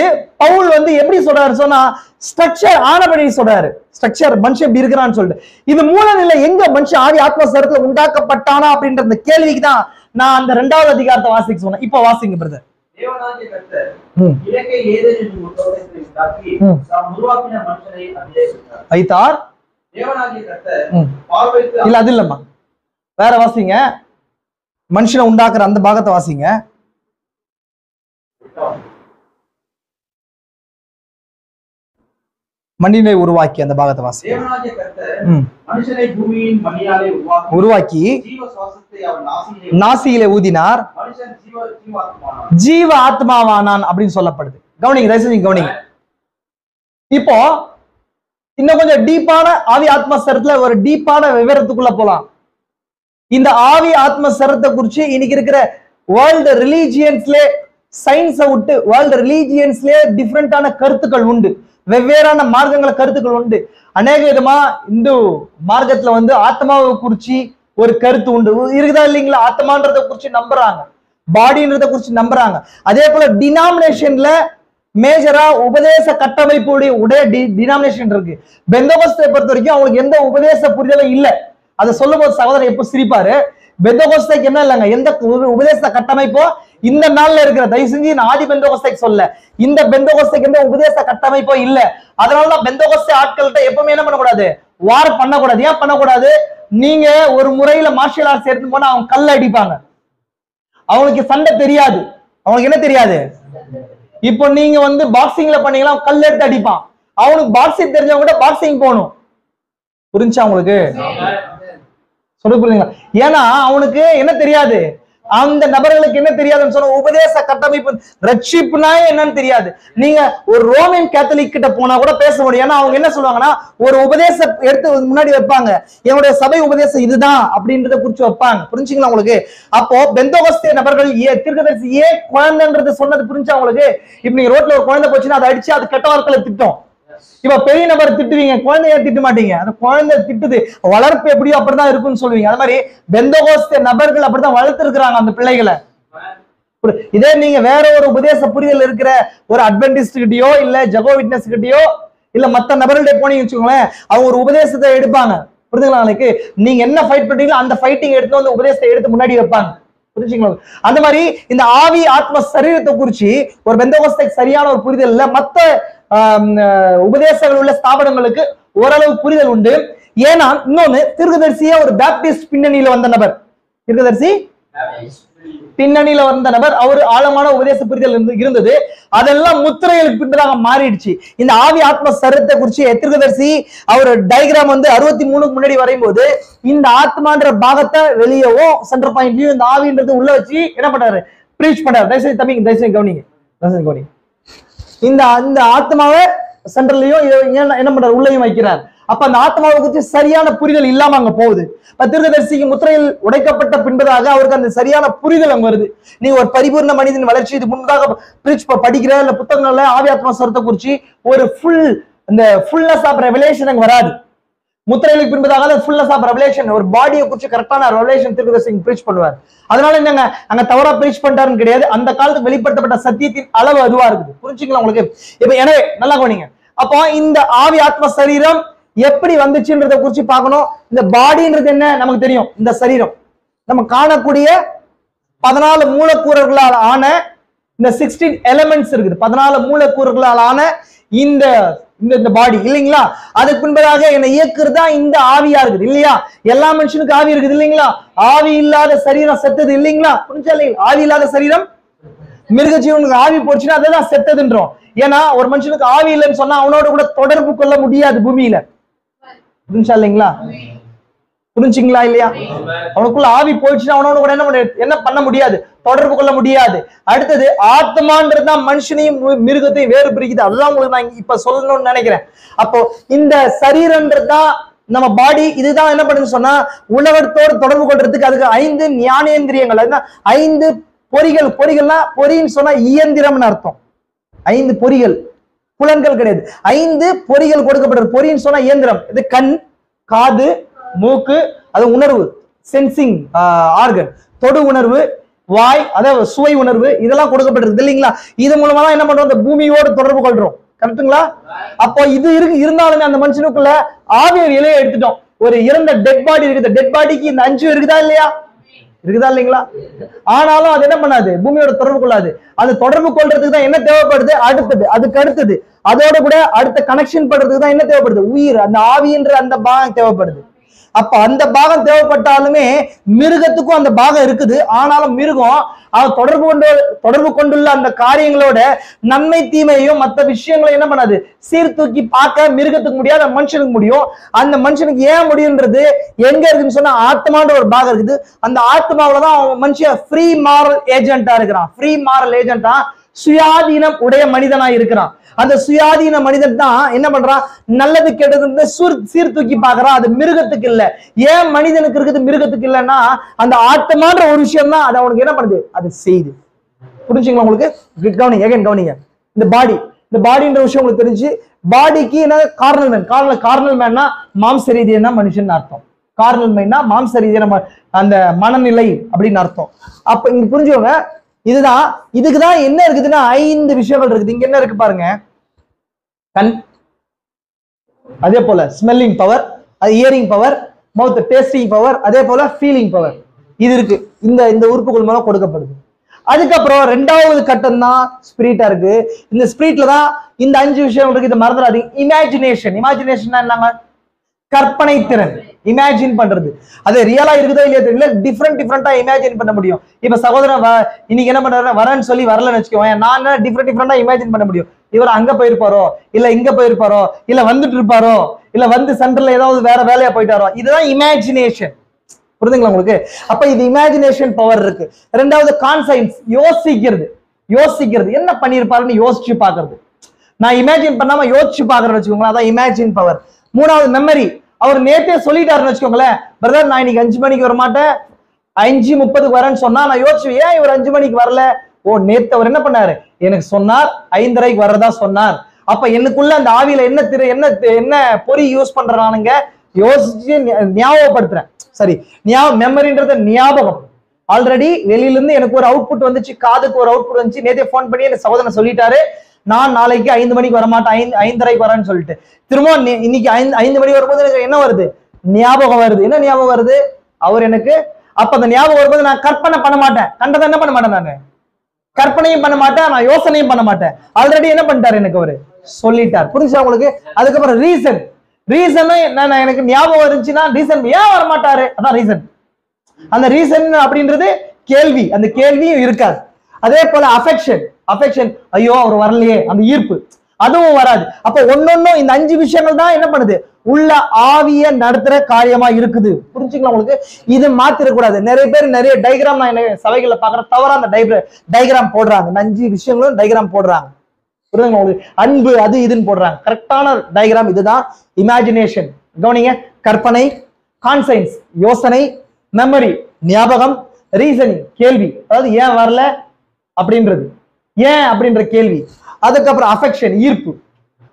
பவுல் எப்படி சொல்றாரு சொன்னா ஸ்ட்ரக்சர் ஆனபடி சொல்றாரு. ஸ்ட்ரக்சர் மனுஷன் எப்படி இருக்கிறான்னு சொல்லிட்டு இது மூலநிலை எங்க மனுஷன் ஆவி ஆத்மா சரீரத்துல உண்டாக்கப்பட்டானா அப்படின்ற அந்த கேள்விக்கு தான் நான் அந்த 2வது அதிகாரத்தை வாசிக்க சொன்னேன். இப்ப வாசிங்க பிரதர். தேவனாகிய கர்த்தர் இலக்கை ஏதேனில் உண்டாக்கி தாம் உருவாக்கின மனுஷனை அபிஷேகித்தார். வைத்தார். தேவனாகிய கர்த்தர் பார்வைக்கு இல்ல அது இல்லம்மா, வேற வாசிங்க. மனுஷனை உண்டாக்குற அந்த பாகத்தை வாசிங்க. மண்ணினை உருவாக்கி அந்த பாகத்தை வாசி. தேவனாகிய கர்த்தர் மனுஷனை பூமியின் மண்ணினாலே உருவாக்கி ஜீவ சுவாசத்தை அவர் நாசியிலே ஊதினார், மனுஷன் ஜீவ ஆத்மாவானான் அப்படின்னு சொல்லப்படுது. கவனிங்க, தயவு செஞ்சு கவனிங்க. இப்போ இன்னும் கொஞ்சம் டீப்பான ஆவி ஆத்மா சரத்துல ஒரு டீப்பான விவரத்துக்குள்ள போலாம். இந்த ஆவி ஆத்ம சரத்தை குறிச்சு இன்னைக்கு இருக்கிற வேர்ல்டு ரிலீஜியன்ஸ்ல சயின்ஸை விட்டு வேர்ல்டு ரிலீஜியன்ஸ்ல டிஃப்ரெண்டான கருத்துக்கள் உண்டு, வெவ்வேறான மார்க்கங்கள கருத்துக்கள் உண்டு. அநேக விதமா இந்து மார்க்கத்துல ஆத்மாவை குறிச்சு ஒரு கருத்து உண்டு, இருக்குதா இல்லைங்களா? ஆத்மான்றதை குறிச்சு நம்புறாங்க, பாடின்றதை குறிச்சு நம்புறாங்க. அதே போல டினாமினேஷன்ல மேஜரா உபதேச கட்டமைப்புடைய டினாமினேஷன் இருக்கு. பெந்தகோஸ்தை பொறுத்த வரைக்கும் அவங்களுக்கு எந்த உபதேச புரிதலும் இல்லை. அதை சொல்லும் போது சகோதரர் எப்ப சிரிப்பாரு. பெந்தகோஸ்தைக்கு என்ன இல்லைங்க, எந்த உபதேச கட்டமைப்போ இந்த நாள்ல இருக்கிற, தயவு செஞ்சு நான் ஆதி பெந்தகோஸ்தைக்கு சொல்ல, இந்த பெந்தகோஸ்தைக்கு எந்த உபதேச கட்டமைப்போ இல்ல. அதனாலதான் பெந்தகோஸ்தை ஆட்கள்கிட்ட எப்பவுமே என்ன பண்ணக்கூடாது, வார் பண்ணக்கூடாது. ஏன் பண்ணக்கூடாது? நீங்க ஒரு முறையில மார்ஷியல் ஆர்ட்ஸ் எடுத்து போனா அவங்க கல்ல அடிப்பாங்க, அவங்களுக்கு சண்டை தெரியாது. அவங்களுக்கு என்ன தெரியாது? இப்போ நீங்க பாக்ஸிங்ல பண்ணீங்களா, கல் எடுத்து அடிப்பான். அவனுக்கு பாக்ஸிங் தெரிஞ்சவங்க கூட பாக்ஸிங் போகணும். புரிஞ்சா உங்களுக்கு? சொல்ல புரியுதுங்களா? ஏன்னா அவனுக்கு என்ன தெரியாது, அந்த நபர்களுக்கு என்ன தெரியாதுன்னு சொன்ன உபதேச கட்டமைப்பு ரட்சிப்புனா என்னன்னு தெரியாது. நீங்க ஒரு ரோமன் கேத்தலிக் கிட்ட போனா கூட பேச முடியும். ஏன்னா அவங்க என்ன சொல்லுவாங்கன்னா ஒரு உபதேசம் எடுத்து முன்னாடி வைப்பாங்க, என்னுடைய சபை உபதேசம் இதுதான் அப்படின்றத குறிச்சு வைப்பாங்க. புரிஞ்சுங்களா உங்களுக்கு? அப்போ பெந்தகோஸ்தே நபர்கள் தீர்க்கதரிசி ஏன் குழந்தைன்றது சொன்னது புரிஞ்சா உங்களுக்கு? இப்ப நீங்க ரோட்ல ஒரு குழந்தை போச்சுன்னா அதை அடிச்சு அது கெட்ட வார்த்தையில திட்டம். இப்ப பெரிய நபர் திட்டுவீங்க, குழந்தைய திட்ட மாட்டீங்க. அந்த குழந்தை திட்டுது, வளர்ப்பு எப்படியோ அப்படிதான் இருக்குன்னு சொல்லுவீங்க. அது மாதிரி பெந்தகோஸ்தே நபர்கள் அப்படிதான் வளர்த்து இருக்கிறாங்க அந்த பிள்ளைகளை. இதே நீங்க வேற ஒரு உபதேச புரிதல் இருக்கிற ஒரு அட்வென்டிஸ்ட் கிட்டயோ இல்ல ஜெகோவா விட்னஸ் கிட்டயோ இல்ல மத்த நபர்கள்ட்ட போனீங்கன்னு வச்சுக்கோங்களேன், அவங்க ஒரு உபதேசத்தை எடுப்பாங்க. புரிஞ்சுங்களா? நாளைக்கு நீங்க என்ன ஃபைட் பண்றீங்களோ அந்த ஃபைட்டிங் எடுத்து வந்து உபதேசத்தை எடுத்து முன்னாடி வைப்பாங்க. புரிஞ்சுங்களா? அந்த மாதிரி இந்த ஆவி ஆத்ம சரீரத்தை குறிச்சு ஒரு பெந்தகோஸ்தைக்கு சரியான ஒரு புரிதல் இல்ல. மத்த உபதேசங்கள் உள்ள ஸ்தாபனங்களுக்கு ஓரளவு புரிதல் உண்டு. ஏன்னா இன்னொன்னு, தீர்க்கதரிசியே ஒரு பேப்டிஸ்ட் பின்னணியில வந்த நபர். தீர்க்கதரிசி பின்னணியில வந்த நபர், அவரு ஆழமான உபதேச புரிதல் இருந்தது. அதெல்லாம் முத்திரைகளுக்கு பின்னதாக மாறிடுச்சு. இந்த ஆவி ஆத்ம சரீரத்தை குறிச்சு தீர்க்கதரிசி அவர் டயக்ராம் 63க்கு முன்னாடி வரையும் போது இந்த ஆத்மான்ற பாகத்தை வெளியவும் சென்டர் பாயிண்ட்லயும் இந்த ஆவின்றது உள்ள வச்சு என்ன பண்றாரு, பிரீச் பண்றாரு. தயவுசெய்து தம்பிங்க, தயவுசெய்து கவனிங்க, கவனிங்க. இந்த ஆத்மாவை சென்டர்லயும் என்ன பண்றாரு, உள்ளயும் வைக்கிறார். அப்ப அந்த ஆத்மாவை குறித்து சரியான புரிதல் இல்லாம அங்க போகுது. தீர்க்கதரிசிக்கு முத்திரையில் உடைக்கப்பட்ட பின்பதாக அவருக்கு அந்த சரியான புரிதல் அங்க வருது. நீ ஒரு பரிபூர்ண மனிதன் வளர்ச்சி இது முன்னதாக படிக்கிற இல்ல புத்தகங்கள்ல ஆவி ஆத்மா சரத்தை குறிச்சு ஒரு ஃபுல்னஸ் ஆஃப் ரெவலேஷன் அங்க வராது. முத்திரைகளுக்கு பின்பதாக ஃபுல்னஸ் ஆஃப் ரெவலேஷன், ஒரு பாடியை குறிச்சு கரெக்டான ரெவலேஷன் தீர்க்கதரிசி பிரீச் பண்ணுவார். அதனால என்னங்க அங்க தவறா பிரீச் பண்றாருன்னு கிடையாது. அந்த காலத்துக்கு வெளிப்படுத்தப்பட்ட சத்தியத்தின் அளவு அதுவா இருக்குது. புரிஞ்சுங்களா உங்களுக்கு? இப்ப எனவே நல்லா கவனிங்க. அப்போ இந்த ஆவி ஆத்ம சரீரம் எப்படி வந்துச்சுன்றத குறிச்சு பார்க்கணும். இந்த பாடின்றது என்ன நமக்கு தெரியும், இந்த சரீரம் நம்ம காணக்கூடிய 14 மூலக்கூறுகளால் ஆன இந்த 16 எலிமெண்ட்ஸ் இருக்குது. 14 மூலக்கூறுகளால் ஆன இந்த இந்த பாடி இல்லைங்களா? அதுக்கு பின்பதாக என்னை இயக்குறதா இந்த ஆவியா இருக்குது இல்லையா? எல்லா மனுஷனுக்கு ஆவி இருக்குது இல்லைங்களா? ஆவி இல்லாத சரீரம் செத்தது இல்லைங்களா? புரிஞ்சா இல்லைங்களா? ஆவி இல்லாத சரீரம் மிருக ஜீவனுக்கு ஆவி போச்சுன்னா அதுதான் செத்ததுன்றோம். ஏன்னா ஒரு மனுஷனுக்கு ஆவி இல்லைன்னு சொன்னா அவனோட கூட தொடர்பு கொள்ள முடியாது பூமியில. புரிஞ்சா இல்லைங்களா? புரிஞ்சுங்களா இல்லையா? அவனுக்குள்ள ஆவி போயிடுச்சுன்னா அவனோட கூட என்ன பண்ண முடியாது, தொடர்பு கொள்ள முடியாது. அடுத்தது ஆத்மான்றதுதான் மனுஷனையும் மிருகத்தையும் வேறு பிரிக்குது. அதுதான் உங்களுக்கு நான் இப்ப சொல்லணும்னு நினைக்கிறேன். அப்போ இந்த சரீரன்றதுதான் நம்ம பாடி, இதுதான் என்ன பண்ணுன்னு சொன்னா உலகத்தோடு தொடர்பு கொள்றதுக்கு அதுக்கு 5 ஞானேந்திரியங்கள், அதுதான் 5 பொறிகள். பொறிகள்னா பொறின்னு சொன்னா இயந்திரம்னு அர்த்தம். 5 பொறிகள், புலன்கள் கிடையாது. 5 பொறிகள் கொடுக்கப்படுறது. பொறின்னு சொன்னா இயந்திரம். இது கண், காது, மூக்கு, அது உணர்வு, சென்சிங் ஆர்கன், தொடு உணர்வு, வாய், அதாவது சுவை உணர்வு, இதெல்லாம் கொடுக்கப்பட்டிருக்கு இல்லைங்களா? இது மூலமா தான் என்ன பண்றோம், இந்த பூமியோடு தொடர்பு கொள்றோம். கரெக்டுங்களா? அப்போ இது இருந்தாலுமே அந்த மனுஷனுக்குள்ள ஆவியர் இலையை எடுத்துட்டோம். ஒரு இறந்த டெட் பாடி இருக்குது. டெட் பாடிக்கு இந்த 5 இருக்குதா இல்லையா? இருக்குதா இல்லைங்களா? ஆனாலும் அது என்ன பண்ணாது, பூமியோட தொடர்பு கொள்ளாது. அது தொடர்பு கொள்றதுக்கு தான் என்ன தேவைப்படுது, அடுத்தது, அதுக்கு அடுத்தது, அதோட கூட அடுத்த கனெக்ஷன் பண்றதுக்கு தான் என்ன தேவைப்படுது, உயிர், அந்த ஆவின்ற அந்த பாகம் தேவைப்படுது. அப்ப அந்த பாகம் தேவைப்பட்டாலுமே மிருகத்துக்கும் அந்த பாகம் இருக்குது. ஆனாலும் மிருகம் அவன் தொடர்பு கொண்டுள்ள அந்த காரியங்களோட நன்மை தீமையும் மற்ற விஷயங்களை என்ன பண்ணாது, சீர்தூக்கி பார்க்க மிருகத்துக்கு முடியாது, அந்த மனுஷனுக்கு முடியும். அந்த மனுஷனுக்கு ஏன் முடியுன்றது எங்க இருக்குன்னு சொன்னா ஆத்மான்ற ஒரு பாகம் இருக்குது. அந்த ஆத்மாவிலதான் அவன் மனுஷன் ஃப்ரீ மாரல் ஏஜென்டா இருக்கிறான். ஃப்ரீ மாரல் ஏஜென்டா சுயாதீனம் உடைய மனிதனா இருக்கிறான். அந்த சுயாதீன மனிதன் தான் என்ன பண்றான், நல்லது கெட்டது சீர்தூக்கி பாக்குறான். அது மிருகத்துக்கு இல்ல. ஏன் மனிதனுக்கு இருக்குது மிருகத்துக்கு இல்லைன்னா அந்த ஆத்மான்ற ஒரு விஷயம் தான் அது அவனுக்கு என்ன பண்ணுது, அது செய்யுது. புரிஞ்சுங்களா உங்களுக்கு? கவனிங்க. இந்த பாடின்ற விஷயம் உங்களுக்கு தெரிஞ்சு, பாடிக்கு என்ன கார்னல் மேன், கார்னல் மேன்னா மாம்ச ரீதியா மனுஷன் அர்த்தம். கார்னல் மேன்னா மாம்ச ரீதியான அந்த மனநிலை அப்படின்னு அர்த்தம். அப்ப இங்க புரிஞ்சுக்கோங்க, இதுதான் இதுக்குதான் என்ன இருக்குதுன்னா 5 விஷயங்கள் இருக்குது. இங்க என்ன இருக்கு பாருங்க, கண், அதே போல ஸ்மெல்லிங் பவர், அது இயரிங் பவர், மவுத் டேஸ்டிங் பவர், அதே போல ஃபீலிங் பவர். இது இருக்கு, இந்த உறுப்புகள் மூலம் கொடுக்கப்படுது. அதுக்கப்புறம் 2வது கட்டம் தான் ஸ்பிரிட்டா இருக்கு. இந்த ஸ்பிரிட்ல தான் இந்த 5 விஷயம் இருக்கு. இதை மறந்துடாதீங்க. இமேஜினேஷன் என்னங்க, கற்பனை திறன், இமேஜின் பண்றது. அது ரியலா இருக்குதோ இல்லையா தெரியல, டிஃப்ரெண்டா இமேஜின் பண்ண முடியும். இப்ப சகோதரன் இன்னைக்கு என்ன பண்றாரு, வரேன்னு சொல்லி வரலன்னு வச்சுக்கோங்க, நான் டிஃப்ரெண்டா இமேஜின் பண்ண முடியும். இவர் அங்க போயிருப்பாரோ, இல்ல இங்க போயிருப்பாரோ, இல்ல வந்துட்டு இருப்பாரோ, இல்ல வந்து சென்டர்ல ஏதாவது வேற வேலையா போயிட்டாரோ. இதுதான் இமேஜினேஷன். புரியுதுங்களா உங்களுக்கு? அப்ப இது இமேஜினேஷன் பவர் இருக்கு. 2வது கான்சைன்ஸ், யோசிக்கிறது என்ன பண்ணிருப்பாருன்னு யோசிச்சு பாக்குறது. நான் இமேஜின் பண்ணாம யோசிச்சு பாக்குறேன்னு வச்சுக்கோங்களேன், அதான் இமேஜின் பவர். 3வது மெமரி. அவர் நேத்தே சொல்லிட்டாருன்னு வச்சுக்கோங்களேன், பிரதர் நான் இன்னைக்கு 5 மணிக்கு வர மாட்டேன், 5:30 வரேன்னு சொன்னா நான் யோசிச்சு, ஏன் இவர் 5 மணிக்கு வரல? ஓ, நேத்து அவர் என்ன பண்ணாரு, எனக்கு சொன்னார் 5:30 வர்றதா சொன்னார். அப்ப எனக்குள்ள அந்த ஆவியில என்ன பொறி யூஸ் பண்றானுங்க, யோசிச்சு ஞாபகப்படுத்துறேன். சரி, மெமரின்றது ஞாபகம். ஆல்ரெடி வெளியில இருந்து எனக்கு ஒரு அவுட்புட் வந்துச்சு, காதுக்கு ஒரு அவுட்புட் வந்துச்சு. நேத்தே போன் பண்ணி எனக்கு சகோதரன் சொல்லிட்டாரு, நான் நாளைக்கு 5 மணிக்கு வர மாட்டேன், 5:30 வரேன்னு சொல்லிட்டு. திரும்ப இன்னைக்கு 5 மணி வரும்போது எனக்கு என்ன வருது, ஞாபகம் வருது. என்ன ஞாபகம் வருது, அவர் எனக்கு. அப்ப அந்த ஞாபகம் வரும்போது நான் கற்பனை பண்ண மாட்டேன், கண்டதை என்ன பண்ண மாட்டேன், நான் கற்பனையும் பண்ண மாட்டேன், நான் யோசனையும் பண்ண மாட்டேன். ஆல்ரெடி என்ன பண்ணிட்டாரு, எனக்கு அவரு சொல்லிட்டார். புரிஞ்சா உங்களுக்கு? அதுக்கப்புறம் ரீசன் எனக்கு ஞாபகம் இருந்துச்சுன்னா ரீசன் ஏன் வர மாட்டாரு, அதான் ரீசன். அந்த ரீசன் அப்படின்றது கேள்வி, அந்த கேள்வியும் இருக்காது. அதே போல அஃபெக்ஷன், ஐயோ அவர் வரலையே, அந்த ஈர்ப்பு, அதுவும் வராது. அப்ப ஒன்னொன்னும் இந்த 5 விஷயங்கள் தான் என்ன பண்ணுது, உள்ள ஆவிய நடத்துற காரியமா இருக்குது. புரிஞ்சுக்கலாம் உங்களுக்கு? இது மாத்திரக்கூடாது. நிறைய பேர் நிறைய டைகிராம் நான் சபைகளை பாக்குற தவறா அந்த டைகிராம் போடுறாங்க. 5 விஷயங்களும் டைகிராம் போடுறாங்க. புரியுதுங்களா உங்களுக்கு? அன்பு அது இதுன்னு போடுறாங்க. கரெக்டான டைகிராம் இதுதான். இமேஜினேஷன், கவனிங்க, கற்பனை, கான்சைன்ஸ் யோசனை, மெமரி ஞாபகம், ரீசனிங் கேள்வி, அதாவது ஏன் வரல அப்படின்றது, ஏன் அப்படின்ற கேள்வி. அதுக்கப்புறம் அஃபெக்ஷன் ஈர்ப்பு,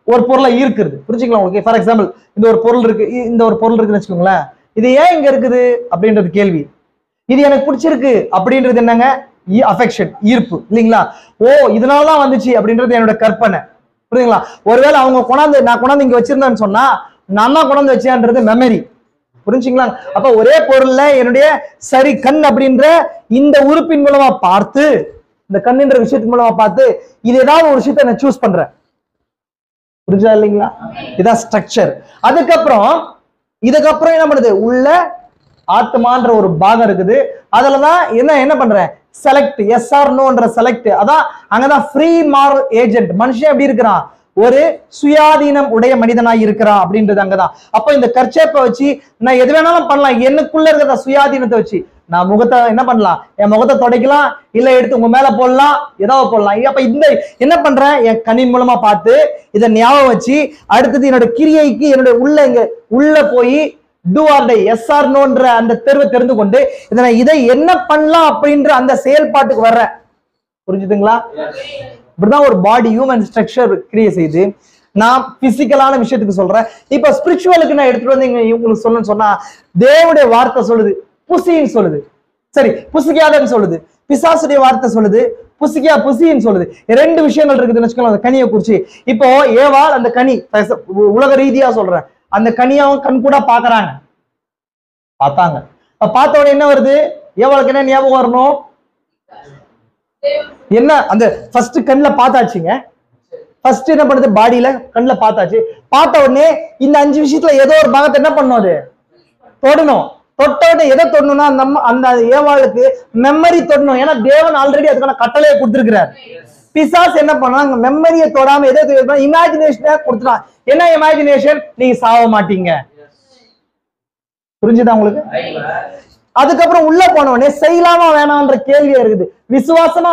ஒரு பொருளை ஈர்க்கிறது. புரிஞ்சுக்கலாம் உங்களுக்கு? ஃபார் எக்ஸாம்பிள், இந்த ஒரு பொருள் இருக்குன்னு வச்சுக்கோங்களேன், இது ஏன் இங்க இருக்குது அப்படின்றது கேள்வி. இது எனக்கு பிடிச்சிருக்கு அப்படின்றது என்னங்க, அஃபெக்ஷன் ஈர்ப்பு இல்லைங்களா? ஓ, இதனாலதான் வந்துச்சு அப்படின்றது என்னோட கற்பனை. புரியுதுங்களா? ஒருவேளை அவங்க நான் கொண்டாந்து இங்க வச்சிருந்தேன்னு சொன்னா நான் தான் கொண்டாந்து வச்சேன்றது மெமரி. புரிஞ்சுங்களா? அப்ப ஒரே பொருள்ல என்னுடைய சரி கண் அப்படின்ற இந்த உறுப்பின் மூலமா பார்த்து, இந்த கண்ணுன்ற விஷயத்தின் மூலமா பார்த்து இது ஏதாவது ஒரு விஷயத்தை நான் சூஸ் பண்றேன். புரிஞ்சா இல்லைங்களா? இதான் ஸ்ட்ரக்சர். இதுக்கப்புறம் என்ன பண்ணுது, உள்ள ஆத்மான்ற ஒரு பாகம் இருக்குது. அதுலதான் என்ன பண்றேன், செலக்ட், எஸ் ஆர் நோன்ற செலக்ட். அதான் அங்கதான் ஃப்ரீ மாரல் ஏஜென்ட். மனுஷன் எப்படி இருக்கிறான், ஒரு சுயாதீனம் உடைய மனிதனாய் இருக்கிறான் அப்படின்றது அங்கதான். அப்ப இந்த கர்ச்சேப்பை வச்சு நான் எது வேணாலும் பண்ணலாம். எனக்குள்ள இருக்கிற சுயாதீனத்தை வச்சு நான் முகத்தை என்ன பண்ணலாம், என் முகத்தை துடைக்கலாம், இல்ல எடுத்து உங்க மேல போடலாம், ஏதாவது போடலாம். அப்ப இந்த என்ன பண்றேன், என் கண்ணின் மூலமா பார்த்து இதை ஞாபகம் வச்சு அடுத்தது என்னோட கிரியைக்கு என்னோட உள்ள போய் do or die, yes or நோன்ற அந்த தேர்வை தெரிந்து கொண்டு இதை என்ன பண்ணலாம் அப்படின்ற அந்த செயல்பாட்டுக்கு வர்றேன். புரிஞ்சுதுங்களா? இப்படிதான் ஒரு பாடி ஹியூமன் ஸ்ட்ரக்சர் கிரியேட் செய்து நான் பிசிக்கலான விஷயத்துக்கு சொல்றேன். இப்ப ஸ்பிரிச்சுவலுக்கு நான் எடுத்துட்டு வந்து உங்களுக்கு சொல்லணும்னு சொன்னா தேவனுடைய வார்த்தை சொல்லுது புசின்னு சொல்லுது. சரி, புசிக்காதன்னு சொல்லுது. பிசாசுடைய வார்த்தை சொல்லுது புசின்னு சொல்லுது. ரெண்டு விஷயங்கள் இருக்குதுன்னு வச்சுக்கோங்க அந்த கனியை குறிச்சு. இப்போ ஏவாள் அந்த கனி, உலக ரீதியா சொல்றேன், அந்த கனியாவும் கண் கூட பாக்குறாங்க, பார்த்தாங்க. பார்த்த உடனே என்ன வருது, ஏவாளுக்கு என்ன ஞாபகம் வரணும், என்ன அந்த ஃபர்ஸ்ட் கண்ணுல பார்த்தாச்சுங்க. ஃபர்ஸ்ட் என்ன பண்ணுது, பாடியில கண்ணுல பார்த்தாச்சு. பார்த்த உடனே இந்த 5 விஷயத்துல ஏதோ ஒரு பாகத்தை என்ன பண்ணும், அது தொடணும். தொட்ட உடனே எதை தொடணும்னா அந்த ஏவாளுக்கு மெமரி தொடணும். ஏன்னா தேவன் ஆல்ரெடி அதுக்கான கட்டளையை கொடுத்திருக்கிறார். பிசாஸ் என்ன பண்ணாங்க, மெமரியை தொடாம எதை இமேஜினேஷனை கொடுத்துட்டான். என்ன இமேஜினேஷன், நீங்க சாவ மாட்டீங்க. புரிஞ்சுதா உங்களுக்கு? அதுக்கப்புறம் உள்ள போன உடனே செய்யலாமா வேணாம்ன்ற கேள்வி இருக்குது. விசுவாசமா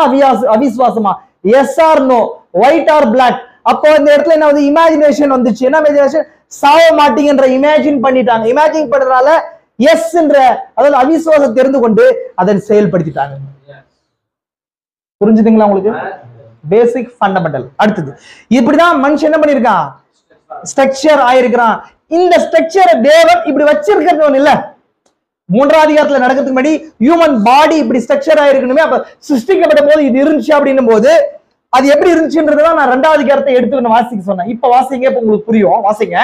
அவிசுவாசமா, yes or no, white or black. அப்போ இந்த இடத்துல என்ன வந்து இமேஜினேஷன் வந்துச்சு. என்ன இமேஜினேஷன், சாவ மாட்டீங்கன்ற இமேஜின் பண்ணிட்டாங்க. இமேஜின் பண்றதுனால எஸ் என்ற அதாவது அவிசுவாசம் தெரிந்து கொண்டு அதை செயல்படுத்திட்டாங்க. புரிஞ்சுதுங்களா உங்களுக்கு? பேசிக் ஃபண்டமெண்டல். அடுத்தது இப்படிதான் மனுஷன் என்ன பண்ணிருக்கான், ஸ்ட்ரக்சர் ஆயிருக்கிறான். இந்த ஸ்ட்ரக்சரை தேவன் இப்படி வச்சிருக்கிறது இல்ல, 3ஆம் அதிகாரத்துல நடக்கிறதுக்கு முன்னாடி ஹியூமன் பாடி இப்படி ஸ்ட்ரக்சர் ஆயிருக்கணுமே. அப்ப சிருஷ்டிக்கப்பட்ட போது இது இருந்துச்சு அப்படின்னும் போது அது எப்படி இருந்துச்சுன்றதுதான் நான் 2ஆம் அதிகாரத்தை எடுத்து வாசிக்க சொன்னேன். இப்ப வாசிங்க, இப்ப உங்களுக்கு புரியும். வாசிங்க.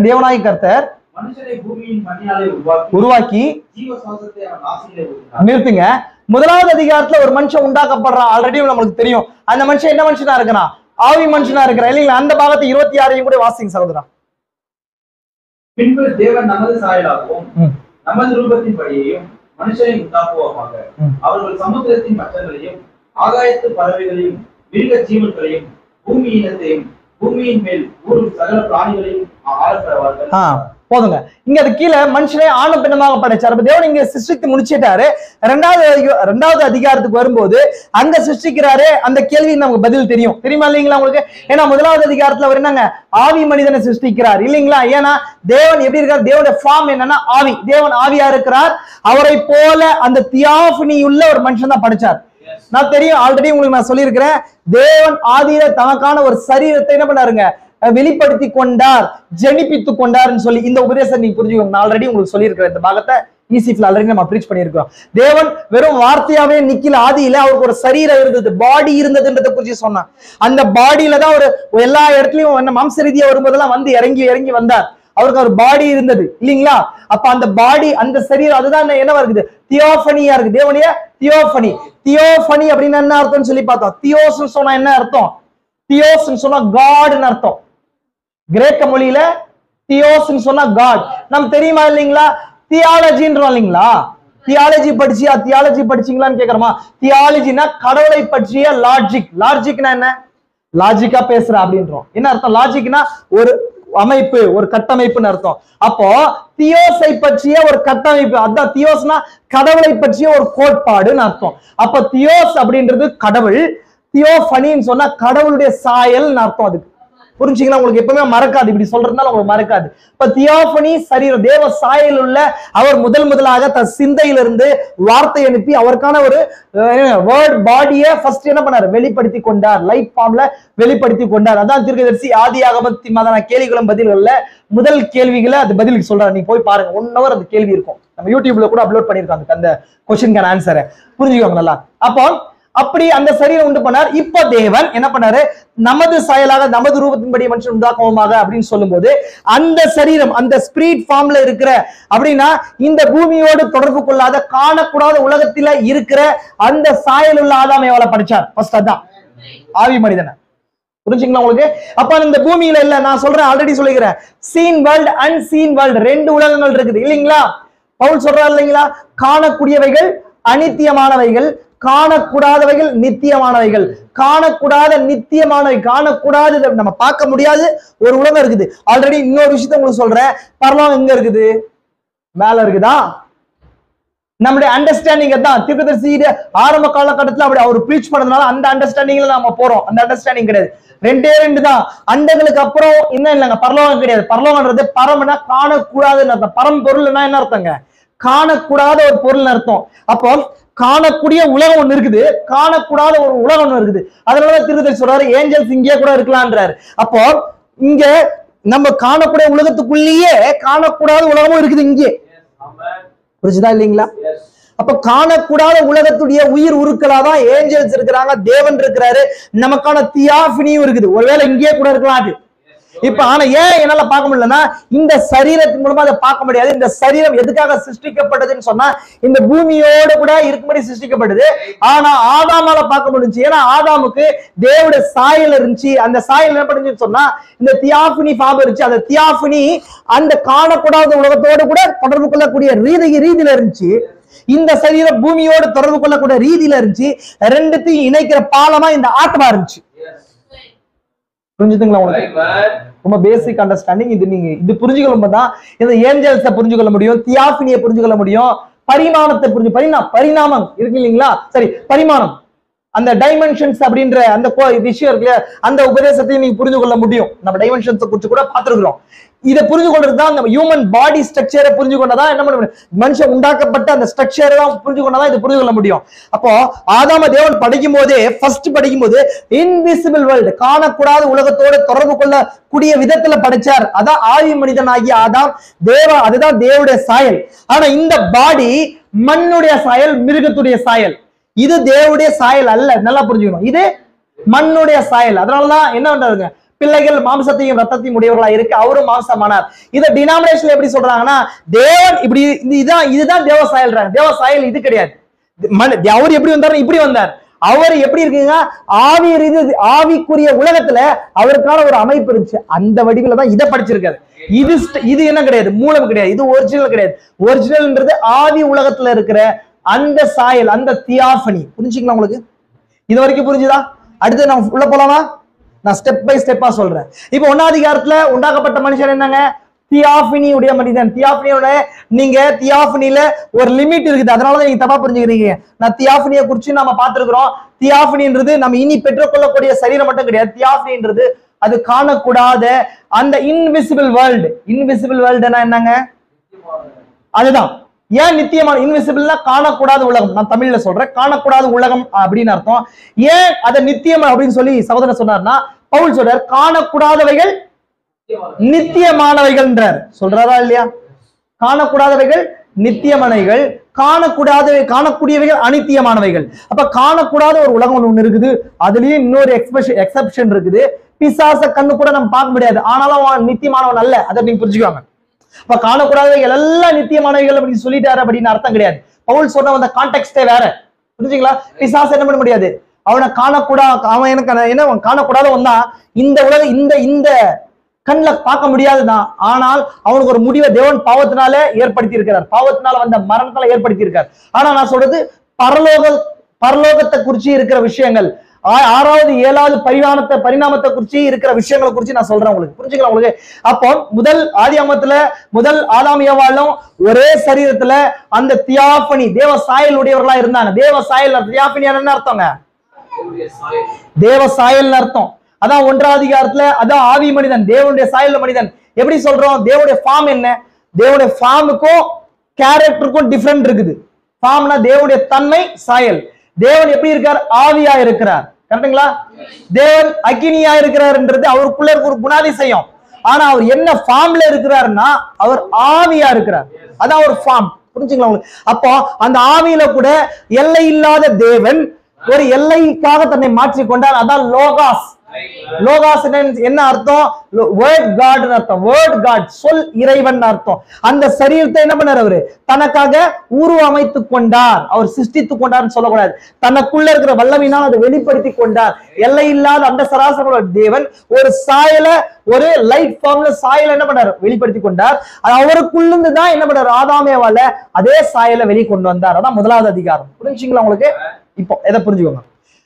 தேவனாகிய கர்த்தர் மனுஷனை பூமியின் மண்ணினாலே உருவாக்கி ஜீவ சுவாசத்தை அவன் நாசியிலே ஊதினார். நிறுத்துங்க. 1ஆவது அதிகாரத்துல ஒரு மனுஷன் உண்டாக்கப்படுறான். ஆல்ரெடி நம்மளுக்கு தெரியும். அந்த மனுஷன் என்ன மனுஷனா இருக்கிறான், ஆவி மனுஷனா இருக்கிறான் இல்லைங்களா? அந்த பாகத்தை 26 கூட வாசிங்க சகோதரா. பின்பு தேவன் நமது சாயலாகவும் நமது ரூபத்தின்படியையும் மனுஷனை உண்டாக்குவோமாக. அவர்கள் சமுத்திரத்தின் மச்சங்களையும் ஆகாயத்து பறவைகளையும் மிருக ஜீவன்களையும் பூமி இனத்தையும் பூமியின் மேல் ஊரும் சகல பிராணிகளையும் ஆளப்படுவார்கள். போதுங்க. இங்க அது கீழே மனுஷனை ஆணும் பெண்ணுமாக படைச்சார். தேவன் இங்க சிருஷ்டித்து முடிச்சிட்டாரு. 2ஆவது அதிகாரத்துக்கு வரும்போது அங்க சிருஷ்டிக்கிறாரு. அந்த கேள்வி நமக்கு பதில் தெரியுமா இல்லைங்களா உங்களுக்கு? ஏன்னா 1ஆவது அதிகாரத்துல அவர் என்னங்க, ஆவி மனிதனை சிருஷ்டிக்கிறார் இல்லைங்களா? ஏன்னா தேவன் எப்படி இருக்கார், தேவனுடைய ஃபார்ம் என்னன்னா ஆவி. தேவன் ஆவியா இருக்கிறார். அவரை போல அந்த தியாஃபனி உள்ள ஒரு மனுஷன் தான் படைச்சார். நான் தெரியும், ஆல்ரெடி உங்களுக்கு நான் சொல்லியிருக்கிறேன். தேவன் ஆதியில தனக்கான ஒரு சரீரத்தை என்ன பண்ணாருங்க, வெளிப்படுத்தி கொண்டார், ஜெனிப்பித்து கொண்டார்னு சொல்லி இந்த உபதேசம் நீங்க புரிஞ்சுக்கோங்க. நான் ஆல்ரெடி உங்களுக்கு சொல்லியிருக்கிறேன். இந்த பாகத்தை ஈசிஃப்ல ஆல்ரெடி நம்ம ப்ரீச் பண்ணியிருக்கோம். தேவன் வெறும் வார்த்தையாவே நிக்கல. ஆதியில அவருக்கு ஒரு சரீரம் இருந்தது, பாடி இருந்ததுன்றதை குறிச்சு சொன்னான். அந்த பாடியில தான் ஒரு எல்லா இடத்துலயும் என்ன மாம்ச ரீதியா வரும்போதெல்லாம் வந்து இறங்கி வந்தார். அவருக்கு ஒரு பாடி இருந்தது இல்லைங்களா? அப்ப அந்த பாடி, அந்த சரீரம், அதுதான் என்னவா இருக்குது, தியோபனியா இருக்கு. தேவனுடைய தியோபனி அப்படின்னு என்ன அர்த்தம்னு சொல்லி பார்த்தோம். தியோஸ் சொன்னா என்ன அர்த்தம், தியோஸ் சொன்னா காட்னு அர்த்தம். கிரேக்க மொழியில தியோஸ் சொன்னா காட். நம்ம தெரியுமா இல்லைங்களா? தியாலஜின்றோம் இல்லைங்களா? தியாலஜி படிச்சீங்களான்னு கேக்குறோமா? தியாலஜினா கடவுளை பற்றிய லாஜிக். லாஜிக்னா என்ன, லாஜிக்கா பேசுற அப்படின்றோம். என்ன அர்த்தம், லாஜிக்னா ஒரு அமைப்பு, ஒரு கட்டமைப்புன்னு அர்த்தம். அப்போ தியோஸை பற்றிய ஒரு கட்டமைப்பு, அதான் தியோஸ்னா கடவுளை பற்றிய ஒரு கோட்பாடுன்னு அர்த்தம். அப்ப தியோஸ் அப்படின்றது கடவுள், தியோபனின்னு சொன்னா கடவுளுடைய சாயல்னு அர்த்தம். அதுக்கு புரிஞ்சுங்களா உங்களுக்கு? எப்பவுமே மறக்காது, இப்படி சொல்றதுனால உங்களுக்கு மறக்காது. இப்ப தியோபனி சரீரம், தேவ சாயல் உள்ள அவர் முதலாக தன் சிந்தையிலிருந்து வார்த்தை அனுப்பி அவருக்கான ஒரு வேர்ட் பாடியை ஃபர்ஸ்ட் என்ன பண்ணாரு, வெளிப்படுத்தி கொண்டார். லைட் ஃபார்ம்ல வெளிப்படுத்தி கொண்டார். அதான் தீர்க்கதரிசி ஆதியாகமத்தின் கேள்விகளும் பதில்கள்ல முதல் கேள்விகளை அது பதிலுக்கு சொல்றாரு. நீங்க போய் பாருங்க, 1 hour அந்த கேள்வி இருக்கும். நம்ம யூடியூப்ல கூட அப்லோட் பண்ணிருக்கோம் அந்த கொஸ்டின் கேன் ஆன்சரை. புரிஞ்சுக்கோங்க நல்லா. அப்போ அப்படி அந்த சரீரம் உண்டு பண்ணார். இப்ப தேவன் என்ன பண்ணாரு? நமது சாயலாக நமது ரூபத்தின்படி மனுஷன் உண்டாக்குவோமாக அப்படின்னு சொல்லும் போது அந்த சரீரம் அந்த ஸ்பிரிட் ஃபார்ம்ல இருக்கிற அப்படின்னா இந்த பூமியோடு தொடர்பு கொள்ளாத காணக்கூடாத உலகத்தில இருக்கிற அந்த சாயல் உள்ள ஆதாமை எவ்வளவு படிச்சார்? ஃபர்ஸ்ட் அதான் ஆவி மனிதனை. புரிஞ்சுங்களா உங்களுக்கு? அப்ப இந்த பூமியில இல்ல, நான் சொல்றேன், ஆல்ரெடி சொல்லிக்கிறேன், சீன் வேர்ல்ட் அன்சீன் வேர்ல்ட் ரெண்டு உலகங்கள் இருக்குது இல்லைங்களா? பவுல் சொல்றாரு இல்லைங்களா? காணக்கூடியவைகள் அநித்தியமானவைகள், காணக்கூடாதவைகள் நித்தியமானவைகள். காணக்கூடாத நித்தியமானவை, காணக்கூடாது நம்ம பார்க்க முடியாது ஒரு உலகம் இருக்குது. ஆல்ரெடி இன்னொரு விஷயத்த உங்களுக்கு சொல்றேன், பரலோகம் எங்க இருக்குது? மேல இருக்குதா? நம்முடைய அண்டர்ஸ்டாண்டிங் தான். தீர்க்கதரிசி ஆரம்ப காலகட்டத்தில் அப்படி அவர் பிரீச் பண்ணதுனால அந்த அண்டர்ஸ்டாண்டிங்ல நம்ம போறோம். அந்த அண்டர்ஸ்டாண்டிங் கிடையாது. ரெண்டே ரெண்டு தான். அண்டங்களுக்கு அப்புறம் என்ன இல்லைங்க, பரலோகம் கிடையாது. பரலோகம்ன்றது பரம்னா காணக்கூடாதுன்னு அர்த்தம். பரம் பொருள்னா என்ன அர்த்தங்க? காணக்கூடாத ஒரு பொருள் அர்த்தம். அப்போ காணக்கூடிய உலகம் ஒண்ணு இருக்குது, காணக்கூடாத ஒரு உலகம் ஒண்ணு இருக்குது. அதனால தீர்க்கதரிசி சொல்றாரு ஏஞ்சல்ஸ் இங்கே கூட இருக்கலாம்ன்றாரு. அப்போ இங்க நம்ம காணக்கூடிய உலகத்துக்குள்ளேயே காணக்கூடாத உலகமும் இருக்குது இங்கே. புரிஞ்சுதா இல்லைங்களா? அப்ப காணக்கூடாத உலகத்துடைய உயிர் உருக்களாதான் ஏஞ்சல்ஸ் இருக்கிறாங்க, தேவன் இருக்கிறாரு, நமக்கான தியாஃபினியும் இருக்குது. ஒருவேளை இங்கே கூட இருக்கலாம் அது. இப்ப ஆனா ஏன் என்னால பார்க்க முடியலன்னா, இந்த சரீரத்தின் மூலமா அதை பார்க்க முடியாது. இந்த சரீரம் எதுக்காக சிருஷ்டிக்கப்பட்டதுன்னு சொன்னா இந்த பூமியோட கூட இருக்கும்படி சிருஷ்டிக்கப்பட்டது. ஆனா ஆதாமால பார்க்க முடிஞ்சு. ஏன்னா ஆதாமுக்கு தேவனுடைய சாயல் இருந்துச்சு. அந்த சாயல் என்ன பண்ணுச்சுன்னு சொன்னா இந்த தியாஃபினி ஃபார்ம் இருந்துச்சு. அந்த தியாஃபினி அந்த காணக்கூடாத உலகத்தோடு கூட தொடர்பு கொள்ளக்கூடிய ரீதியில இருந்துச்சு. இந்த சரீரம் பூமியோடு தொடர்பு கொள்ளக்கூடிய ரீதியில இருந்துச்சு. ரெண்டுத்தையும் இணைக்கிற பாலமா இந்த ஆத்மா இருந்துச்சு. புரிஞ்சுதுங்களா உங்களுக்கு? ரொம்ப பேசிக் அண்டர்ஸ்டாண்டிங் இது. நீங்க இது புரிஞ்சுக்கொள்ளும் தான் இந்த ஏஞ்சல்ஸை புரிஞ்சு கொள்ள முடியும், தியாஃபினியை புரிஞ்சு கொள்ள முடியும், பரிமாணத்தை பரிணாமம் இருக்கு இல்லைங்களா? சரி, பரிமாணம், அந்த டைமென்ஷன்ஸ் அப்படின்ற அந்த விஷயம் இருக்கு, அந்த உபதேசத்தையும் நீங்க புரிஞ்சு கொள்ள முடியும். நம்ம டைமென்ஷன்ஸை குறித்து கூட பார்த்துருக்கிறோம். இதை புரிஞ்சு கொள்றதுதான் நம்ம ஹியூமன் பாடி ஸ்ட்ரக்சரை புரிஞ்சு கொண்டதான் என்ன பண்ண முடியும், மனுஷன் உண்டாக்கப்பட்ட அந்த ஸ்ட்ரக்சரை தான் புரிஞ்சு கொண்டதான் இது புரிஞ்சு கொள்ள முடியும். அப்போ ஆதாம தேவன் படிக்கும் போதே ஃபர்ஸ்ட் படிக்கும் போது இன்விசிபிள் வேர்ல்டு, காணக்கூடாத உலகத்தோடு தொடர்பு கொள்ளக்கூடிய விதத்துல படைச்சார். அதான் ஆவி மனிதன் ஆகிய ஆதாம். அதுதான் தேவனுடைய சாயல். ஆனா இந்த பாடி மண்ணுடைய சாயல், மிருகத்துடைய சாயல். இது தேவனுடைய சாயல் அல்ல, நல்லா புரிஞ்சுக்கணும். இது மண்ணுடைய சாயல். அதனாலதான் என்ன பண்றாருங்க, பிள்ளைகள் மாம்சத்தையும் ரத்தத்தையும் உடையவர்களா இருக்கு, அவரும் மாம்சமானார். இதை டினாமினேஷன்ல எப்படி சொல்றாங்கன்னா, தேவன் இப்படி இதுதான் தேவ சாயல். தேவ சாயல் இது கிடையாது. அவர் எப்படி வந்தாரு? இப்படி வந்தார். அவர் எப்படி இருக்குங்க, ஆவிக்குரிய உலகத்துல அவருக்கான ஒரு அமைப்பு இருந்துச்சு. அந்த வடிவில தான் இதை படிச்சிருக்காரு. இது என்ன கிடையாது, மூலம் கிடையாது, இது ஒரிஜினல் கிடையாது. ஒரிஜினல்ன்றது ஆவி உலகத்துல இருக்கிற அந்த சாயல், அந்த தியாஃபனி. புரிஞ்சுங்களா உங்களுக்கு? இது வரைக்கும் புரிஞ்சுதா? அடுத்து நான் உள்ள போலாமா? நான் ஸ்டெப் பை ஸ்டெப்பா சொல்றேன். இப்ப 1ஆம் அதிகாரத்துல உண்டாக்கப்பட்ட மனுஷன் என்னங்க, தியாஃபினி உடைய மனிதன். தியாஃபினியோட நீங்க தியாஃபினில ஒரு லிமிட் இருக்குது, அதனாலதான் நீங்க தப்பா புரிஞ்சுக்கிறீங்க. நான் தியாஃபினியை குறிச்சு நாம பார்த்திருக்கிறோம். தியாஃபினின்றது நம்ம இனி பெற்றுக்கொள்ளக்கூடிய சரீரம் மட்டும் கிடையாது. தியாஃபினின்றது அது காணக்கூடாத அந்த இன்விசிபிள் வேர்ல்டு. இன்விசிபிள் வேர்ல்டுனா என்னங்க, அதுதான். ஏன் நித்தியமான, இன்விசிபிள்னா காணக்கூடாத உலகம். நான் தமிழ்ல சொல்றேன், காணக்கூடாத உலகம் அப்படின்னு அர்த்தம். ஏன் அதை நித்தியம் அப்படின்னு சொல்லி சகோதரர் சொன்னார்னா, பவுல் சொல்றார் காணக்கூடாதவைகள் நித்தியமானவைகள் சொல்றாரா இல்லையா? காணக்கூடாதவைகள் நித்தியமானவைகள், காணக்கூடியவைகள் அனித்தியமானவைகள். அப்ப காணக்கூடாத ஒரு உலகம் ஒண்ணு இருக்குது. அதுலயும் இன்னொரு எக்ஸெப்ஷன் இருக்குது. பிசாச கண்ணு கூட நம்ம பார்க்க முடியாது, ஆனாலும் அவன் நித்தியமானவன் அல்ல. அதை நீங்க புரிஞ்சுக்கோங்க. அப்ப காணக்கூடாதவைகள் எல்லாம் நித்தியமானவைகள் அப்படின்னு சொல்லிட்டாரு அப்படின்னு அர்த்தம் கிடையாது. பவுல் சொன்ன அந்த கான்டெக்ஸ்டே வேற. புரிஞ்சுங்களா? பிசாசு என்ன பண்ண முடியாது, அவனை அவன் எனக்கு என்ன காணக்கூடாதவன் தான். இந்த உலகம் இந்த கண்ணுல பார்க்க முடியாதுதான். ஆனால் அவனுக்கு ஒரு முடிவை தேவன் பாவத்தினால ஏற்படுத்தி இருக்கிறார். பாவத்தினால வந்த மரணத்தால ஏற்படுத்தி இருக்கார். ஆனா நான் சொல்றது பரலோகத்தை குறிச்சு இருக்கிற விஷயங்கள், 6வது 7வது பரிணாமத்தை குறிச்சு இருக்கிற விஷயங்களை குறிச்சு நான் சொல்றேன் உங்களுக்கு. புரிஞ்சுக்கலாம் உங்களுக்கு? அப்போ முதல் ஆதாம் ஏவாளும் ஒரே சரீரத்துல அந்த தியாஃபனி தேவ சாயல் உடையவர்களா இருந்தாங்க. தேவ சாயல் தியாஃபனி என்ன அர்த்தங்க, தேவ சாயல் அர்த்தம். அதான் 1ஆம் அதிகாரத்துல அதான் ஆவி மனிதன், தேவனுடைய சாயல் மனிதன். எப்படி சொல்றோம்? தேவனுடைய ஃபார்ம் என்ன, தேவனுடைய ஃபார்முக்கும் கேரக்டருக்கும் டிஃபரெண்ட் இருக்குது. ஃபார்ம்னா தேவனுடைய தன்மை, சாயல். தேவன் எப்படி இருக்கார்? ஆவியா இருக்கிறார். கரெக்டுங்களா? தேவன் அக்கினியா இருக்கிறார்ன்றது அவருக்குள்ள இருக்க ஒரு குணாதிசயம். ஆனா அவர் என்ன ஃபார்ம்ல இருக்கிறாருன்னா அவர் ஆவியா இருக்கிறார். அதான் ஒரு ஃபார்ம். புரிஞ்சுங்களா உங்களுக்கு? அப்போ அந்த ஆவியில கூட எல்லை இல்லாத தேவன் ஒரு எல்லைக்காக தன்னை மாற்றிக்கொண்டார். அதான் லோகாஸ். லோகாஸ் என்ன அர்த்தம்? வேர்ட் காட் அர்த்தம். வேர்ட் காட், சொல் இறைவன் அர்த்தம். அந்த சரீரத்தை என்ன பண்ணார்? அவரு தனக்காக உருவமைத்து கொண்டார். அவர் சிருஷ்டித்து கொண்டார்னு சொல்லக்கூடாது. தனக்குள்ள இருக்கிற வல்லமையினால் அதை வெளிப்படுத்தி கொண்டார். எல்லை இல்லாத அந்த சராசர தேவன் ஒரு சாயல, ஒரு லைட் ஃபார்ம்ல சாயல என்ன பண்ணார்? வெளிப்படுத்தி கொண்டார். அவருக்குள்ளிருந்து தான் என்ன பண்ணார்? ஆதாமேவால அதே சாயல வெளிக்கொண்டு வந்தார். அதான் முதலாவது அதிகாரம். புரிஞ்சுங்களா உங்களுக்கு? இப்போ எதை புரிஞ்சுக்கோங்க.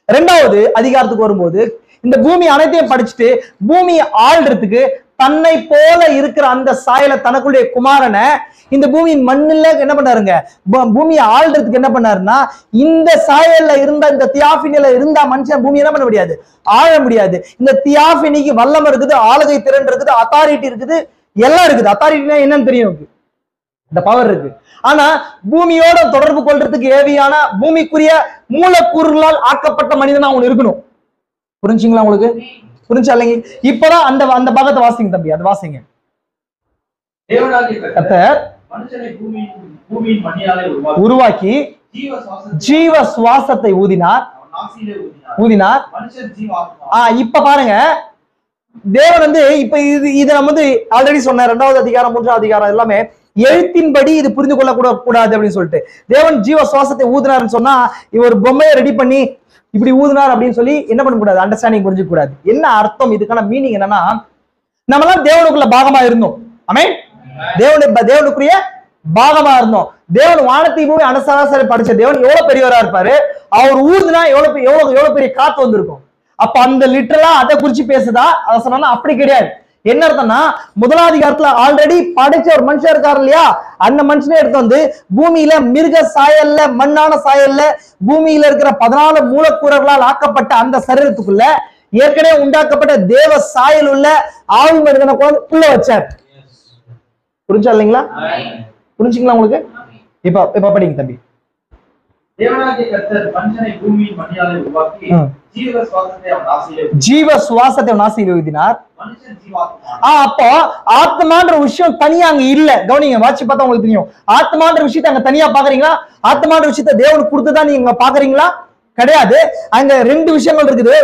இரண்டாவது அதிகாரத்துக்கு வரும்போது, இந்த பூமி அனைத்தையும் படிச்சுட்டு பூமியை ஆள்றதுக்கு தன்னை போல இருக்கிற அந்த சாயல, தனக்குடைய குமாரனை இந்த பூமியின் மண்ணில் என்ன பண்ணாருங்க? பூமியை ஆள்றதுக்கு என்ன பண்ணாருன்னா, இந்த சாயல்ல இருந்த, இந்த தியாபினில இருந்தா மனுஷன் பூமி என்ன பண்ண முடியாது? ஆழ முடியாது. இந்த தியாபினிக்கு வல்லம் இருக்குது, ஆளுகை திறன் இருக்குது, அத்தாரிட்டி இருக்குது, எல்லாம் இருக்குது. அத்தாரிட்டினா என்னன்னு தெரியும், இந்த பவர் இருக்கு. ஆனா பூமியோட தொடர்பு கொள்றதுக்கு ஏவியான பூமிக்குரிய மூலக்கூறுகளால் ஆக்கப்பட்ட மனிதனா அவன் இருக்கணும். புரிஞ்சுங்களா உங்களுக்கு? புரிஞ்சா இல்லைங்க? இப்பதான் அந்த அந்த பாகத்தை வாசிங்க தம்பி, அது வாசிங்க. கர்த்தர் மனுஷனை பூமியின் மண்ணினாலே உருவாக்கி ஜீவ சுவாசத்தை ஊதினார். மனுஷன் ஜீவாத்மா. இப்ப பாருங்க, தேவன் வந்து இப்ப இது நம்ம வந்து ஆல்ரெடி சொன்ன 2வது அதிகாரம் 3வது அதிகாரம் எல்லாமே எழுத்தின்படி இது புரிந்து கொள்ள கூடாது அப்படின்னு சொல்லிட்டு, தேவன் ஜீவ சுவாசத்தை ஊதினார்னு சொன்னா இவர் பொம்மையை ரெடி பண்ணி இப்படி ஊதினார் அப்படின்னு சொல்லி என்ன பண்ண கூடாது? அண்டர்ஸ்டாண்டிங் புரிஞ்சுக்க கூடாது. என்ன அர்த்தம்? இதுக்கான மீனிங் என்னன்னா, நம்மளாம் தேவனுக்குள்ள பாகமா இருந்தோம். ஆமென். தேவனுக்குரிய பாகமா இருந்தோம். தேவன் வானத்தை பூமி அனசராசரி படிச்ச தேவன் எவ்வளவு பெரியவரா இருப்பாரு. அவர் ஊதுனா எவ்வளவு பெரிய காத்து வந்திருக்கும். அப்ப அந்த லிட்டரலா அதை குறிச்சு பேசுதா? அதை சொன்னா அப்படி கிடையாது. என்ன அர்த்தம்னா, முதலாதிகாரத்துல ஆல்ரெடி படிச்ச ஒரு மனுஷன் இருக்காரு இல்லையா, அந்த மனுஷனே எடுத்து வந்து பூமியில மிருக சாயல்ல, மண்ணான சாயல்ல, பூமியில இருக்கிற 14 மூலக்கூறுகளால் ஆக்கப்பட்ட அந்த சரீரத்துக்குள்ள ஏற்கனவே உண்டாக்கப்பட்ட தேவ சாயல் உள்ள ஆவி மனிதனை உள்ள வச்சார். புரிஞ்சா இல்லைங்களா? புரிஞ்சுங்களா உங்களுக்கு? இப்ப படிங்க தம்பி. தேவனாகிய கர்த்தர் மனுஷனை பூமியின் மண்ணினாலே உருவாக்கி ஜீவ சுவாசத்தை அவன் ஆசையில் ஊதினார். மனுஷன் ஜீவாத்மா. அப்போ ஆத்மான்ற விஷயம் தனியா அங்க இல்ல. கவனிங்க, வாட்சி பார்த்தா உங்களுக்கு தெரியும். ஆத்மான்ற விஷயத்தை அங்க தனியா பாக்குறீங்களா? ஆத்மான்ற விஷயத்தை தேவன் கொடுத்துதான் நீங்க பாக்குறீங்களா? கிடையாது. அங்க 2 விஷயங்கள் இருக்குது.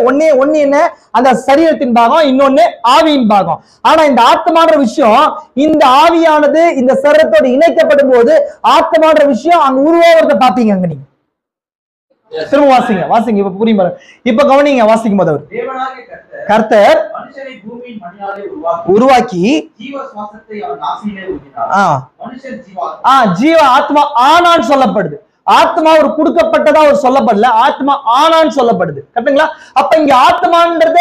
ஒண்ணு என்ன? அந்த சரீரத்தின் பாகம், இன்னொன்னு ஆவியின் பாகம். ஆனா இந்த ஆத்மான்ற விஷயம், இந்த ஆவியானது இந்த சரீரத்தோடு இணைக்கப்படும் போது ஆத்மான்ற விஷயம் அங்க உருவாகிறத பாப்பீங்க. அங்க நீங்க திரும்ப வாசிங்க இப்ப புரியும் பாருங்க. இப்ப கவனிங்க, வாசிக்கும் போது கர்த்தர் மனுஷனை பூமியின் மண்ணினாலே உருவாக்கி ஜீவ சுவாசத்தை அவன் ஆசையிலே ஊதினார். மனுஷன் ஜீவாத்மா. ஜீவ ஆத்மா ஆனான்னு சொல்லப்படுது. ஆத்மா ஒரு கொடுக்கப்பட்டதா ஒரு சொல்லப்படல, ஆத்மா ஆனான்னு சொல்லப்படுது. கரெக்டுங்களா? அப்ப இங்க ஆத்மான்றத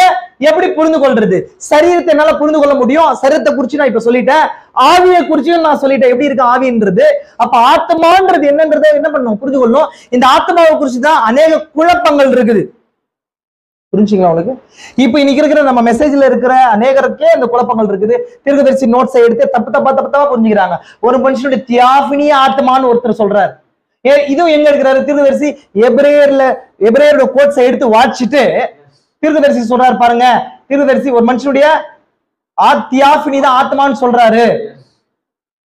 எப்படி புரிந்து கொள்றது? சரீரத்தை என்னால புரிந்து கொள்ள முடியும். சரீரத்தை குறிச்சு நான் இப்ப சொல்லிட்டேன், ஆவியை குறிச்சு நான் சொல்லிட்டேன் எப்படி இருக்கு ஆவின்றது. அப்ப ஆத்மான்றது என்னன்றதை என்ன பண்ணணும்? புரிந்து கொள்ளணும். இந்த ஆத்மாவை குறிச்சுதான் அநேக குழப்பங்கள் இருக்குது. புரிஞ்சுங்களா உங்களுக்கு? இப்ப இன்னைக்கு இருக்கிற நம்ம மெசேஜ்ல இருக்கிற அநேகருக்கே இந்த குழப்பங்கள் இருக்குது. தீர்க்கதரிசி நோட்ஸை எடுத்து தப்பா புரிஞ்சுக்கிறாங்க. ஒரு மனுஷனுடைய தியாபினிய ஆத்மான்னு ஒருத்தர் சொல்றாரு. இதுவும் எங்க இருக்கிறாரு? தீர்க்கதரிசி எபிரேயரோட கோட்ஸை எடுத்து வாசிச்சுட்டு தீர்க்கதரிசி சொல்றாரு பாருங்க. தீர்க்கதரிசி ஒரு மனுஷனுடைய தியாபினி தான் ஆத்மான்னு சொல்றாரு.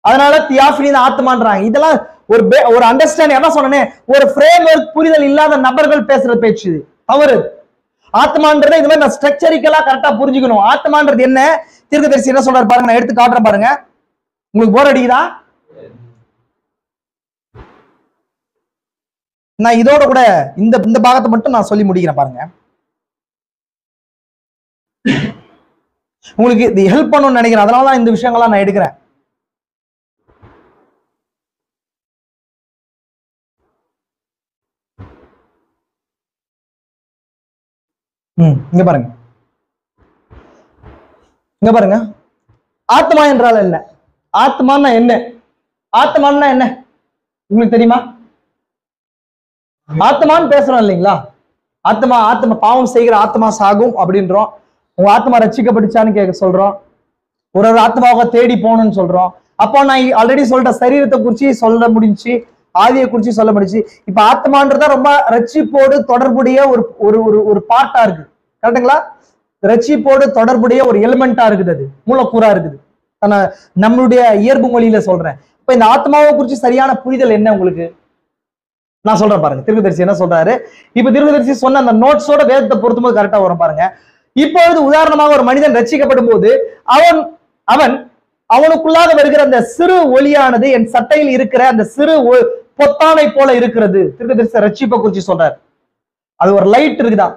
அதனால தியாபினி தான் ஆத்மான்றாங்க. இதெல்லாம் ஒரு அண்டர்ஸ்டாண்டிங். என்ன சொன்னேன்? ஒரு ஃப்ரேம் ஒர்க் புரிதல் இல்லாத நபர்கள் பேசுற பேச்சு தவறு. ஆத்மான்றதை இந்த மாதிரி நான் ஸ்ட்ரக்சரிக்கலா கரெக்டா புரிஞ்சுக்கணும். ஆத்மான்றது என்ன? தீர்க்கதரிசி என்ன சொல்றாரு பாருங்க, நான் எடுத்து காட்டுறேன் பாருங்க. உங்களுக்கு போர் அடிக்குதா? நான் இதோட கூட இந்த பாகத்தை மட்டும் நான் சொல்லி முடிக்கிறேன் பாருங்க. உங்களுக்கு இது ஹெல்ப் பண்ணணும்னு நினைக்கிறேன். அதனாலதான் இந்த விஷயங்கள்லாம் நான் எடுக்கிறேன். இங்க பாருங்க. ஆத்மா என்றால் என்ன? ஆத்மான்னா என்ன? ஆத்மான்னா என்ன உங்களுக்கு தெரியுமா? ஆத்மான்னு பேசுறோம் இல்லைங்களா? ஆத்மா பாவம் செய்கிற ஆத்மா சாகும் அப்படின்றோம். உங்க ஆத்மா ரட்சிக்கப்பட்டுச்சான்னு கேட்க சொல்றோம். ஒரு ஆத்மாவை தேடி போகணும்னு சொல்றோம். அப்போ நான் ஆல்ரெடி சொல்ற சரீரத்தை குறிச்சு சொல்ல முடிஞ்சு, ஆவியை குறிச்சு சொல்ல முடிஞ்சு. இப்ப ஆத்மான்றதா ரொம்ப ரட்சிப்போடு தொடர்புடைய ஒரு பார்ட்டா இருக்கு. கரெக்டுங்களா? ரட்சிப்போடு தொடர்புடைய ஒரு எலிமெண்டா இருக்குது. அது மூலக்கூறா இருக்குது. நம்மளுடைய இயல்பு மொழியில சொல்றேன். இப்ப இந்த ஆத்மாவை குறிச்சு சரியான புரிதல் என்ன உங்களுக்கு? நான் சொல்றேன் பாருங்க, தீர்க்கதரிசி என்ன சொல்றாரு. இப்ப தீர்க்கதரிசி சொன்ன அந்த நோட்ஸோட வேதத்தை பொருத்தும் போது கரெக்டா வரும் பாருங்க. இப்பொழுது உதாரணமாக ஒரு மனிதன் ரட்சிக்கப்படும் போது அவனுக்குள்ளாக வருகிற அந்த சிறு ஒளியானது என் சட்டையில் இருக்கிற அந்த சிறு பொத்தானை போல இருக்கிறது. தீர்க்கதரிசி ரட்சிப்பை குறிச்சு சொல்றாரு. அது ஒரு லைட் இருக்குதா,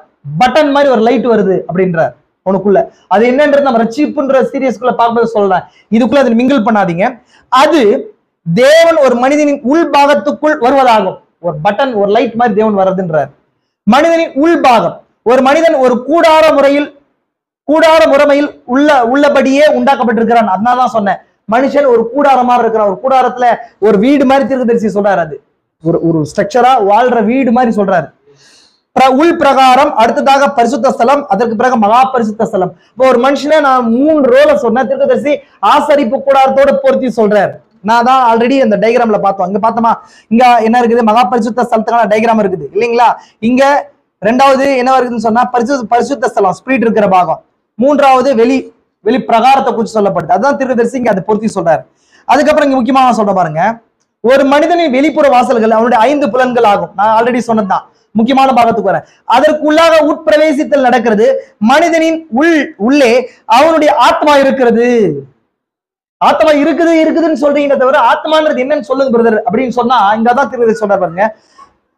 பட்டன் மாதிரி ஒரு லைட் வருது அப்படின்றார் உனக்குள்ள. அது என்னன்றது நம்ம ரட்சிப்புன்ற சீரியஸ்குள்ள பார்க்கும்போது சொல்றேன். இதுக்குள்ள அதை மிங்கிள் பண்ணாதீங்க. அது தேவன் ஒரு மனிதனின் உள்பாகத்துக்குள் வருவதாகும். ஒரு பட்டன், ஒரு லைட் மாதிரி தேவன் வர்றதுன்றார். மனிதனின் உள்பாகம், ஒரு மனிதன் ஒரு கூடார முறைமையில் உள்ளபடியே உண்டாக்கப்பட்டிருக்கிறான். அதனாலதான் சொன்னேன், மனுஷன் ஒரு கூடாரம் மாதிரி இருக்கிறான். ஒரு கூடாரத்துல ஒரு வீடு மாதிரி தீர்க்கதரிசி சொல்றாரு. அது ஒரு ஸ்ட்ரக்சரா வாழ்ற வீடு மாதிரி சொல்றாரு. உள் பிரகாரம், அடுத்ததாக பரிசுத்த ஸ்தலம், அதற்கு பிறகு மகா பரிசுத்த ஸ்தலம். இப்போ ஒரு மனுஷனை நான் 3 ரோல சொன்னேன். தீர்க்கதரிசி ஆசரிப்பு கூடாரத்தோட பொருத்தி சொல்றாரு. நான் தான் ஆல்ரெடி அந்த டயக்ராம்ல பார்த்தோம். இங்க பார்த்தோமா, இங்க என்ன இருக்குது, மகா பரிசுத்த ஸ்தலத்துக்கான டயக்ராம் இருக்குது இல்லைங்களா. இங்க 2வது என்ன இருக்குதுன்னு சொன்னா பரிசுத்த ஸ்தலம், ஸ்பிரிட் இருக்கிற பாகம். 3வது வெளி பிரகாரத்தை குறித்து சொல்லப்படுது. அதுதான் தீர்க்கதரிசி இங்க அதை பொருத்தி சொல்றாரு. அதுக்கப்புறம் இங்க முக்கியமாக சொல்ற பாருங்க, ஒரு மனிதனின் வெளிப்புற வாசல்கள் அவனுடைய 5 புலன்கள் ஆகும். நான் ஆல்ரெடி சொன்னதுதான், முக்கியமான பாகத்துக்கு வரேன். அதற்குள்ளாக உட்பிரவேசித்தல் நடக்கிறது. மனிதனின் உள்ளே அவனுடைய ஆத்மா இருக்கிறது. ஆத்மா இருக்குதுன்னு சொல்றீங்க தவிர ஆத்மான்றது என்னன்னு சொல்லுங்க பிரதர் அப்படின்னு சொன்னா இங்கதான் தீர்க்கதரிசி சொல்றாரு பாருங்க.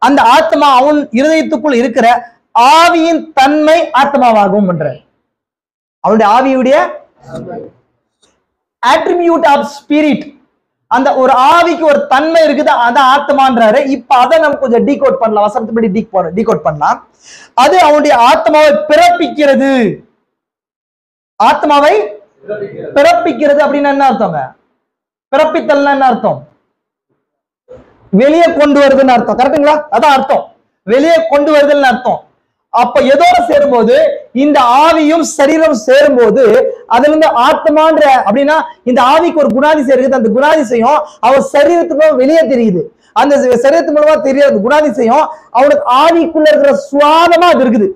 அந்த ஆத்மா அவன் இருதயத்துக்குள் இருக்கிற ஆவியின் தன்மை ஆத்மாவாகும் என்ற அவனுடைய ஆவியுடைய attribute of spirit. அந்த ஒரு ஆவிக்கு ஒரு தன்மை இருக்குது, அதான் ஆத்மான்றாரு. இப்ப அதை நம்ம கொஞ்சம் டீகோட் பண்ணலாம், வசனத்துப்படி டீகோட் பண்ணலாம். அது அவனுடைய ஆத்மாவை பிறப்பிக்கிறது. ஆத்மாவை பிறப்பிக்கிறது அப்படின்னு என்ன அர்த்தங்க? பிறப்பித்தல்னா என்ன அர்த்தம்? வெளியே கொண்டு வருதுன்னு அர்த்தம். கரெக்டுங்களா? அதான் அர்த்தம், வெளியே கொண்டு வருதுன்னு அர்த்தம். அப்ப எதோட சேரும்போது, இந்த ஆவியும் சரீரம் சேரும்போது அதுல இருந்து ஆத்மான்ற அப்படின்னா இந்த ஆவிக்கு ஒரு குணாதிசயம் இருக்குது. அந்த குணாதிசயம் அவன் சரீரத்துக்கு வெளியே தெரியுது. அந்த சரீரத்து மூலமா தெரியாது குணாதிசயம் அவனுக்கு ஆவிக்குள்ள இருக்கிற சுவாபமா அது இருக்குது.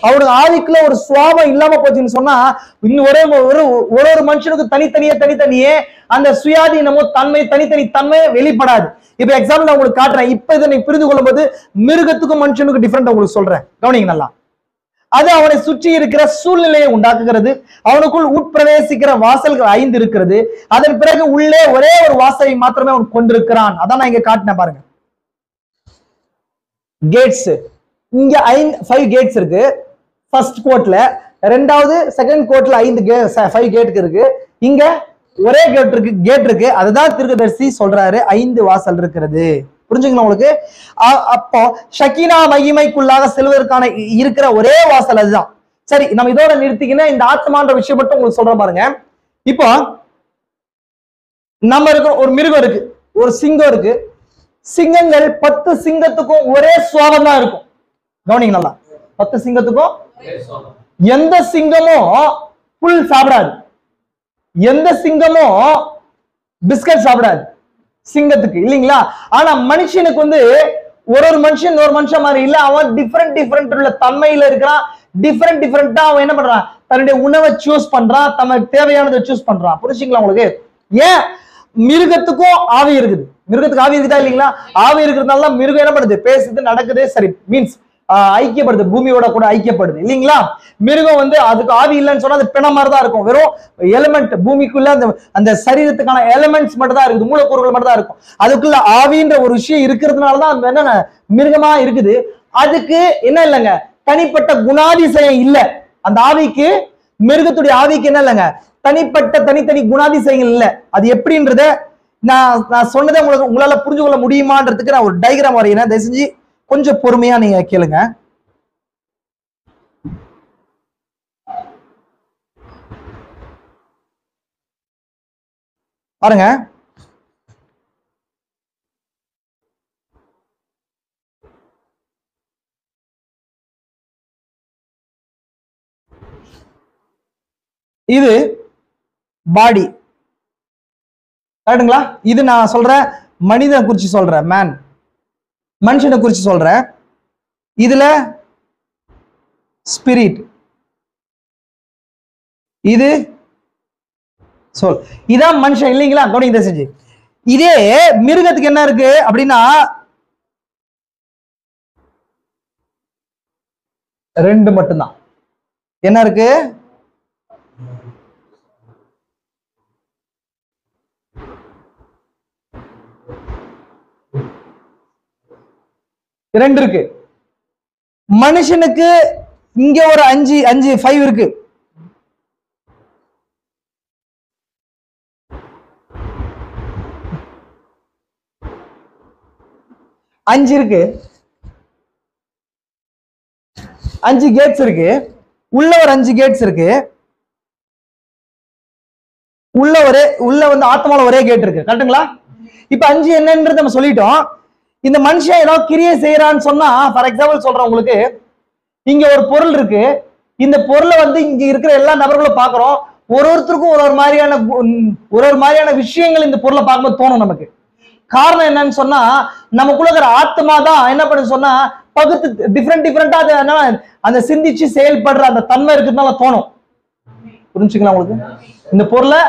அவனுக்கு ஆவிக்குள்ள ஒரு சுவாபம் இல்லாம போச்சுன்னு சொன்னா இன்னும் ஒரு மனுஷனுக்கு தனித்தனியே அந்த சுயாதீனமோ தனித்தனி தன்மை வெளிப்படாது. இப்ப எக்ஸாம்பிள் நான் உங்களுக்கு காட்டுறேன். இப்ப இதை நீங்க புரிந்து கொள்ளும் போது மிருகத்துக்கும் மனுஷனுக்கு டிஃபரெண்ட் உங்களுக்கு சொல்றேன், கவனிங்க நல்லா. அது அவனை சுற்றி இருக்கிற சூழ்நிலையை உண்டாக்குகிறது. அவனுக்குள் உட்பிரவேசிக்கிற வாசல்கள் 5 இருக்கிறது. அதன் பிறகு உள்ளே ஒரே ஒரு வாசலை மாத்திரமே அவன் கொண்டிருக்கிறான். அதான் நான் இங்க காட்டினேன் பாருங்க. கேட்ஸ் இங்க 5 கேட்ஸ் இருக்கு. ஃபர்ஸ்ட் கோட்ல, 2வது செகண்ட் கோட்ல 5 கேட் இருக்கு. இங்க ஒரே கேட் இருக்கு. அதுதான் தீர்க்கதரிசி சொல்றாரு 5 வாசல் இருக்கிறது. புரிஞ்சுங்களா உங்களுக்கு? அப்போ ஷக்கீனா மகிமைக்குள்ளாக செல்வதற்கான இருக்கிற ஒரே வாசல் அதுதான். சரி, நம்ம இதோட நிறுத்திக்கினா இந்த ஆத்மான்ற விஷயம் மட்டும் உங்களுக்கு சொல்ற பாருங்க. இப்போ நம்ம இருக்கிற ஒரு மிருகம் இருக்கு, ஒரு சிங்கம் இருக்கு. சிங்கங்கள் 10 சிங்கத்துக்கும் ஒரே சுவாபம் தான் இருக்கும். கவனிங்க நல்லா, 10 சிங்கத்துக்கும் எந்த சிங்கமும் புல் சாப்பிடாது, எந்த சிங்கமும் பிஸ்கட் சாப்பிடாது சிங்கத்துக்கு, இல்லைங்களா? ஆனா மனுஷனுக்கு வந்து ஒரு மனுஷன் ஒரு மனுஷன் மாதிரி இல்ல. அவன் டிஃபரெண்ட் உள்ள தன்மையில இருக்கிறான். டிஃபரெண்டா அவன் என்ன பண்றான்? தன்னுடைய உணவை சூஸ் பண்றான், தனக்கு தேவையானதை சூஸ் பண்றான். புரிஞ்சுங்களா உங்களுக்கு? ஏன் மிருகத்துக்கும் ஆவி இருக்குது. மிருகத்துக்கு ஆவி இருக்குதா இல்லைங்களா? ஆவி இருக்கிறதுனால மிருகம் என்ன பண்ணுது? பேசுது, நடக்குது. சரி, மீன்ஸ் ஐக்கியப்படுது, பூமியோட கூட ஐக்கியப்படுது, இல்லைங்களா? மிருகம் வந்து அதுக்கு ஆவி இல்லைன்னு சொன்னா அது பிண மாதிரி தான் இருக்கும். வெறும் எலிமெண்ட், பூமிக்குள்ள அந்த சரீரத்துக்கான எலிமெண்ட்ஸ் மட்டும் தான் இருக்குது, மூலக்கூறுகள் மட்டும் தான் இருக்கும். அதுக்குள்ள ஆவின்ற ஒரு விஷயம் இருக்கிறதுனாலதான் அது என்ன மிருகமா இருக்குது. அதுக்கு என்ன இல்லைங்க, தனிப்பட்ட குணாதிசயம் இல்ல. அந்த ஆவிக்கு, மிருகத்துடைய ஆவிக்கு என்ன இல்லைங்க, தனிப்பட்ட தனித்தனி குணாதிசயங்கள் இல்ல. அது எப்படின்றத நான் சொன்னதை உங்களால புரிஞ்சு கொள்ள முடியுமான்றதுக்கு நான் ஒரு டயக்ராம் வரைகிறேன். தயவு செஞ்சு கொஞ்சம் பொறுமையா நீங்க கேளுங்க. பாருங்க, இது பாடி, கரெக்டுங்களா? இது நான் சொல்றேன் மனிதனை குறிச்சு சொல்றேன், மனுஷனை குறிச்சு சொல்றேன். இதுல ஸ்பிரிட், இது சொல், இதான் மனுஷன், இல்லைங்களா? கவனிங்க செஞ்சு. இதே மிருகத்துக்கு என்ன இருக்கு அப்படின்னா 2 மட்டும்தான். என்ன இருக்கு? ரெண்டு இருக்கு. மனுஷனுக்கு இங்க ஒரு 5 இருக்கு. அஞ்சு இருக்கு. 5 கேட்ஸ் இருக்கு. உள்ள ஒரு 5 கேட்ஸ் இருக்கு. உள்ள வந்து ஆத்மால ஒரே கேட் இருக்கு. கரெக்ட்டுங்களா? இப்ப 5 என்னன்றது நம்ம சொல்லிட்டோம். இந்த மனுஷன் ஏதாவது கிரியை செய்யறான்னு சொன்னா, ஃபார் எக்ஸாம்பிள் சொல்றேன் உங்களுக்கு, இங்க ஒரு பொருள் இருக்கு. இந்த பொருளை வந்து இங்க இருக்கிற எல்லா நபர்களும் பாக்குறோம். ஒருத்தருக்கும் ஒரு மாதிரியான விஷயங்கள் இந்த பொருளை பார்க்கும்போது தோணும் நமக்கு. காரணம் என்னன்னு சொன்னா, நமக்குள்ள இருக்கிற ஆத்மா தான் என்ன பண்ணு சொன்னா, பகுத்து டிஃப்ரெண்டா அந்த சிந்திச்சு செயல்படுற அந்த தன்மை இருக்குதுனால தோணும். புரிஞ்சுக்கலாம் உங்களுக்கு? இந்த பொருளை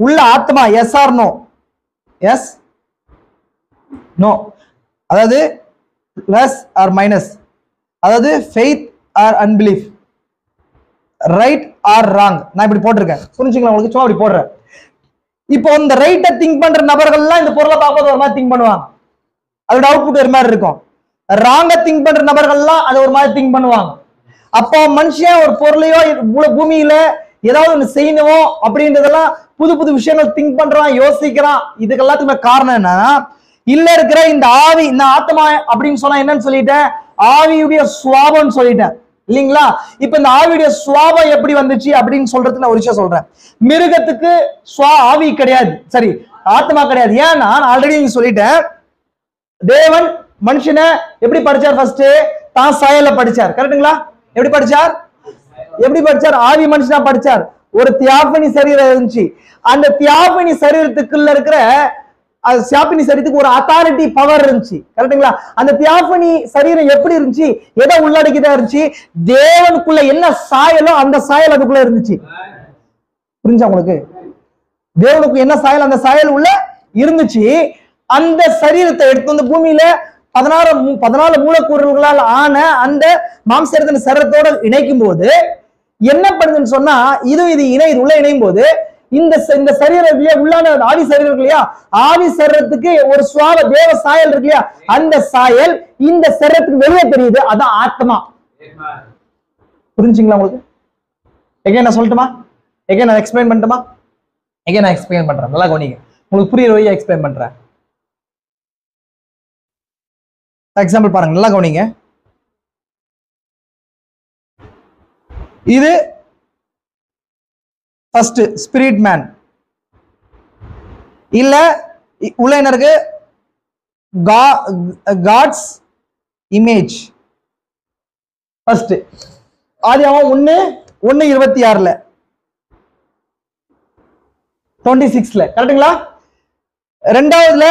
உள்ள ஆத்மா yes or no? Yes no. அதாவது பிளஸ் ஆர் மைனஸ், அதாவது faith or unbelief, right or wrong. நான் இப்படி போட்டிருக்கேன். புரிஞ்சுக்கலாம் உங்களுக்கு? சும்மா அப்படி போடுறேன். இப்போ இந்த ரைட்டை திங்க் பண்ற நபர்கள்லாம் இந்த பொருளை பார்க்கும்போது ஒரு மாதிரி திங்க் பண்ணுவாங்க. அதோட அவுட்புட் ஒரு மாதிரி இருக்கும். ராங்க திங்க் பண்ற நபர்கள்லாம் அதை ஒரு மாதிரி திங்க் பண்ணுவாங்க. அப்போ மனுஷன் ஒரு பொருளையோ பூமியில ஏதாவது ஒன்று செய்யணும் அப்படின்றதெல்லாம் புது விஷயங்கள் திங்க் பண்றான், யோசிக்கிறான். இதுக்கு எல்லாத்துக்குமே காரணம் என்னன்னா, இல்ல இருக்கிற இந்த ஆவி, இந்த ஆத்மா அப்படின்னு சொன்னா என்னன்னு சொல்லிட்டேன், ஆவியுடைய சுவாபம்னு சொல்லிட்டேன் இல்லைங்களா? இப்ப இந்த ஆவியுடைய சுவாபம் எப்படி வந்துச்சு அப்படின்னு சொல்றதுக்கு நான் ஒரு விஷயம் சொல்றேன். மிருகத்துக்கு ஆவி கிடையாது, சரி, ஆத்மா கிடையாது. ஏன்னா நான் ஆல்ரெடி நீங்க சொல்லிட்டேன், தேவன் மனுஷனை எப்படி படிச்சார்? ஃபர்ஸ்ட் தான் சாயல்ல படிச்சார். கரெக்டுங்களா? எப்படி படிச்சார்? ஆவி மனுஷனா படிச்சார். ஒரு தியாபனி சரீரம் இருந்துச்சு. அந்த தியாபனி சரீரத்துக்குள்ள இருக்கிற தியாபனி சரீரத்துக்கு ஒரு அத்தாரிட்டி பவர் இருந்துச்சு. கரெக்டுங்களா? அந்த தியாபனி சரீரம் எப்படி இருந்துச்சு? எதை உள்ளடக்கிதான் இருந்துச்சு? தேவனுக்குள்ள என்ன சாயலோ அந்த சாயல் அதுக்குள்ள இருந்துச்சு. புரிஞ்சா உங்களுக்கு? தேவனுக்கு என்ன சாயல் அந்த சாயல் உள்ள இருந்துச்சு. அந்த சரீரத்தை எடுத்து வந்து பூமியில 14 மூலக்கூறுகளால் ஆன அந்த மாம்சத்தின் சரீரத்தோட இணைக்கும் போது என்ன பண்ணுதுன்னு சொன்னா, இது உள்ள இணையும் போது இந்த சரீரத்திலேயே உள்ளான ஆவி சரீரம் இல்லையா, ஆவி சரீரத்துக்கு ஒரு சுவாப தேவ சாயல் இருக்கு இல்லையா, அந்த சாயல் இந்த சரீரத்துக்கு வெளியே தெரியுது. அதான் ஆத்மா. புரிஞ்சுங்களா உங்களுக்கு? எகைன் நான் சொல்லட்டுமா? எகைன் நான் எக்ஸ்பிளைன் பண்ணட்டுமா? எகைன் நான் எக்ஸ்பிளைன் பண்றேன். நல்லா கவனிங்க, உங்களுக்கு புரியுற வழியா எக்ஸ்பிளைன் பண்றேன். எக்ஸாம்பிள் பாருங்க, நல்லா கவனிங்க. இது ஃபர்ஸ்ட் ஸ்பிரிட் மேன். இல்ல உள்ள என்ன இருக்கு? God's image. ஃபர்ஸ்ட் ஆதியாகமம் 1:26 26 கரெக்ட்டுங்களா? ரெண்டாவதுல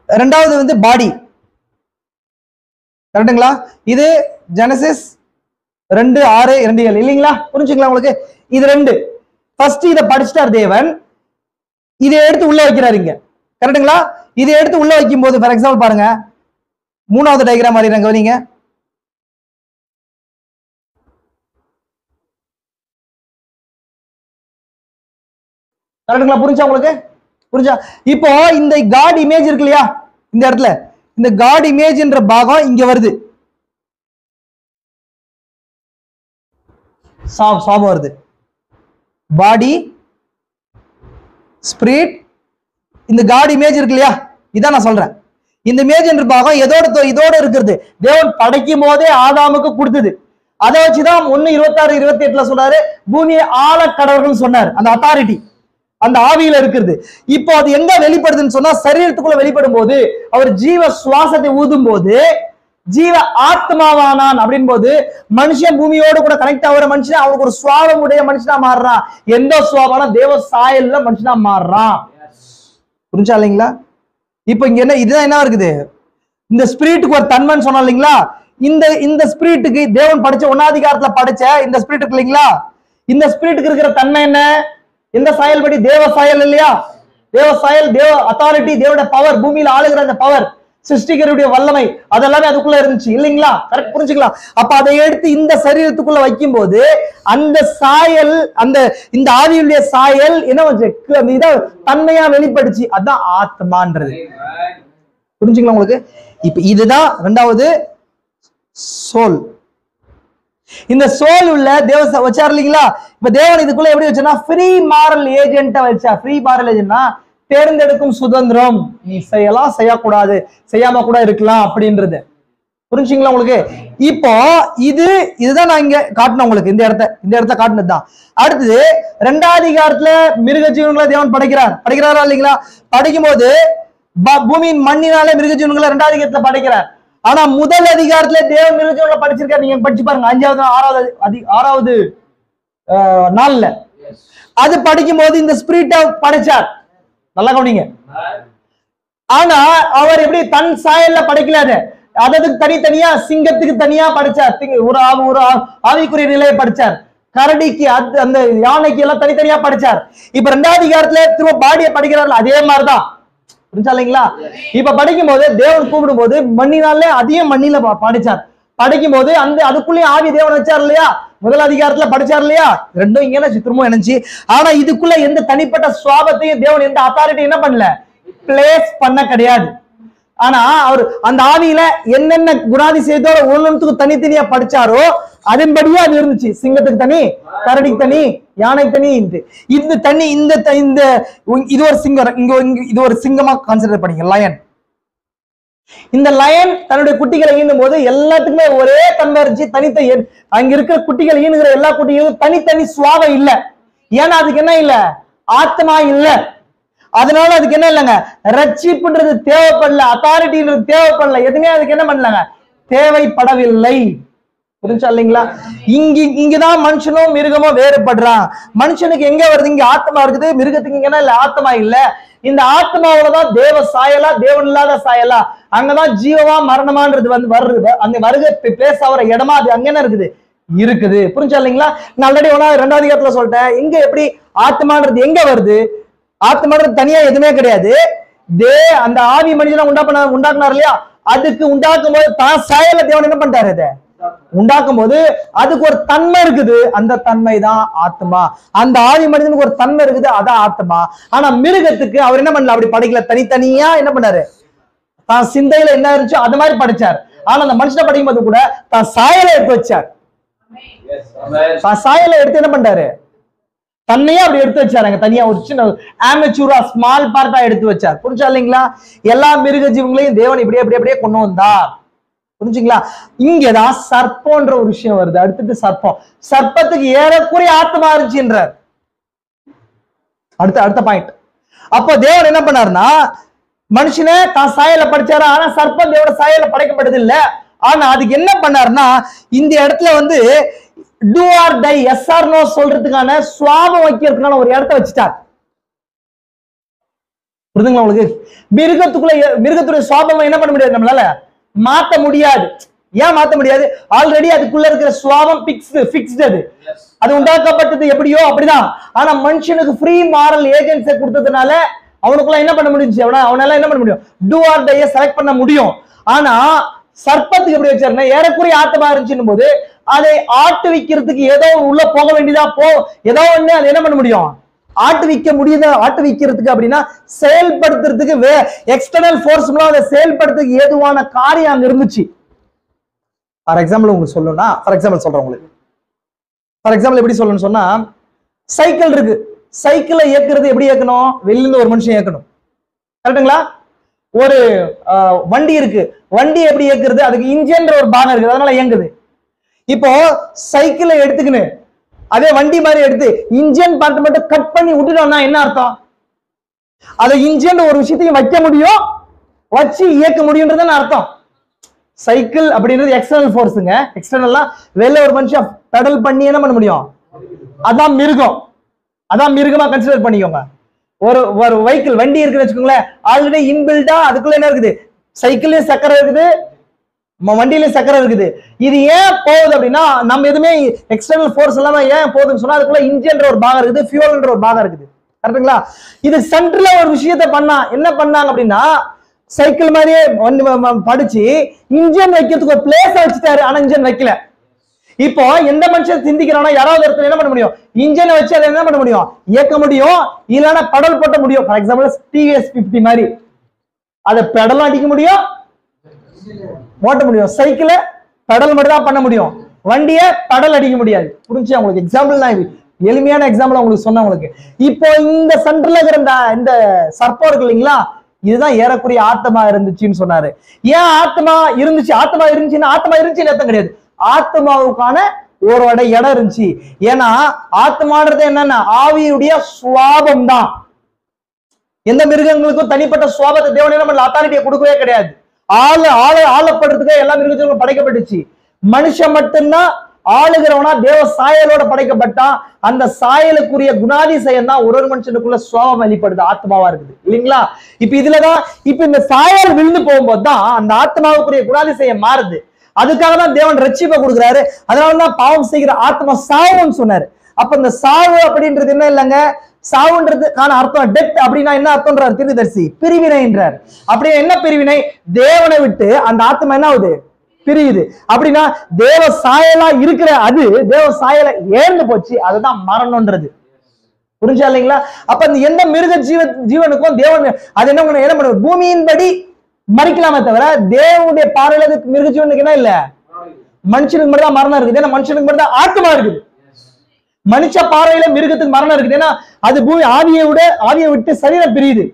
ரெண்டாவது வந்து பாடி. கரெக்டுங்களா? இது ஜெனசிஸ் 2:6-2:7 இல்லைங்களா? புரிஞ்சுங்களா உங்களுக்கு? இது 2. ஃபர்ஸ்ட் இதை படிச்சுட்டார் தேவன், இதை எடுத்து உள்ள வைக்கிறாரு இங்க. கரெக்டுங்களா? இதை எடுத்து உள்ள வைக்கும் போது ஃபார் எக்ஸாம்பிள் பாருங்க, 3வது டயக்ராம் மாதிரி கவனிங்க. கரெக்டுங்களா? புரிஞ்சா உங்களுக்கு? புரிஞ்சா? இப்போ இந்த காட் இமேஜ் இருக்கு இல்லையா, இந்த இடத்துல இந்த காட் இமேஜ்ன்ற பாகம் இங்க வருது, சாபம் வருது. பாடி, ஸ்பிரிட், இந்த காட் இமேஜ் இருக்கு இல்லையா, இதான் நான் சொல்றேன். இந்த இமேஜ் என்ற பாகம் இதோட இருக்கிறது. தேவன் படைக்கும் போதே ஆதாமுக்கு கொடுத்தது. அதை வச்சுதான் 1:26-28 சொல்றாரு, பூமியை ஆள கடவுள்கள் சொன்னார். அந்த அத்தாரிட்டி அந்த ஆவியில இருக்கிறது. இப்போ அது எங்க வெளிப்படுதுன்னு சொன்னா, சரீரத்துக்குள்ள வெளிப்படும் போது, அவர் ஜீவ சுவாசத்தை ஊதும் போது ஜீவ ஆத்மாவானான் அப்படின் போது, மனுஷன் பூமியோடு கூட கனெக்ட் ஆகிற மனுஷன் அவருக்கு ஒரு சுவாபம் உடைய மனுஷனா மாறுறான். எந்த சுவாபம்னா தேவ சாயல்ல மனுஷனா மாறுறான். புரிஞ்சா இல்லைங்களா? இப்போ இங்க என்ன, இதுதான் என்ன இருக்குது, இந்த ஸ்பிரிட்டுக்கு ஒரு தன்மைன்னு சொன்னா இல்லைங்களா, இந்த ஸ்பிரிட்டுக்கு தேவன் படிச்ச 1ஆதிகாரத்துல படிச்ச இந்த ஸ்பிரிட் இருக்கு இல்லைங்களா, இந்த ஸ்பிரிட்டுக்கு இருக்கிற தன்மை என்ன? எந்த சாயல் படி? தேவ சாயல் இல்லையா? தேவ சாயல், தேவ அத்தாரிட்டி, தேவனுடைய பவர், பூமியில ஆளுகிற அந்த பவர், சிருஷ்டிகருடைய வல்லமை, அதெல்லாமே அதுக்குள்ள இருந்துச்சு இல்லைங்களா? கரெக்ட், புரிஞ்சுக்கலாம். அப்ப அதை எடுத்து இந்த சரீரத்துக்குள்ள வைக்கும் போது அந்த சாயல், இந்த ஆவியுடைய சாயல் என்ன இத தன்மையா வெளிப்படுச்சு. அதான் ஆத்மான்றது. புரிஞ்சுங்களா உங்களுக்கு? இப்ப இதுதான் ரெண்டாவது சோல். இந்த சோல் உள்ள தேவ வச்சார் இல்லைங்களா? இப்ப தேவன் இதுக்குள்ள எப்படி வச்சா ஃப்ரீ மாரல் ஏஜென்ட்டா வச்சா. ஃப்ரீ மாரல் ஏஜென்ட்னா தேர்ந்தெடுக்கும் சுதந்திரம். நீ செய்யலாம், செய்யக்கூடாது, செய்யாம கூட இருக்கலாம் அப்படின்றது. புரிஞ்சுங்களா உங்களுக்கு? இப்போ இதுதான் நான் இங்க காட்டினேன் உங்களுக்கு. இந்த இடத்த காட்டினதுதான். அடுத்தது 2ஆம் அதிகாரத்துல மிருக ஜீவன்களை தேவன் படைக்கிறாரா இல்லைங்களா? படைக்கும் போது பூமியின் மண்ணினாலே மிருக ஜீவன்களை 2ஆம் அதிகாரத்துல படைக்கிறார். ஆனா முதல் அதிகாரத்துல தேவன் மிருக ஜீவன்களை படைச்சிருக்காரு. நீங்க படிச்சு பாருங்க, 5வது 6வது நாள்ல அது படிக்கும் போது இந்த ஸ்பிரிட்டை படைச்சார். நல்லா கவனிங்க. ஆனா அவர் எப்படி தன் சாயல்ல படைக்கல, அதுக்கு தனித்தனியா, சிங்கத்துக்கு தனியா படைச்சார், ஒரு ஆவிக்குரிய நிலையை படைச்சார், கரடிக்கு அந்த யானைக்கு எல்லாம் தனித்தனியா படைச்சார். இப்ப 2ஆம் அதிகாரத்துல திரும்ப பாடியை படைக்கிறார்கள். அதே மாதிரிதான். புரிஞ்சா இல்லைங்களா? இப்ப படிக்கும் போது தேவன் கூப்பிடும் போது மண்ணினாலே அதையும் மண்ணில படைச்சார். படைக்கும் போது அதுக்குள்ளேயும் ஆவி தேவன் வச்சார் இல்லையா? முதல் அதிகாரத்துல படிச்சார் இல்லையா? ரெண்டும் இங்க திரும்ப இணைஞ்சு. ஆனா இதுக்குள்ள எந்த தனிப்பட்ட சுவாபத்தையும் தேவன் எந்த அத்தாரிட்டி என்ன பண்ணல, பிளேஸ் பண்ண கிடையாது. ஆனா அவர் அந்த ஆவியில என்னென்ன குணாதிசயத்தோட ஒவ்வொன்றுக்கு தனித்தனியா படிச்சாரோ அதன்படியே அது இருந்துச்சு. சிங்கத்துக்கு தனி, கரடிக்கு தனி, யானை தனி. இந்த தனி இது ஒரு சிங்கம், இது ஒரு சிங்கமா கன்சிடர் பண்ணீங்க. லயன். இந்த லயன் தன்னுடைய குட்டிகளை ஈனும் போது எல்லாத்துக்குமே ஒரே தன்மை இருந்துச்சு. அங்க இருக்கிற குட்டிகள் ஈனுகிற எல்லா குட்டிகளும் தனித்தனி சுவாபம் இல்ல. ஏன்னா அதுக்கு என்ன இல்ல, ஆத்மா இல்ல. அதனால அதுக்கு என்ன இல்லைங்க, ரட்சிப்புன்றது தேவைப்படல, அத்தாரிட்டின்றது தேவைப்படல, எதுவுமே அதுக்கு என்ன பண்ணலங்க, தேவைப்படவில்லை. புரிஞ்சா இல்லைங்களா? இங்கதான் மனுஷனும் மிருகமும் வேறுபடுறான். மனுஷனுக்கு எங்க வருது, இங்க ஆத்மா இருக்குது, மிருகத்துக்கு இங்க என்ன இல்ல, ஆத்மா இல்ல. இந்த ஆத்மாவிலதான் தேவ சாயலா, தேவன் இல்லாத சாயலா, அங்கதான் ஜீவமா மரணமான்றது வருது. அந்த வருகை பேச வர இடமா அது அங்க என்ன இருக்குது. புரிஞ்சா இல்லைங்களா? நான் ஆல்ரெடி 2ஆம் அதிகாரத்துல சொல்லிட்டேன். இங்க எப்படி ஆத்மான்றது எங்க வருது, ஆத்மான்றது தனியா எதுவுமே கிடையாது. அந்த ஆவி மனிதனை உண்டாக்குனார் இல்லையா? அதுக்கு உண்டாக்கும் போது தான் சாயல தேவன் என்ன பண்ணிட்டாரு, இதை உண்டாக்கும் போது அதுக்கு ஒரு தன்மை இருக்குது. அந்த தன்மை தான் ஆத்மா. அந்த ஆவி மனிதனுக்கு ஒரு தன்மை இருக்குது, அதான் ஆத்மா. ஆனா மிருகத்துக்கு அவர் என்ன பண்ணல, அப்படி படைக்கல. தனித்தனியா என்ன பண்ணாரு, தான் சிந்தையில என்ன இருந்துச்சோ அது மாதிரி படைச்சார். ஆனா அந்த மனுஷனை படிக்கும் போது கூட தான் சாயலை எடுத்து வச்சார். தான் சாயலை எடுத்து என்ன பண்றாரு, தன்னையே அப்படி எடுத்து வச்சாருங்க. தனியா ஒரு சின்ன ஆமெச்சூரா ஸ்மால் பார்ட்டா எடுத்து வச்சார். புரிஞ்சா இல்லைங்களா? எல்லா மிருக ஜீவங்களையும் தேவன் இப்படியே கொண்டு வந்தார். புரிஞ்சுங்களா? இங்கதான் சர்ப்பம்ன்ற ஒரு விஷயம் வருது. அடுத்தது சர்ப்பத்துக்கு ஏறக்குறைய ஆத்மா இருந்துச்சுன்றார். அடுத்த பாயிண்ட். அப்போ தேவன் என்ன பண்ணாருன்னா, மனுஷனே தான் சாயல படைச்சாரு. ஆனா சர்ப்பம் தேவோட சாயல படைக்கப்பட்டது இல்ல. ஆனா அதுக்கு என்ன பண்ணாருன்னா, இந்த இடத்துல do or die, yes or no சொல்றதுக்கான சுவாபம் வைக்கிறதுக்கான ஒரு இடத்த வச்சுட்டார். புரியுதுங்களா உங்களுக்கு? மிருகத்துடைய சுவாபம் என்ன பண்ண முடியாது, நம்மளால மாத்த முடியாது. ஏன் மாத்த முடியாது? ஆல்ரெடி அதுக்குள்ள இருக்கிற சுவாபம் பிக்ஸ்டு. அது உண்டாக்கப்பட்டது எப்படியோ அப்படிதான். ஆனா மனுஷனுக்கு ஃப்ரீ மாரல் ஏஜென்ட்ஸை கொடுத்ததுனால அவனுக்குள்ள என்ன பண்ண முடிஞ்சு, அவனால என்ன பண்ண முடியும், டூ ஆர் டைய செலக்ட் பண்ண முடியும். ஆனா சர்ப்பத்துக்கு எப்படி வச்சாருன்னா, ஏறக்குறைய ஆத்மா இருந்துச்சுன்னு போது அதை ஆட்டு வைக்கிறதுக்கு ஏதோ உள்ள போக வேண்டியதா ஏதோ ஒண்ணு அது என்ன பண்ண முடியும், ஆட்டு வைக்க முடியுது. ஆட்டு வைக்கிறதுக்கு அப்படின்னா செயல்படுத்துறதுக்கு எக்ஸ்டர்னல் ஃபோர்ஸ் அதை செயல்படுறதுக்கு ஏதுவான காரியம் அங்க இருந்துச்சு. ஃபார் எக்ஸாம்பிள் உங்களுக்கு சொல்லணும்னா, ஃபார் எக்ஸாம்பிள் எப்படி சொல்லணும்னு சொன்னா, சைக்கிள் இருக்கு. சைக்கிளை இயக்குறது எப்படி இயக்கணும், வெளியில இருந்து ஒரு மனுஷன் இயக்கணும். கரெக்டுங்களா? ஒரு வண்டி இருக்கு. வண்டி எப்படி இயக்குறது, அதுக்கு இன்ஜின்ற ஒரு பாகம் இருக்குது, அதனால இயங்குது. இப்போ சைக்கிளை எடுத்துக்கின்னு அதே வண்டி மாதிரி எடுத்து இன்ஜின் பார்ட் மட்டும் கட் பண்ணி விட்டுட்டோம்னா என்ன அர்த்தம், அதை இன்ஜின் ஒரு விஷயத்தையும் வைக்க முடியும், வச்சு இயக்க முடியும்ன்றதுன்னு அர்த்தம். சைக்கிள் அப்படின்றது எக்ஸ்டர்னல் ஃபோர்ஸுங்க. எக்ஸ்டர்னலா வெளில ஒரு மனுஷன் பெடல் பண்ணி என்ன பண்ண முடியும், அதான் மிருகம். அதான் மிருகமா கன்சிடர் பண்ணிக்கோங்க. ஒரு வெஹிக்கிள் வண்டி இருக்குன்னு வச்சுக்கோங்களேன், ஆல்ரெடி இன்பில்டா அதுக்குள்ள என்ன இருக்குது, சைக்கிள்லயும் சக்கரை இருக்குது, வண்டியிலயும் சக்கரை இருக்குது. இது ஏன் போகுது அப்படின்னா, நம்ம எதுவுமே எக்ஸ்டர்னல் ஃபோர்ஸ் இல்லாம ஏன் போகுதுன்னு சொன்னா, அதுக்குள்ள இன்ஜின்ற ஒரு பாகம் இருக்குது, ஃபியூல்ன்ற ஒரு பாகம் இருக்குது. கரெக்டுங்களா? இது சென்டர்ல ஒரு விஷயத்த பண்ணா என்ன பண்ணாங்க அப்படின்னா, சைக்கிள் மாதிரியே படிச்சு இன்ஜின் வைக்கிறதுக்கு ஒரு பிளேஸ் வச்சுட்டாரு. ஆனா இன்ஜின் வைக்கல. இப்போ எந்த மனுஷன் சிந்திக்கிறானா, யாராவது ஒருத்தர் என்ன பண்ண முடியும், இன்ஜினை வச்சு அதை என்ன பண்ண முடியும், இயக்க முடியும், இல்லைன்னா பெடல் போட்ட முடியும். ஃபார் எக்ஸாம்பிள் டிவிஎஸ் 50 மாதிரி அதை பெடலும் அடிக்க முடியும், ஓட்ட முடியும். சைக்கிளை பெடல் மட்டும் தான் பண்ண முடியும், வண்டியை பெடல் அடிக்க முடியாது. புரிஞ்சு உங்களுக்கு? எக்ஸாம்பிள் நான் எளிமையான எக்ஸாம்பிள் உங்களுக்கு சொன்ன உங்களுக்கு. இப்போ இந்த சென்டர்ல இருக்கிற இந்த சர்ப்பம் இருக்கு இல்லைங்களா, இதுதான் ஏறக்குறைய ஆத்மா இருந்துச்சுன்னு சொன்னாரு. ஏன் ஆத்மா இருந்துச்சு? ஆத்மா இருந்துச்சுன்னா ஆத்மா இருந்துச்சுன்னு அர்த்தம் கிடையாது. ஆத்மாவுக்கான ஒரு இடம் இருந்துச்சு. ஏன்னா ஆத்மான்றது என்னன்னா ஆவியுடைய சுவாபம் தான். எந்த மிருகங்களுக்கும் தனிப்பட்ட சுவாபத்தை தேவன் என்ன பண்ணல, அத்தாரிட்டியை கொடுக்கவே கிடையாது. ஆளப்படுறதுக்கு எல்லா மிருகங்களும் படைக்கப்பட்டுச்சு. மனுஷன் மட்டும்தான் ஆளுகிறவனா தேவ சாயலோட படைக்கப்பட்டான். அந்த சாயலுக்குரிய குணாதிசயம் தான் ஒரு மனுஷனுக்குள்ள சுவாபம் வெளிப்படுது, ஆத்மாவா இருக்குது இல்லைங்களா? இப்ப இதுலதான் இப்ப இந்த சாயல் விழுந்து போகும்போது தான் அந்த ஆத்மாவுக்குரிய குணாதிசயம் மாறுது. அதுக்காக தான் தேவன் ரட்சிப்பை கொடுக்குறாரு. அதனாலதான் பாவம் செய்கிற ஆத்மா சாவுன்னு சொன்னாரு. அப்ப இந்த சாவு அப்படின்றது என்ன இல்லைங்க, சாவுன்றதுக்கான அர்த்தம் டெத் அப்படின்னா என்ன அர்த்தம்ன்றார் தீர்க்கதரிசி, பிரிவினைன்றார். அப்படியே என்ன பிரிவினை? தேவனை விட்டு அந்த ஆத்மா என்ன ஆகுது, பிரியுது. அப்படின்னா தேவ சாயலா இருக்கிற அது தேவ சாயலை ஏர்ந்து போச்சு, அதுதான் மரணம்ன்றது. புரிஞ்சா இல்லைங்களா? அப்ப அந்த எந்த மிருக ஜீவனுக்கும் தேவன் அது என்ன பண்ணுவார், பூமியின்படி மறிக்கலாமே தவிர தேவனுடைய பார்வையில மிருக ஜீவனுக்கு என்ன இல்ல, மனுஷனுக்கு மட்டும் தான் மரணம் இருக்குது. ஏன்னா மனுஷனுக்கு மட்டும் தான் ஆத்மா இருக்குது. மனுஷ பார்வையில மிருகத்துக்கு மரணம் இருக்குது. ஏன்னா அது பூமி ஆவியை விட்டு சரீரம் பிரியுது.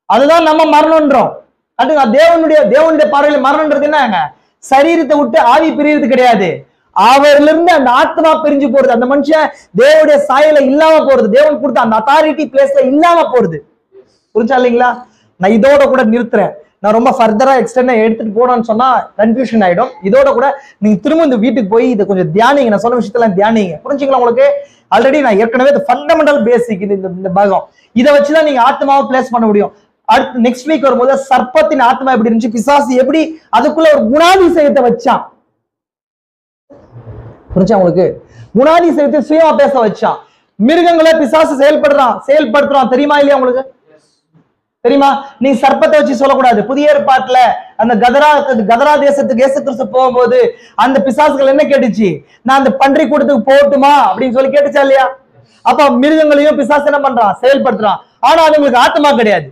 அதுதான் நம்ம மரணம்ன்றோம். அது தேவனுடைய பார்வையில மரணம்ன்றது என்னங்க, சரீரத்தை விட்டு ஆவி பிரிகிறது கிடையாது. அவர்ல இருந்து அந்த ஆத்மா பிரிஞ்சு போறது, அந்த மனுஷன் தேவனுடைய சாயல இல்லாம போறது, தேவன் கொடுத்த அந்த அத்தாரிட்டி பிளேஸ்ல இல்லாம போறது. புரிஞ்சா இல்லைங்களா? நான் இதோட கூட நிறுத்துறேன். நான் ரொம்ப ஃபர்தரா எக்ஸ்டெண்டா எடுத்துட்டு போனோம்னு சொன்னா கன்ஃபியூஷன் ஆயிடும். இதோட கூட நீங்க திரும்ப இந்த வீட்டுக்கு போய் இதை கொஞ்சம் தியானிங்க. நான் சொன்ன விஷயத்தெல்லாம் தியானிங்க. புரிஞ்சுங்களா உங்களுக்கு? ஆல்ரெடி நான் ஏற்கனவே ஃபண்டமெண்டல் பேசிக் இந்த பாகம், இதை வச்சுதான் நீங்க ஆத்மாவை பிளேஸ் பண்ண முடியும். அடுத்து நெக்ஸ்ட் வீக் வரும்போது சர்ப்பத்தின் ஆத்மா எப்படி இருந்துச்சு, பிசாசு எப்படி அதுக்குள்ள ஒரு குணாதிசயத்தை வச்சான். புரிஞ்சா உங்களுக்கு? குணாதிசயத்தை சுயமா பேச வச்சான். மிருகங்களை பிசாசு செயல்படுத்துறான் தெரியுமா இல்லையா உங்களுக்கு? தெரியுமா? நீ சர்ப்பத்தை வச்சு சொல்லக்கூடாது. புதிய ஏற்பாட்டுல அந்த கதரா தேசத்துக்கு இயேசு கிறிஸ்து போகும்போது அந்த பிசாசுகள் என்ன கேட்டுச்சு, நான் அந்த பன்றி கூட்டத்துக்கு போகட்டுமா அப்படின்னு சொல்லி கேட்டுச்சா இல்லையா? அப்ப மிருகங்களையும் பிசாசு என்ன பண்றான், செயல்படுத்துறான். ஆனா அதுங்களுக்கு ஆத்மா கிடையாது.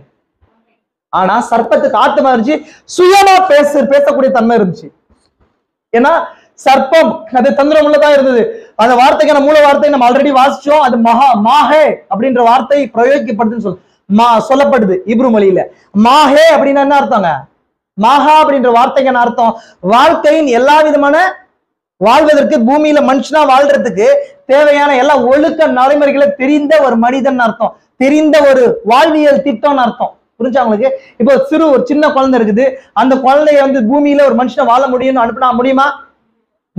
ஆனா சர்ப்பத்துக்கு ஆத்மா இருந்துச்சு, சுயமா பேசக்கூடிய தன்மை இருந்துச்சு. ஏன்னா சர்ப்பம் அது தந்திரம் உள்ளதா இருந்தது. அந்த வார்த்தைக்கான மூல வார்த்தை நம்ம ஆல்ரெடி வாசிச்சோம். அது மாஹே அப்படின்ற வார்த்தை பிரயோகிக்கப்படுதுன்னு சொல்லப்படுது இப்ரு மொழியில. மாஹே அப்படின்னா என்ன அர்த்தங்க, மாஹா அப்படின்ற வார்த்தைக்கான அர்த்தம் வாழ்க்கையின் எல்லா விதமான வாழ்வதற்கு, பூமியில மனுஷனா வாழ்றதுக்கு தேவையான எல்லா ஒழுக்க நடைமுறைகளை தெரிந்த ஒரு மனிதன் அர்த்தம், தெரிந்த ஒரு வாழ்வியல் திட்டம்னு அர்த்தம். புரிஞ்சா உங்களுக்கு? இப்போ ஒரு சின்ன குழந்தை இருக்குது, அந்த குழந்தைய பூமியில ஒரு மனுஷனை வாழ முடியும்னு அனுப்பினா முடியுமா?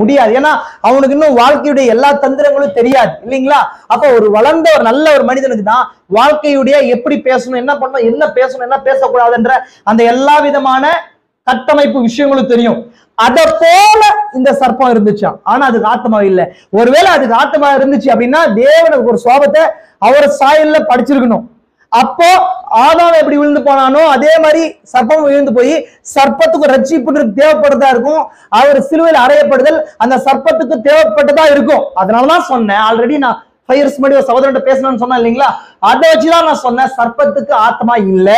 முடியாது. ஏன்னா அவனுக்கு இன்னும் வாழ்க்கையுடைய எல்லா தந்திரங்களும் தெரியாது இல்லைங்களா? அப்ப ஒரு வளர்ந்த ஒரு நல்ல ஒரு மனிதனுக்கு தான் வாழ்க்கையுடைய எப்படி பேசணும், என்ன பண்ணணும், என்ன பேசணும், என்ன பேசக்கூடாதுன்ற அந்த எல்லா விதமான கட்டமைப்பு விஷயங்களும் தெரியும். அத போல இந்த சர்ப்பம் இருந்துச்சாம். ஆனா அதுக்கு ஆத்மா இல்ல. ஒருவேளை அதுக்கு ஆத்மா இருந்துச்சு அப்படின்னா தேவனுக்கு ஒரு சுவாபத்தை அவர் சாயல்ல படிச்சிருக்கணும். அப்போ ஆதாம் எப்படி விழுந்து போனானோ அதே மாதிரி சர்ப்பம் விழுந்து போய் சர்ப்பத்துக்கு ரட்சிப்புன்றது தேவைப்படுறதா இருக்கும். அவர் சிலுவையில் அறையப்படுதல் அந்த சர்ப்பத்துக்கு தேவைப்பட்டதா இருக்கும். அதனாலதான் சொன்னேன், ஆல்ரெடி நான் 5 years முன்னாடி ஒரு சகோதரன் பேசணும்னு சொன்னேன் இல்லைங்களா? அதை வச்சுதான் நான் சொன்னேன், சர்ப்பத்துக்கு ஆத்மா இல்ல,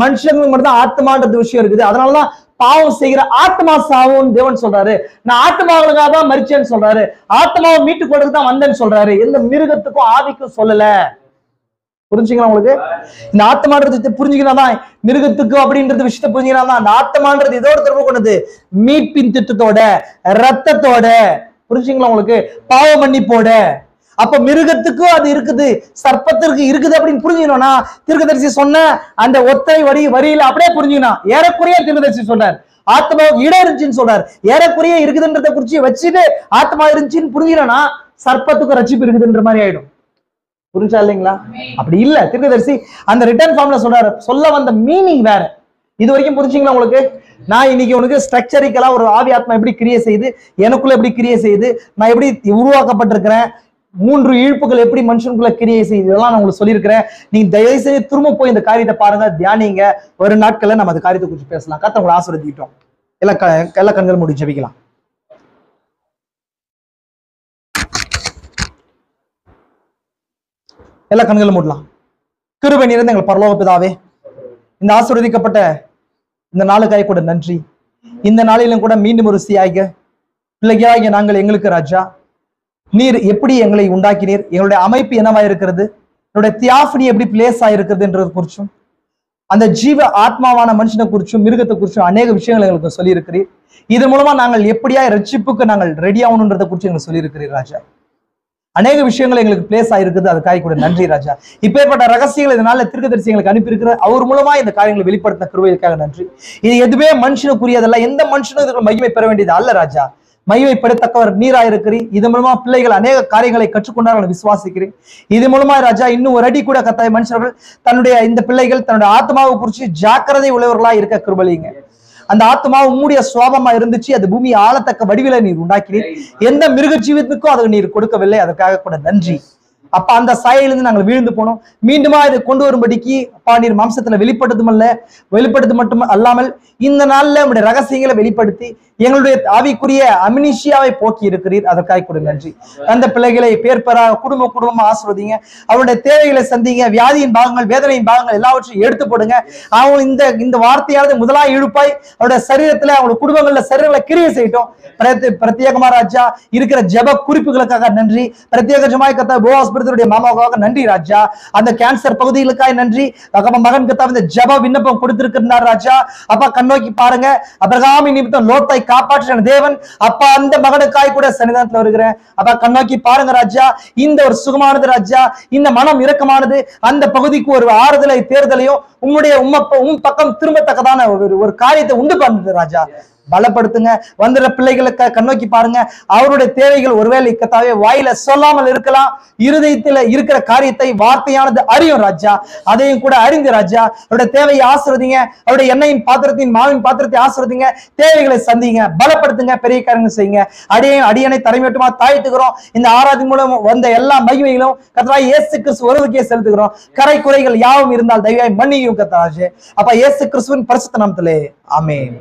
மனுஷங்களுக்கு மட்டும் தான் ஆத்மான்றது விஷயம் இருக்குது. அதனாலதான் பாவம் செய்கிற ஆத்மா சாவுன்னு தேவன் சொல்றாரு. நான் ஆத்மாவுக்காக தான் மரிச்சேன்னு சொல்றாரு, ஆத்மாவை மீட்டு கொடுத்து தான் வந்தேன்னு சொல்றாரு. எந்த மிருகத்துக்கும் ஆவிக்கும் சொல்லல. புரிஞ்சுங்களா உங்களுக்கு? இந்த ஆத்மான்றது புரிஞ்சுக்கிறாதான் மிருகத்துக்கு அப்படின்றது விஷயத்த புரிஞ்சுக்கிறாதான். அந்த ஆத்மான்றது இதோட தொடர்பு கொண்டது மீட்பின் திட்டத்தோட, ரத்தத்தோட. புரிஞ்சுங்களா உங்களுக்கு? பாவ மன்னிப்போட. அப்ப மிருகத்துக்கும் அது இருக்குது, சர்ப்பத்திற்கு இருக்குது அப்படின்னு புரிஞ்சுக்கணும்னா தீர்க்கதரிசி சொன்ன அந்த ஒத்தை வரியில அப்படியே புரிஞ்சுக்கணும். ஏறக்குறைய தீர்க்கதரிசி சொல்றாரு ஆத்மாவுக்கு இடம் இருந்துச்சுன்னு சொல்றாரு. ஏறக்குறைய இருக்குதுன்றத குறிச்சு வச்சுட்டு ஆத்மா இருந்துச்சுன்னு புரிஞ்சுக்கணும்னா சர்ப்பத்துக்கு ரட்சிப்பு இருக்குதுன்ற மாதிரி ஆயிடும். புரிஞ்சா இல்லைங்களா? அப்படி இல்ல. தீர்க்கதரிசி அந்த ரிட்டர்ன் ஃபார்ம்ல சொல்றாரு, சொல்ல வந்த மீனிங் வேற. இது வரைக்கும் புரிஞ்சுங்களா உங்களுக்கு? நான் இன்னைக்கு உனக்கு ஸ்ட்ரக்சரிக்கலா ஒரு ஆவி ஆத்மா எப்படி கிரியை செய்யுது, எனக்குள்ள எப்படி கிரியை செய்யுது, நான் எப்படி உருவாக்கப்பட்டிருக்கிறேன், 3 இழுப்புகள் எப்படி மனுஷனுக்குள்ள கிரியை செய்யுது, இதெல்லாம் நான் உங்களுக்கு சொல்லியிருக்கிறேன். நீங்க தயவு செய்து திரும்ப போய் இந்த காரியத்தை பாருங்க, தியானிங்க. ஒரு நாட்கள்ல நம்ம அந்த காரியத்தை குறித்து பேசலாம். கர்த்தர் உங்களை ஆசீர்வதிக்கட்டும். எல்லா கண்கள் மூடி ஜெபிக்கலாம். எல்லா கண்களும் மூடலாம். கிருபை நிறைந்த எங்கள் பரலோக பிதாவே, இந்த ஆசீர்வதிக்கப்பட்ட இந்த நாளுக்காக கூட நன்றி. இந்த நாளிலும் கூட மீண்டும் ஒரு ருசியாக பிள்ளைகளாகிய நாங்கள் எங்களுக்கு ராஜா, நீர் எப்படி எங்களை உண்டாக்கினீர், எங்களுடைய அமைப்பு என்னவா இருக்கிறது, என்னுடைய தியாஃபனி எப்படி பிளேஸ் ஆயிருக்கிறது என்றது குறிச்சும், அந்த ஜீவ ஆத்மாவான மனுஷனை குறிச்சும் மிருகத்தை குறிச்சும் அநேக விஷயங்கள் எங்களுக்கு சொல்லியிருக்கிறீர். இதன் மூலமா நாங்கள் எப்படியா ரட்சிப்புக்கு நாங்கள் ரெடி ஆகணுன்றதை குறித்து எங்களுக்கு சொல்லியிருக்கிறீர் ராஜா. அநேக விஷயங்கள் எங்களுக்கு பிளேஸ் ஆயிருக்குது, அதுக்காக கூட நன்றி ராஜா. இப்பேற்பட்ட ரகசியங்கள் இதனால தீர்க்கதரிசி எங்களுக்கு அனுப்பியிருக்கிற அவர் மூலமா இந்த காரியங்களை வெளிப்படுத்த கிருபைக்காக நன்றி. இது எதுவுமே மனுஷனுக்குரியதல்ல, எந்த மனுஷனும் இதுக்கு மகிமை பெற வேண்டியது அல்ல ராஜா. மகிமைப்படத்தக்கவர் நீராயிருக்கிறீர். இது மூலமா பிள்ளைகள் அநேக காரியங்களை கற்றுக்கொண்டார்கள் விசுவாசிக்கிறேன். இது மூலமா ராஜா இன்னும் ஒரு அடி கூட கத்தாய மனுஷர்கள் தன்னுடைய இந்த பிள்ளைகள் தன்னுடைய ஆத்மாவை குறித்து ஜாக்கிரதை உள்ளவர்களா இருக்க கிருபைங்க. அந்த ஆத்மாவை உம்முடைய சுவாபமா இருந்துச்சு, அது பூமி ஆளத்தக்க வடிவில நீர் உண்டாக்கினீர். எந்த மிருக ஜீவத்துக்கும் அதை நீர் கொடுக்கவில்லை, அதற்காக கூட நன்றி அப்பா. அந்த சாயிலிருந்து நாங்கள் வீழ்ந்து போனோம், மீண்டுமா இதை கொண்டு வரும்படிக்கு அப்பா நீர் மாம்சத்துல வெளிப்படுத்து மட்டும் அல்லாமல் இந்த நாள்ல நம்முடைய ரகசியங்களை வெளிப்படுத்தி எங்களுடைய ஆவிக்குரிய அமினிஷியாவை போக்கி இருக்கிறீர், அதற்காக கூட நன்றி. அந்த பிள்ளைகளை பேர் பெறா குடும்பமா ஆசிர்வதிங்க. அவருடைய தேவைகளை சந்திங்க. வியாதியின் பாகங்கள், வேதனையின் பாகங்கள் எல்லாவற்றையும் எடுத்து போடுங்க. அவங்க இந்த வார்த்தையானது முதலாக இழுப்பாய் அவருடைய சரீரத்துல, அவங்களுடைய குடும்பங்கள்ல சரீரங்களை கிரியை செய்யட்டும். பிரத்யேகமா ராஜா இருக்கிற ஜெப குறிப்புகளுக்காக நன்றி. பிரத்யேகமாய் கத்தா போவாஸ் பிரதருடைய மாமாவுக்காக நன்றி ராஜா. அந்த கேன்சர் பகுதிகளுக்காக நன்றி. மகன் கத்தா இந்த ஜெப விண்ணப்பம் கொடுத்திருக்கிறார் ராஜா. அப்பா கண்ணோக்கி பாருங்க, அபிரகாமி நிமித்தம் லோத்தை காப்பாற்றின தேவன் அப்பா அந்த மகனுக்காய் கூட சன்னிதானத்துல வருகிறேன். அப்பா கண்ணோக்கி பாருங்க ராஜா. இந்த ஒரு சுகமானது ராஜா, இந்த மனம் இரக்கமானது அந்த பகுதிக்கு ஒரு ஆறுதலை தேர்தலையும் உம் பக்கம் திரும்பத்தக்கதான ஒரு காரியத்தை உண்டு பண்ணுது ராஜா. பலப்படுத்துங்க. வந்துடுற பிள்ளைகளுக்கு கண்ணோக்கி பாருங்க. அவருடைய தேவைகள் ஒருவேளை கத்தாவே வாயில சொல்லாமல் இருக்கலாம், இருதயத்துல இருக்கிற காரியத்தை வார்த்தையானது அறியும் ராஜா. அதையும் கூட அறிந்து ராஜா அவருடைய தேவையை ஆசிர்வதிங்க. அவருடைய எண்ணெயின் பாத்திரத்தின் மாவின் பாத்திரத்தை ஆசிர்வதிங்க. தேவைகளை சந்திங்க, பலப்படுத்துங்க, பெரிய காரியங்கள் செய்யுங்க. அடியனை தலைமையட்டுமா தாழ்த்துகிறோம். இந்த ஆராதனை மூலம் வந்த எல்லா மகிமைகளும் கர்த்தராகிய இயேசு கிறிஸ்து ஒருவருக்கே செலுத்துகிறோம். கரை குறைகள் யாவும் இருந்தால் தயவாய் மன்னியும் கர்த்தராஜே. அப்ப இயேசு கிறிஸ்துவின் பரிசுத்த நாமத்திலே ஆமென்.